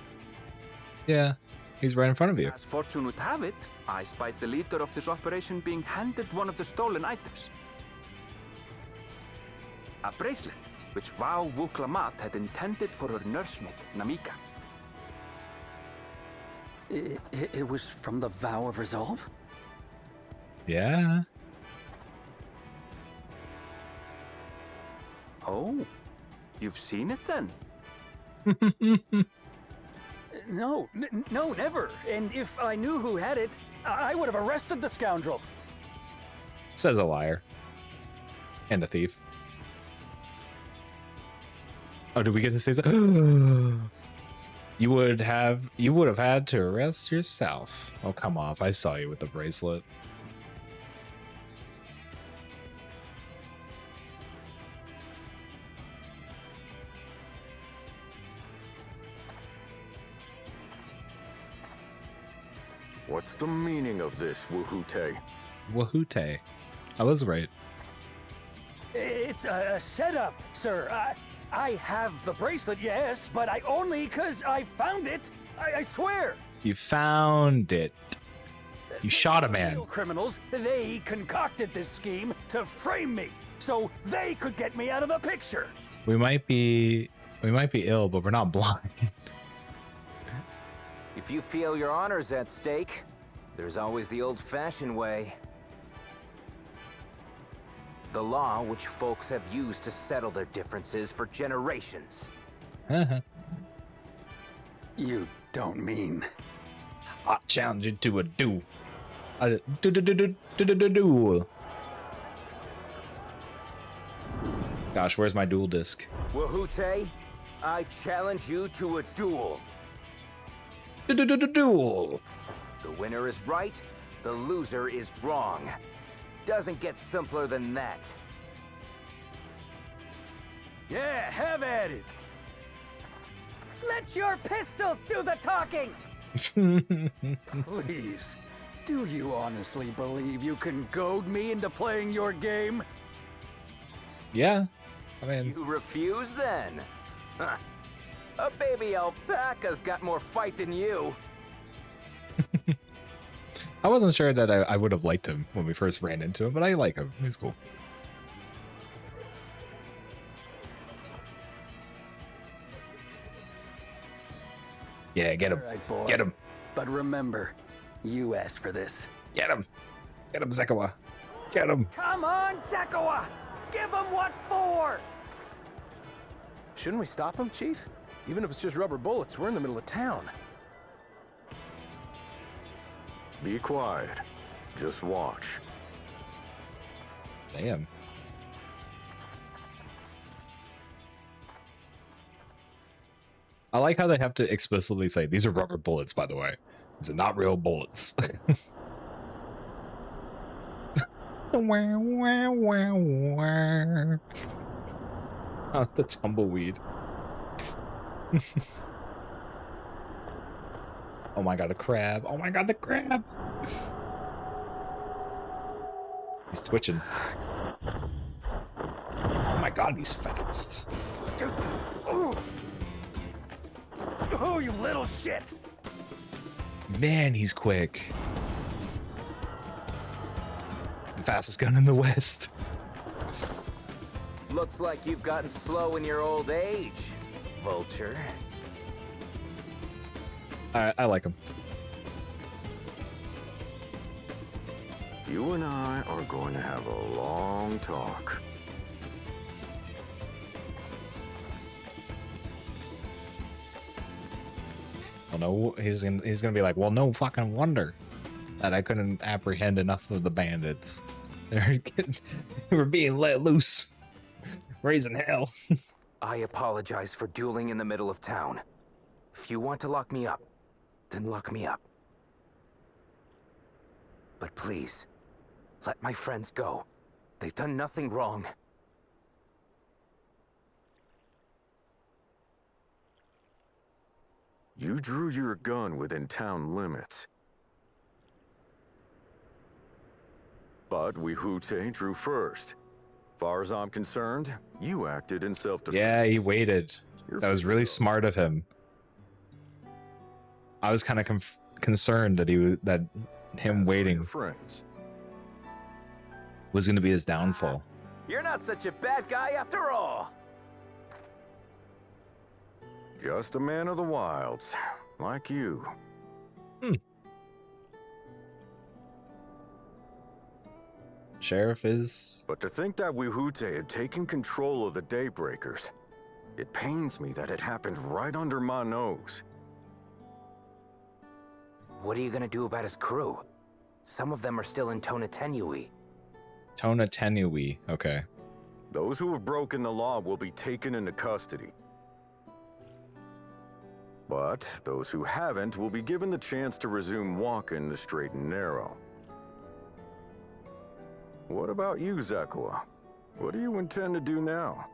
Yeah, he's right in front of you. As fortune would have it, I spied the leader of this operation being handed one of the stolen items. A bracelet, which Vau Wuklamat had intended for her nursemaid, Namika. It was from the Vow of Resolve? Yeah. Oh, you've seen it then? No, no, never. And if I knew who had it, I would have arrested the scoundrel. Says a liar. And a thief. Oh, did we get to say something? You would have had to arrest yourself. Oh, come off. I saw you with the bracelet. What's the meaning of this, Wahoote? Wahoote. I was right. It's a setup, sir. I have the bracelet, yes, but I only because I found it. I swear. You found it. You shot a man. Real criminals, they concocted this scheme to frame me, so they could get me out of the picture. We might be ill, but we're not blind. If you feel your honor's at stake, there's always the old-fashioned way. The law which folks have used to settle their differences for generations. You don't mean... I challenge you to a duel. A duel. Gosh, where's my dual disc? Wahute, I challenge you to a duel. Duel. The winner is right, the loser is wrong. Doesn't get simpler than that. Yeah, have at it. Let your pistols do the talking. Please, do you honestly believe you can goad me into playing your game? Yeah, I mean, You refuse then? Huh. A baby alpaca's got more fight than you. I wasn't sure that I would have liked him when we first ran into him, but I like him. He's cool. Yeah, get him. All right, boy. Get him. But remember, you asked for this. Get him. Get him, Zekawa. Get him. Come on, Zekawa! Give him what for! Shouldn't we stop him, Chief? Even if it's just rubber bullets, we're in the middle of town. Be quiet. Just watch. Damn. I like how they have to explicitly say, these are rubber bullets, by the way. These are not real bullets. Oh, the tumbleweed. Oh my god, a crab. Oh my god, the crab. He's twitching. Oh my god, he's fast. Oh, you little shit! Man, he's quick. The fastest gun in the West. Looks like you've gotten slow in your old age, Vulture. I like him. You and I are going to have a long talk. Well, no, he's gonna be like, well, no fucking wonder that I couldn't apprehend enough of the bandits. They were being let loose, raising hell. I apologize for dueling in the middle of town. If you want to lock me up, then lock me up. But please, let my friends go. They've done nothing wrong. You drew your gun within town limits. But Wahute drew first. Far as I'm concerned, you acted in self-defense. Yeah, he waited. You're That was really smart of him. I was kind of concerned that him As are waiting your friends. was going to be his downfall. You're not such a bad guy after all. Just a man of the wilds, like you. Sheriff is... But to think that Wahute had taken control of the Daybreakers, it pains me that it happened right under my nose. What are you gonna do about his crew? Some of them are still in Tonatenui. Tonatenui. Okay. Those who have broken the law will be taken into custody. But those who haven't will be given the chance to resume walking the straight and narrow. What about you, Zekawa? What do you intend to do now?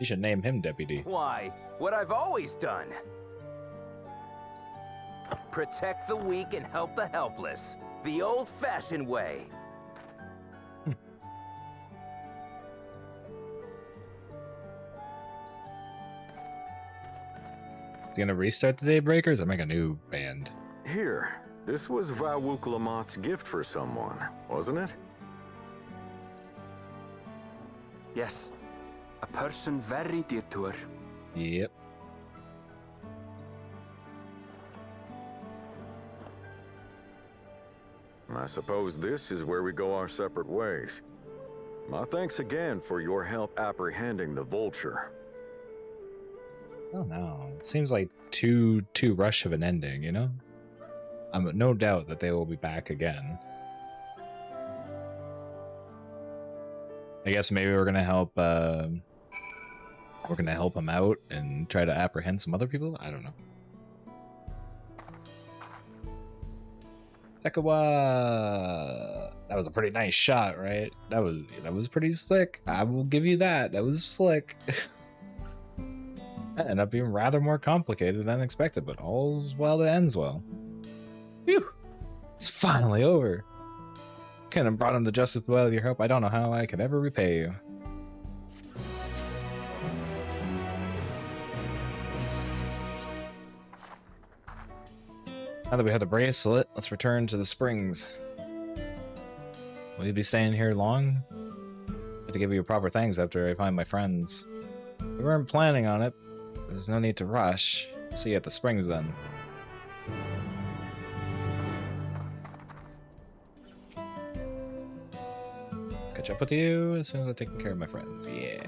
You should name him deputy. Why? What I've always done. Protect the weak and help the helpless. The old-fashioned way. Is he gonna restart the Daybreakers or make a new band? Here, this was Vawuk Lamott's gift for someone, wasn't it? Yes, a person very dear to her. Yep. I suppose this is where we go our separate ways. My thanks again for your help apprehending the Vulture. I don't know. It seems like too rush of an ending, you know? I'm no doubt that they will be back again. I guess maybe we're gonna help. We're gonna help him out and try to apprehend some other people. I don't know. Tekawa. That was a pretty nice shot, right? That was pretty slick. I will give you that. That was slick. That ended up being rather more complicated than expected, but all's well that ends well. Phew! It's finally over. Couldn't have brought him to justice without your help. I don't know how I could ever repay you. Now that we have the bracelet, let's return to the springs. Will you be staying here long? I have to give you proper thanks after I find my friends. We weren't planning on it. There's no need to rush. See you at the springs then. Catch up with you as soon as I've taken care of my friends. Yeah.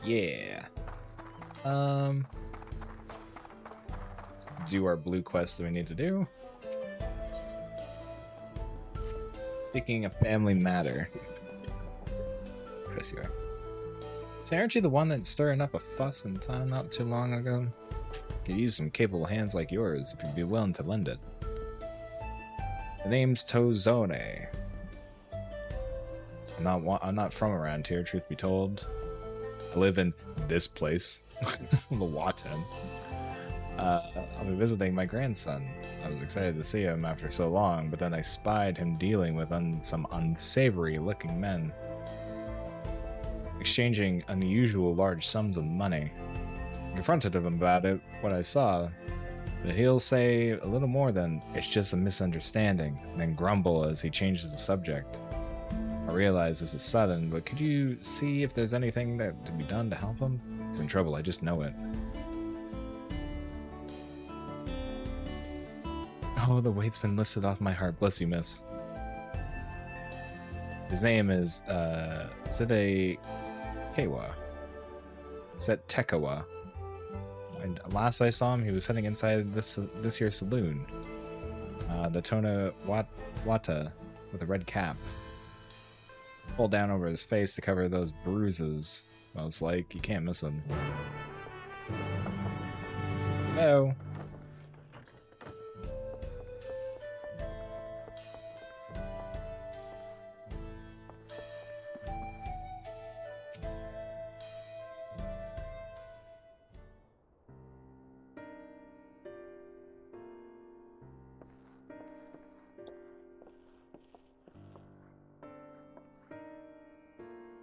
Yeah. Do our blue quest that we need to do. Speaking of family matter. Chris, you are. So aren't you the one that's stirring up a fuss in town not too long ago? Could use some capable hands like yours if you'd be willing to lend it. The name's Tozone. I'm not from around here, truth be told. I live in this place, Milwaukee. I'll be visiting my grandson. I was excited to see him after so long, but then I spied him dealing with some unsavory-looking men, exchanging unusual large sums of money. I confronted him about it, what I saw, but he'll say a little more than, "It's just a misunderstanding," and then grumble as he changes the subject. I realize this is sudden, but could you see if there's anything that can be done to help him? He's in trouble, I just know it. Oh, the weight's been lifted off my heart. Bless you, miss. His name is, Side Kewa. Set Tekawa. And last I saw him, he was heading inside this here saloon. The Tona Wata with a red cap. Pulled down over his face to cover those bruises. I was like, you can't miss him. Hello.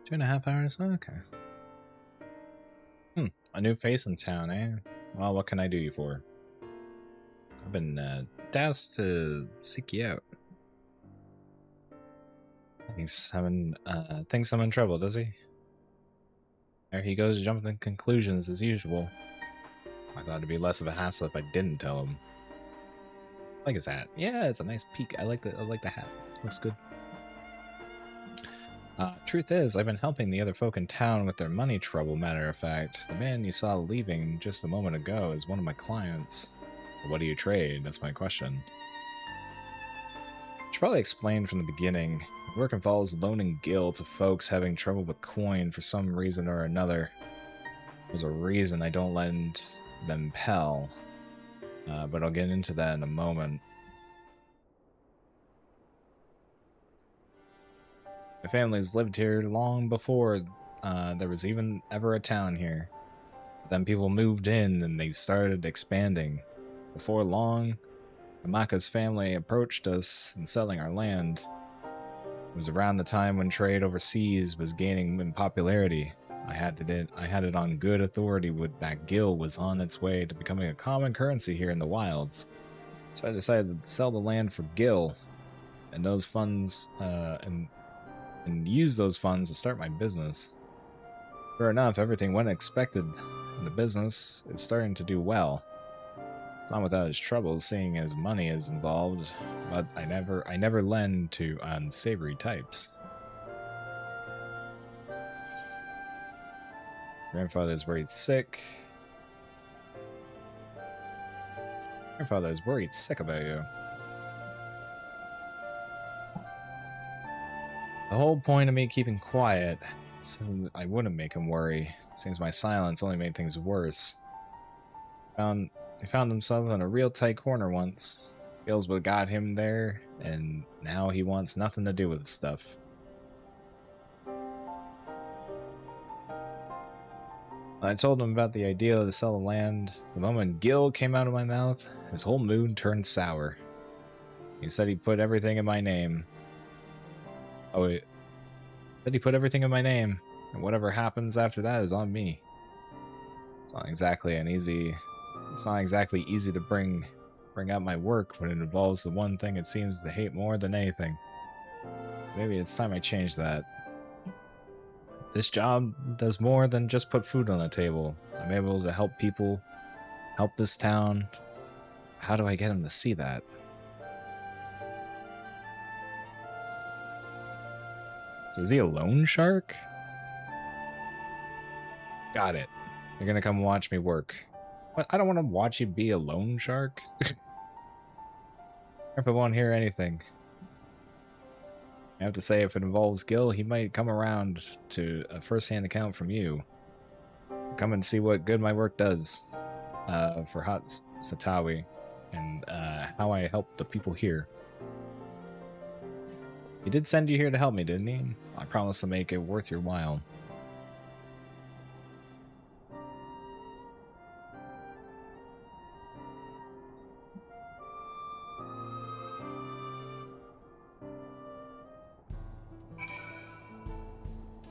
Two and a half hours? Okay. A new face in town, eh? Well, what can I do you for? I've been tasked to seek you out. Thinks I'm in trouble, does he? There he goes, jumping to conclusions as usual. I thought it'd be less of a hassle if I didn't tell him. I like his hat. Yeah, it's a nice peak. I like the hat. Looks good. Truth is, I've been helping the other folk in town with their money trouble, matter of fact. The man you saw leaving just a moment ago is one of my clients. What do you trade? That's my question. Should probably explain from the beginning. Work involves loaning gil to folks having trouble with coin for some reason or another. There's a reason I don't lend them Pell, but I'll get into that in a moment. My family's lived here long before there was even ever a town here. Then people moved in and they started expanding. Before long, Amaka's family approached us in selling our land. It was around the time when trade overseas was gaining in popularity. I had it on good authority that gil was on its way to becoming a common currency here in the wilds. So I decided to sell the land for gil, and those funds and use those funds to start my business. Sure enough, everything went expected, and the business is starting to do well. It's not without its troubles, seeing as money is involved, but I never lend to unsavory types. Grandfather is worried sick. Grandfather is worried sick about you. The whole point of me keeping quiet, so I wouldn't make him worry. Seems my silence only made things worse. He found himself in a real tight corner once. Feels what got him there, and now he wants nothing to do with the stuff. I told him about the idea to sell the land. The moment Gil came out of my mouth, his whole mood turned sour. He said he put everything in my name. Oh, wait. Said he put everything in my name, and whatever happens after that is on me. It's not exactly easy to bring out my work when it involves the one thing it seems to hate more than anything. Maybe it's time I change that. This job does more than just put food on the table. I'm able to help people, help this town. How do I get him to see that? So is he a loan shark? Got it. You're gonna come watch me work. But I don't want to watch you be a loan shark. If I won't hear anything. I have to say, if it involves Gil, he might come around to a first-hand account from you. Come and see what good my work does for Hot Satawi and how I help the people here. He did send you here to help me, didn't he? I promise to make it worth your while.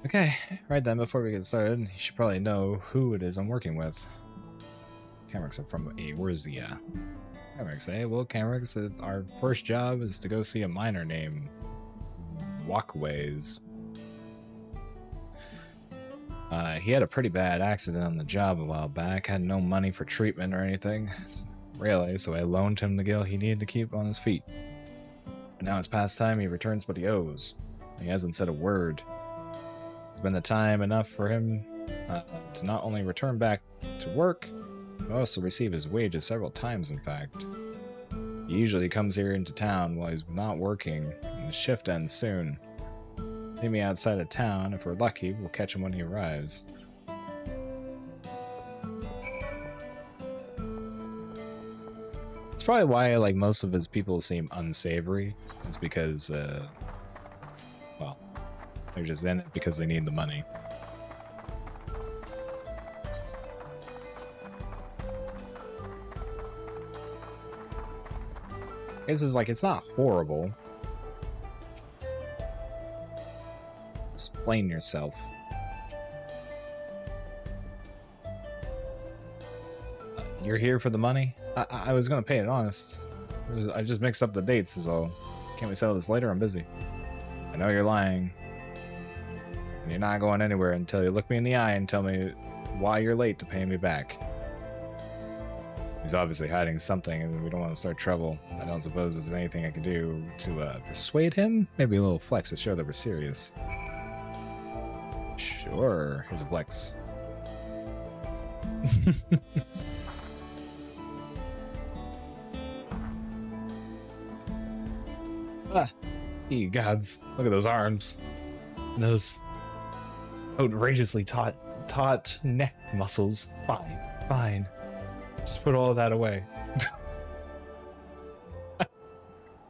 Okay, right then, before we get started, you should probably know who it is I'm working with. Cameron's from A. Where's the, Cameron's, eh? Well, Cameron's, our first job is to go see a miner named Walkways. He had a pretty bad accident on the job a while back, had no money for treatment or anything, really, so I loaned him the Gil he needed to keep on his feet. But now it's past time he returns what he owes. He hasn't said a word. It's been the time enough for him to not only return back to work, but also receive his wages several times, in fact. He usually comes here into town while he's not working, and the shift ends soon. Meet me outside of town. If we're lucky, we'll catch him when he arrives. It's probably why, like, most of his people seem unsavory. It's because, well, they're just in it because they need the money. This is like, it's not horrible. Explain yourself. You're here for the money? I was gonna pay it, honest. I just mixed up the dates is all. Can't we settle this later? I'm busy. I know you're lying. And you're not going anywhere until you look me in the eye and tell me why you're late to pay me back. He's obviously hiding something and we don't want to start trouble. I don't suppose there's anything I can do to persuade him? Maybe a little flex to show that we're serious. Sure, here's a flex. Ye gods, look at those arms. And those outrageously taut neck muscles. Fine, fine. Just put all of that away.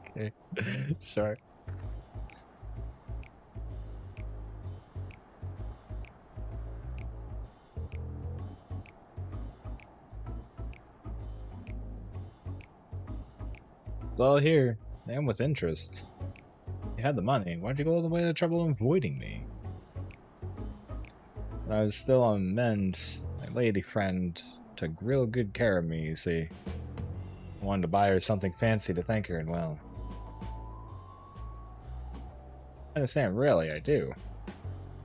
Okay, sure. It's all here, and with interest. You had the money. Why'd you go all the way to trouble avoiding me? When I was still on mend, my lady friend took real good care of me, you see. I wanted to buy her something fancy to thank her, and well... I understand, really, I do.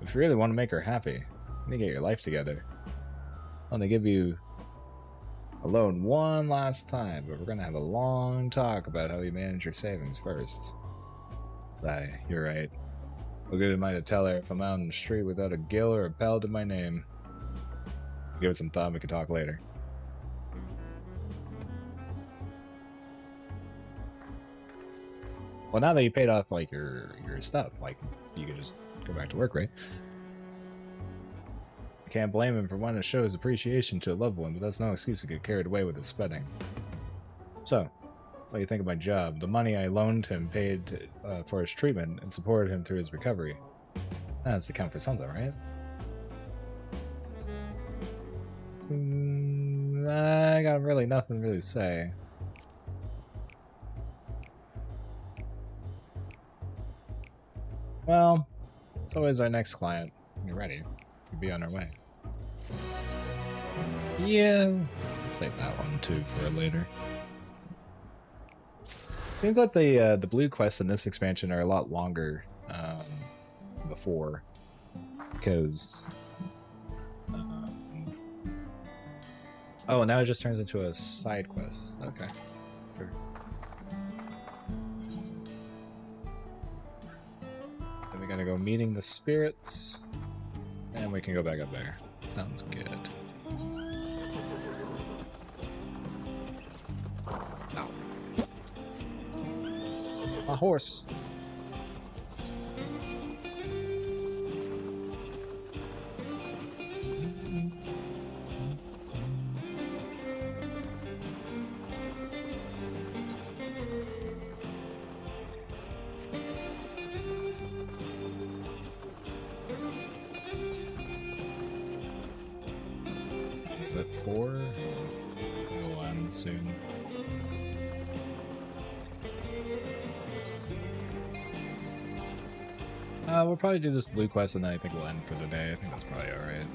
If you really want to make her happy, you need to get your life together. I want to give you a loan one last time, but we're gonna have a long talk about how you manage your savings first. Aye, you're right. What good am I to tell her if I'm out in the street without a Gil or a pal to my name? Give it some thought, we can talk later. Well, now that you paid off like your stuff, like you can just go back to work, right? I can't blame him for wanting to show his appreciation to a loved one, but that's no excuse to get carried away with his spending. So, what do you think of my job? The money I loaned him paid for his treatment and supported him through his recovery. That has to count for something, right? I got really nothing to say. Well, it's always our next client. When you're ready, we'll be on our way. Yeah, save that one too for later. Seems like the blue quests in this expansion are a lot longer than before, because oh, now it just turns into a side quest. Okay, sure. Then we gotta go meeting the spirits, and we can go back up there. Sounds good. Ow. My horse. Is it 4? It'll end soon. We'll probably do this blue quest and then I think we'll end for the day. I think that's probably alright.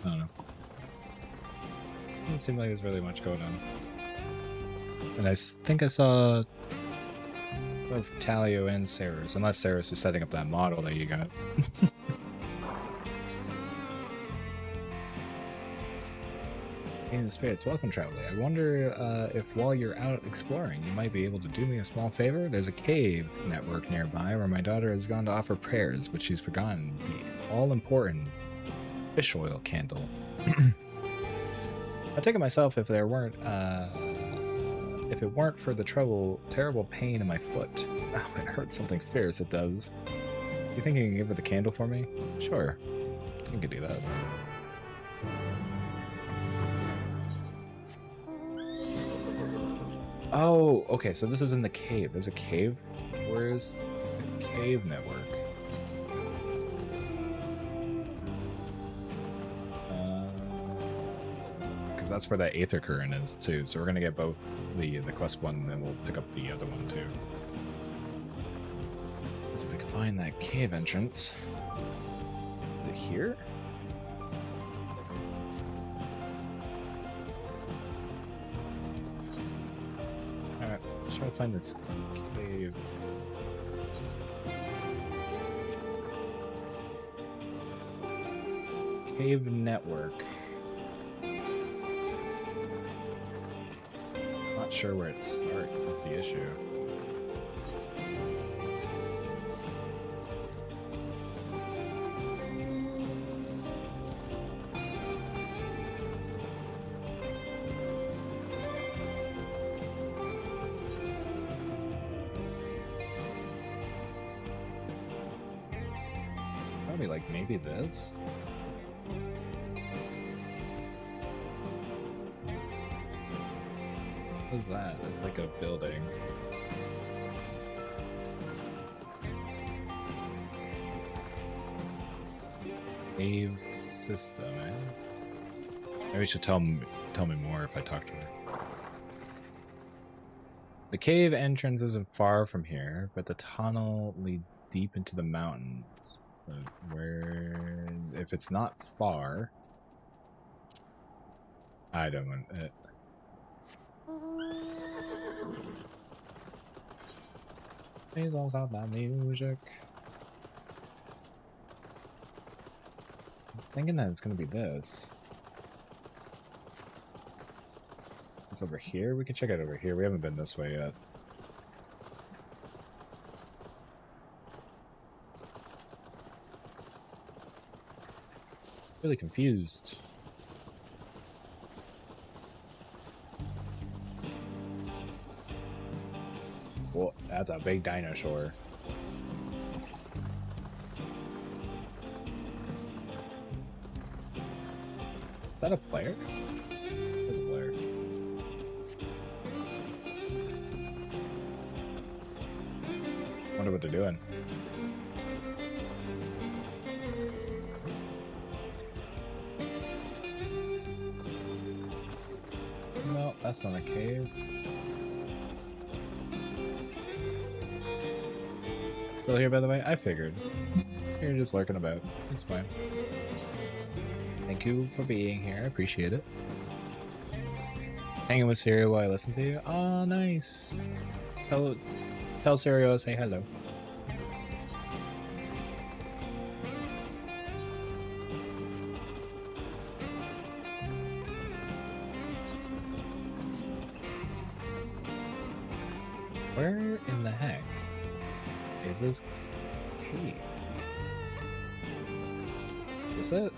I don't know. Doesn't seem like there's really much going on. And I think I saw both Talio and Saris, unless Saris is setting up that model that you got. Hey, the spirits, welcome, traveler. I wonder if while you're out exploring, you might be able to do me a small favor. There's a cave network nearby where my daughter has gone to offer prayers, but she's forgotten the all-important fish oil candle. I take it myself if there weren't, if it weren't for the terrible pain in my foot. Oh, it hurts something fierce, it does. You think you can give her the candle for me? Sure, you can do that. Oh, okay, so this is in the cave. There's a cave? Where's the cave network? Because that's where that Aether Current is, too. So we're going to get both the quest one, and then we'll pick up the other one, too. Let's see if we can find that cave entrance. Is it here? Alright, let's try to find this cave. Cave network. Not sure where it starts, that's the issue. Probably like maybe this? What is that? It's like a building. Cave system, eh? Maybe you should tell me more if I talk to her. The cave entrance isn't far from here, but the tunnel leads deep into the mountains. But where... if it's not far... I don't want it. Please don't stop that music. I'm thinking that it's gonna be this. It's over here? We can check it over here. We haven't been this way yet. Really confused. Well, that's a big dinosaur. Is that a player? That's a player. Wonder what they're doing. No, that's not a cave. Still here, by the way? I figured. You're just lurking about. It's fine. Thank you for being here. I appreciate it. Hanging with Serial while I listen to you. Oh, nice. Tell Serial to say hello. Where in the heck is this key? Is it?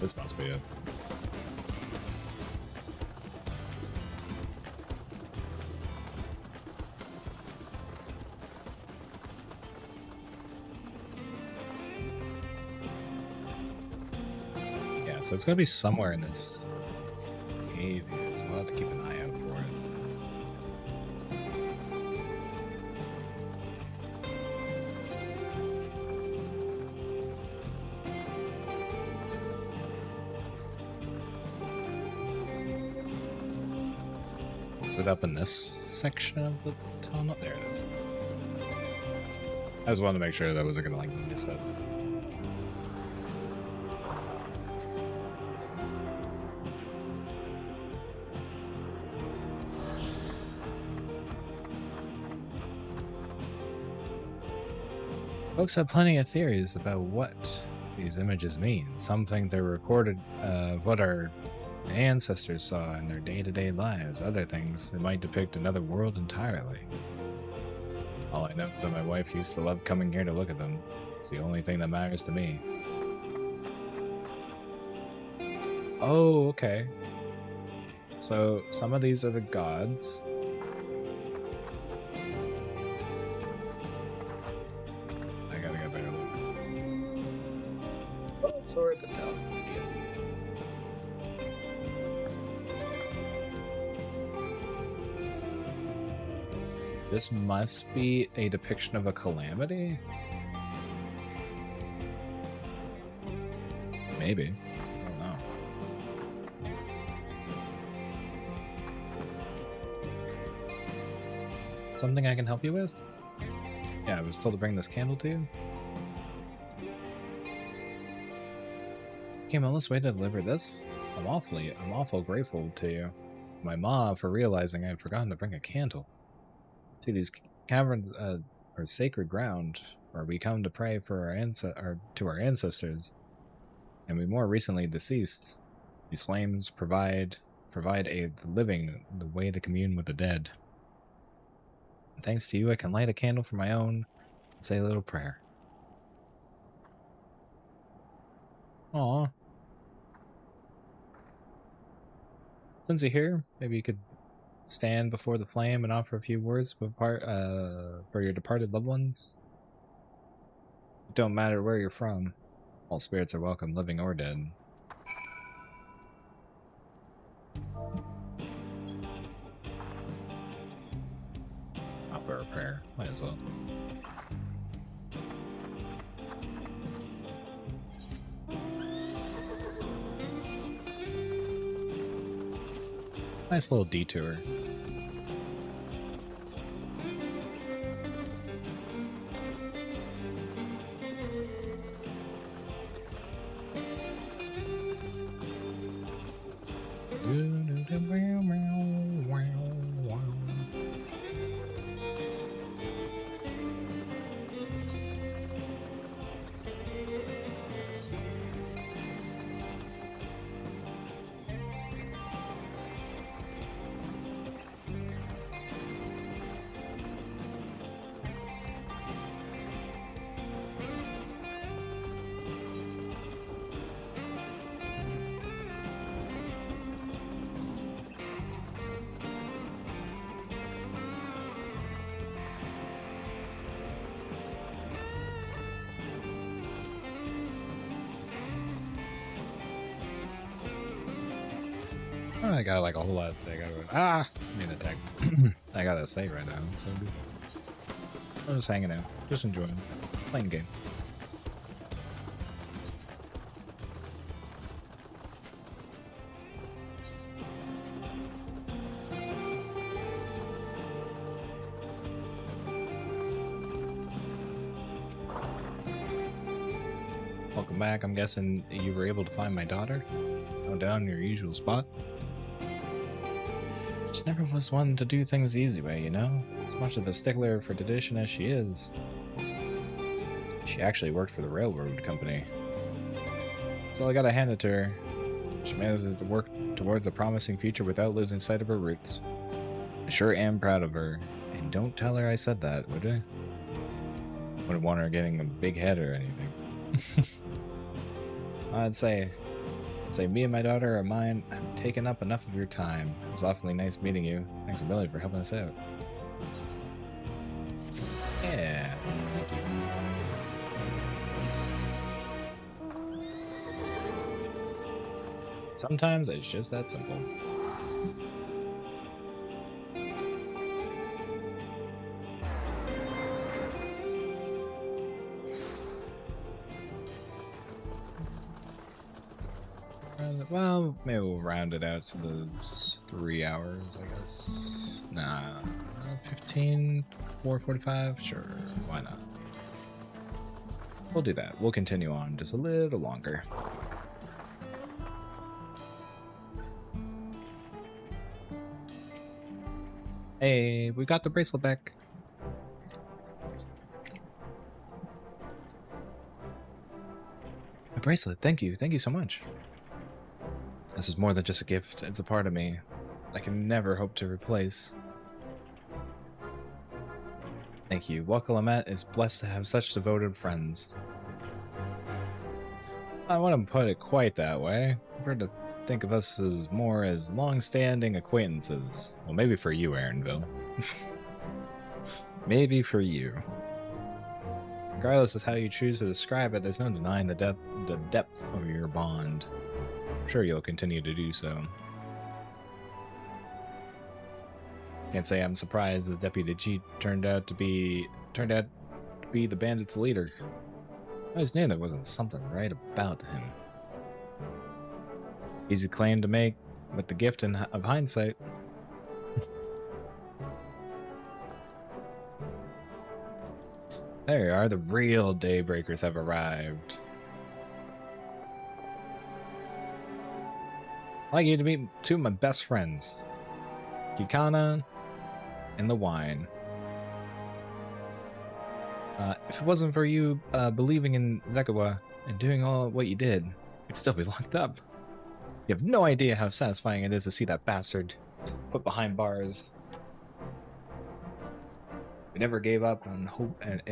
This must be it. Yeah, so it's gotta be somewhere in this cave here, so we'll have to keep an eye out for it. Is it up in this section of the tunnel? There it is. I just wanted to make sure that I wasn't gonna like miss it. Folks have plenty of theories about what these images mean. Some think they're recorded what our ancestors saw in their day-to-day lives. Other things, it might depict another world entirely. All I know is that my wife used to love coming here to look at them. It's the only thing that matters to me. Oh, okay. So some of these are the gods. I gotta get a better look. Oh, it's hard to tell. Can't see. This must be a depiction of a calamity? Maybe. I don't know. Something I can help you with? Yeah, I was told to bring this candle to you. Came all this way to deliver this? I'm awful grateful to you. My ma for realizing I had forgotten to bring a candle. See, these caverns are sacred ground, where we come to pray for to our ancestors, and we more recently deceased. These flames provide the living the way to commune with the dead. And thanks to you, I can light a candle for my own and say a little prayer. Aww. Since you're here, maybe you could stand before the flame and offer a few words for your departed loved ones. It don't matter where you're from. All spirits are welcome, living or dead. Offer a prayer. Might as well. Nice little detour. Oh, I got like a whole lot. I need a tag. I gotta say right now. It's so good. I'm just hanging out, just enjoying, playing the game. Welcome back. I'm guessing you were able to find my daughter. Go down your usual spot. She never was one to do things the easy way, you know? As much of a stickler for tradition as she is. She actually worked for the railroad company. So I gotta hand it to her. She managed to work towards a promising future without losing sight of her roots. I sure am proud of her. And don't tell her I said that, would I? Wouldn't want her getting a big head or anything. I'd say me and my daughter are mine. I've taken up enough of your time. It was awfully nice meeting you. Thanks a million for helping us out. Yeah, thank you. Sometimes it's just that simple. Well, maybe we'll round it out to the 3 hours, I guess. Nah, 15, 4:45? Sure, why not? We'll do that. We'll continue on just a little longer. Hey, we got the bracelet back. A bracelet, thank you so much. This is more than just a gift, it's a part of me I can never hope to replace. Thank you. Wakalamet is blessed to have such devoted friends. I wouldn't put it quite that way. I prefer to think of us as more as long-standing acquaintances. Well, maybe for you, Aaronville. Maybe for you. Regardless of how you choose to describe it, there's no denying the depth of your bond. Sure, you'll continue to do so. Can't say I'm surprised the deputy chief turned out to be the bandits' leader. I always knew there wasn't something right about him. Easy claim to make with the gift of hindsight. There you are, the real Daybreakers have arrived. I'd like you to meet two of my best friends, Kikana and the Wine. If it wasn't for you believing in Zekawa and doing all what you did, you'd still be locked up. You have no idea how satisfying it is to see that bastard put behind bars. We never gave up on hope, and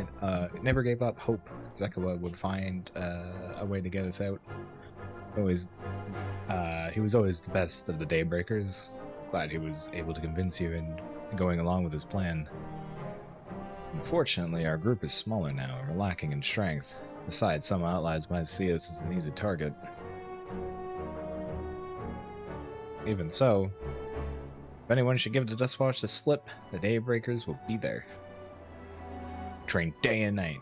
never gave up hope Zekawa would find a way to get us out. He was always the best of the Daybreakers. Glad he was able to convince you in going along with his plan. Unfortunately, our group is smaller now, and we're lacking in strength. Besides, some outlaws might see us as an easy target. Even so, if anyone should give the Dustwatch the slip, the Daybreakers will be there. Train day and night.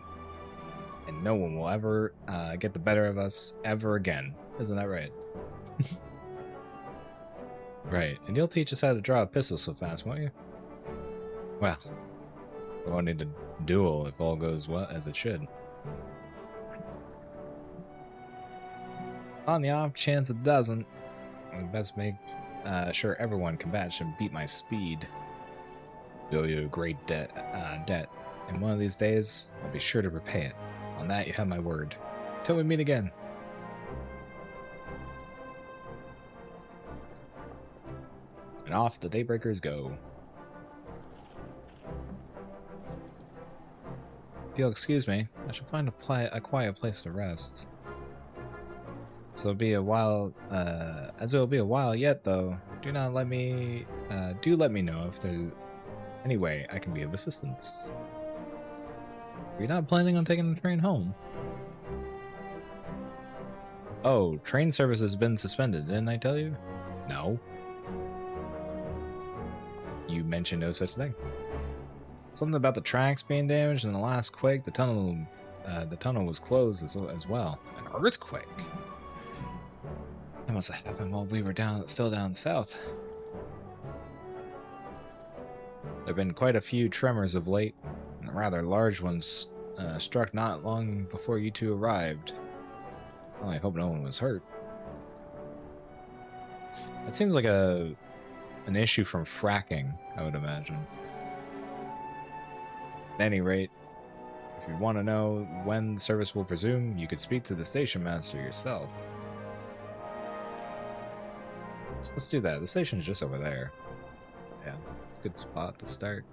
And no one will ever get the better of us ever again. Isn't that right? Right, and you'll teach us how to draw a pistol so fast, won't you? Well, we won't need to duel if all goes well as it should. On the off chance it doesn't, we best make sure everyone can match and beat my speed. We owe you a great debt, and one of these days, I'll be sure to repay it. On that, you have my word. Till we meet again. And off the Daybreakers go. If you'll excuse me, I shall find a quiet place to rest. So it'll be a while, as it will be a while yet, though. Do let me know if there's any way I can be of assistance. You're not planning on taking the train home? Oh, train service has been suspended, didn't I tell you? No. mention no such thing. Something about the tracks being damaged in the last quake. The tunnel was closed as well. An earthquake. That must have happened while we were still down south. There have been quite a few tremors of late, and rather large ones struck not long before you two arrived. Well, I hope no one was hurt. That seems like an issue from fracking, I would imagine. At any rate, if you want to know when the service will resume, you could speak to the station master yourself. Let's do that. The station's just over there. Yeah, good spot to start.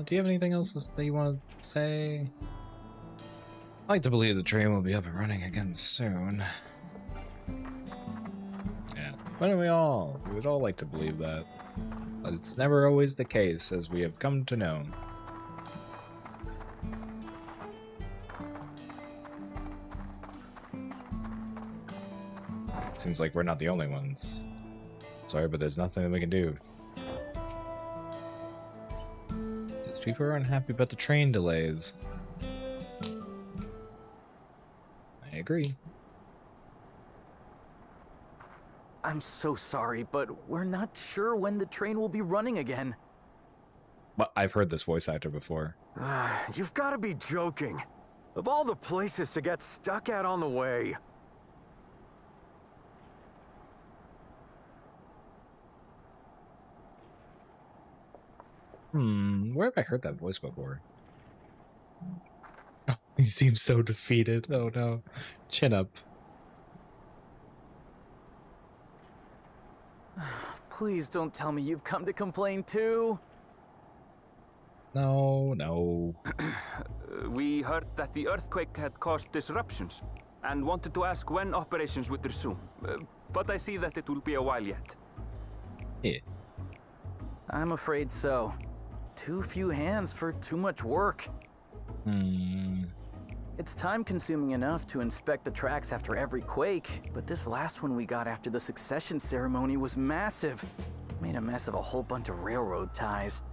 Do you have anything else that you want to say? I like to believe the train will be up and running again soon. Yeah, wouldn't we all? We would all like to believe that. But it's never always the case, as we have come to know. Seems like we're not the only ones. Sorry, but there's nothing that we can do. These people are unhappy about the train delays. I agree. I'm so sorry, but we're not sure when the train will be running again. But I've heard this voice actor before. You've got to be joking. Of all the places to get stuck at on the way. Where have I heard that voice before? Oh, he seems so defeated. Oh no. Chin up. Please don't tell me you've come to complain too. No, no. We heard that the earthquake had caused disruptions and wanted to ask when operations would resume. But I see that it will be a while yet. Yeah. I'm afraid so. Too few hands for too much work. It's time-consuming enough to inspect the tracks after every quake, but this last one we got after the succession ceremony was massive. Made a mess of a whole bunch of railroad ties.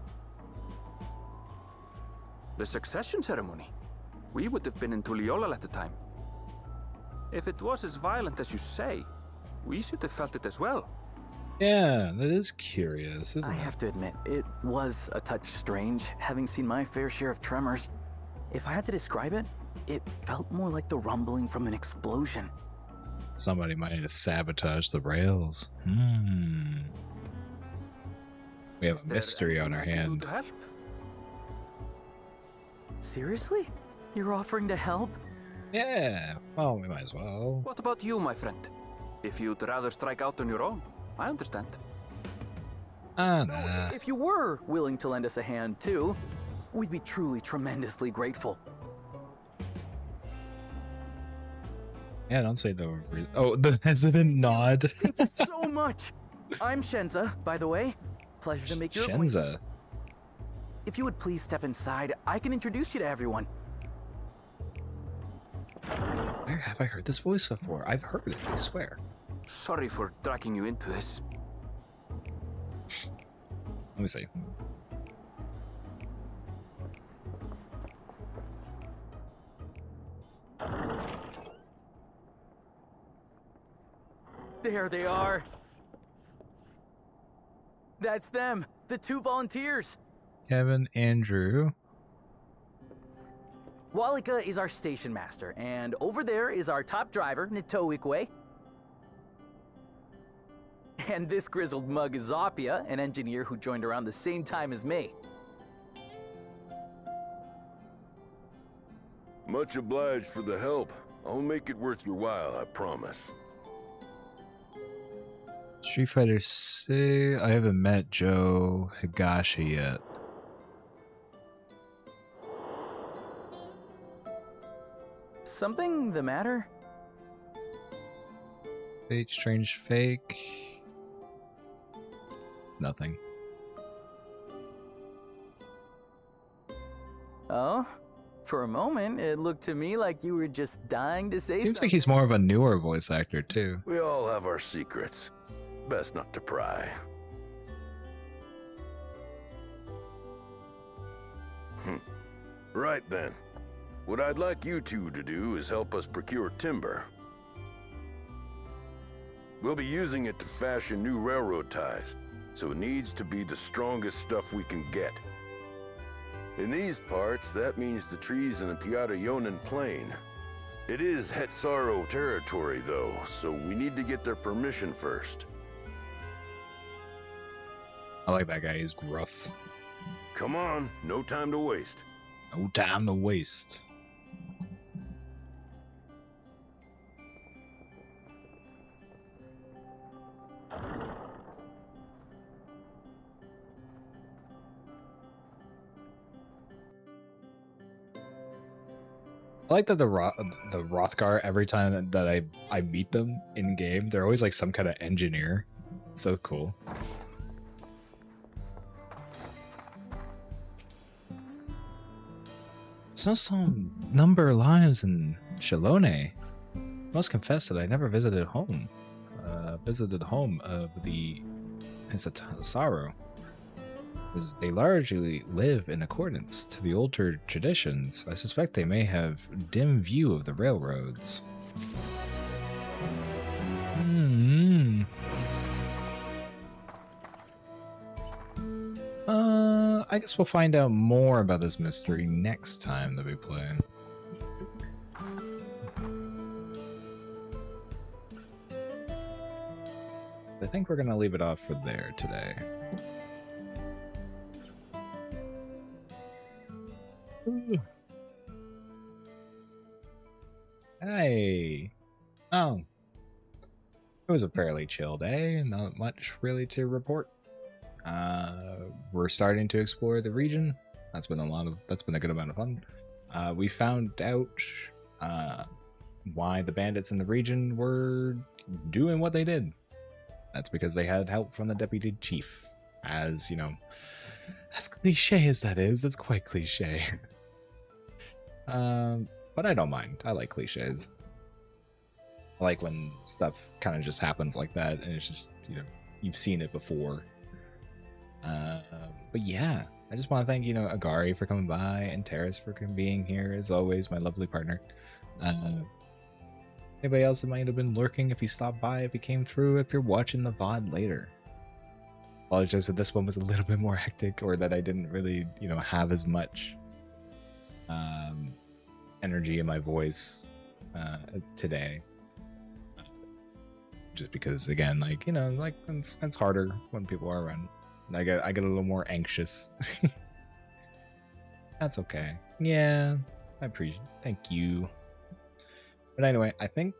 The succession ceremony? We would have been in Tural at the time. If it was as violent as you say, we should have felt it as well. Yeah, that is curious, isn't I it? have to admit, it was a touch strange, having seen my fair share of tremors. If I had to describe it, it felt more like the rumbling from an explosion. Somebody might have sabotaged the rails. We have Is a there mystery on our anything I can do hand. to help? Seriously? You're offering to help? Yeah, well, we might as well. What about you, my friend? If you'd rather strike out on your own, I understand. Nah. If you were willing to lend us a hand too, we'd be truly tremendously grateful. Yeah, don't say no. Oh, the hesitant nod. Thank you so much. I'm Shenza, by the way. Pleasure to make your acquaintance. Shenza. If you would please step inside, I can introduce you to everyone. Where have I heard this voice before? I've heard it, I swear. Sorry for dragging you into this. Let me see. There they are. That's them, the two volunteers. Kevin, Andrew. Walika is our station master, and over there is our top driver, Nitoikwe. And this grizzled mug is Zopia, an engineer who joined around the same time as me. Much obliged for the help. I'll make it worth your while, I promise. Street Fighter 6. I haven't met Joe Higashi yet. Something the matter? Fake, strange, fake. It's nothing. Oh? For a moment, it looked to me like you were just dying to say Seems something. like he's more of a newer voice actor too. We all have our secrets. Best not to pry. Right then. What I'd like you two to do is help us procure timber. We'll be using it to fashion new railroad ties, so it needs to be the strongest stuff we can get. In these parts, that means the trees in the Piata-Yonan Plain. It is Hetsaro territory, though, so we need to get their permission first. I like that guy. He's gruff. Come on, no time to waste. No time to waste. I like that the Rothgar, every time that I meet them in game, they're always like some kind of engineer. It's so cool. So some number of lives in Shalone. Must confess that I never visited home. Visited the home of the Hetsaro, as they largely live in accordance to the older traditions. I suspect they may have dim view of the railroads. I guess we'll find out more about this mystery next time that we play. I think we're gonna leave it off for there today. Ooh. Hey. Oh. It was a fairly chill day, not much really to report. We're starting to explore the region. That's been a good amount of fun. We found out why the bandits in the region were doing what they did. That's because they had help from the deputy chief. As, you know, as cliche as that is, it's quite cliche. But I don't mind. I like cliches. I like when stuff kind of just happens like that, and it's just, you know, you've seen it before. But yeah, I just want to thank, you know, Agari for coming by, and Terrace for being here, as always, my lovely partner. Anybody else that might have been lurking, if you stopped by, if you came through, if you're watching the VOD later. Apologize that this one was a little bit more hectic, or that I didn't really, you know, have as much energy in my voice today. Just because, again, like, you know, like it's harder when people are around. I get a little more anxious. That's okay. Yeah, I appreciate it. Thank you. But anyway, I think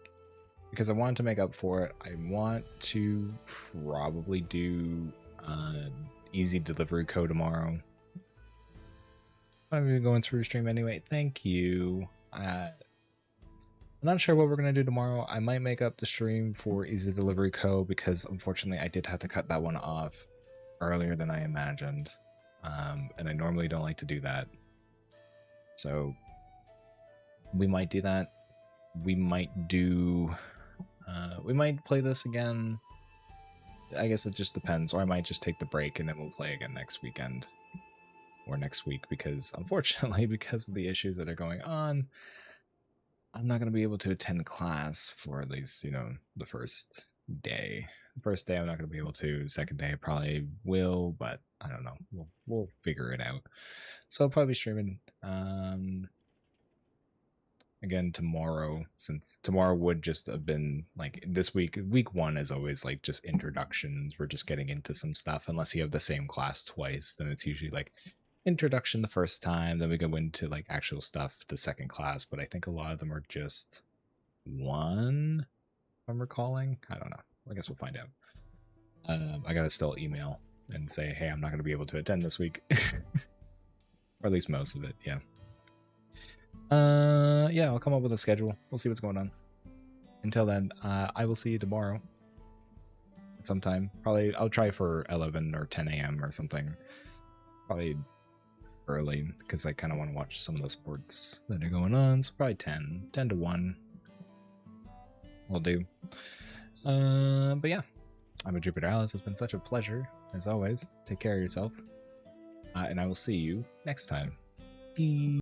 because I wanted to make up for it, I want to probably do easy delivery code tomorrow. I'm even going through stream anyway. Thank you. I'm not sure what we're going to do tomorrow. I might make up the stream for easy delivery code, because unfortunately I did have to cut that one off earlier than I imagined. And I normally don't like to do that. So we might do that. We might do... we might play this again. I guess it just depends. Or I might just take the break and then we'll play again next weekend. Or next week, because unfortunately, because of the issues that are going on, I'm not going to be able to attend class for at least, you know, the first day. The first day I'm not going to be able to. The second day I probably will, but I don't know. We'll figure it out. So I'll probably be streaming again tomorrow, since tomorrow would just have been like this week. Week one is always like just introductions. We're just getting into some stuff. Unless you have the same class twice, then it's usually like introduction the first time, then we go into like actual stuff the second class. But I think a lot of them are just one, if I'm recalling. I don't know. I guess we'll find out. I gotta still email and say, hey, I'm not gonna be able to attend this week. Or at least most of it. Yeah. Yeah, I'll come up with a schedule. We'll see what's going on. Until then, I will see you tomorrow at some time. Probably I'll try for 11 or 10 a.m. or something. Probably early because I kind of want to watch some of the sports that are going on. So probably 10 to 1 will do. But yeah, I'm a Jupiter Alice. It's been such a pleasure as always. Take care of yourself, and I will see you next time.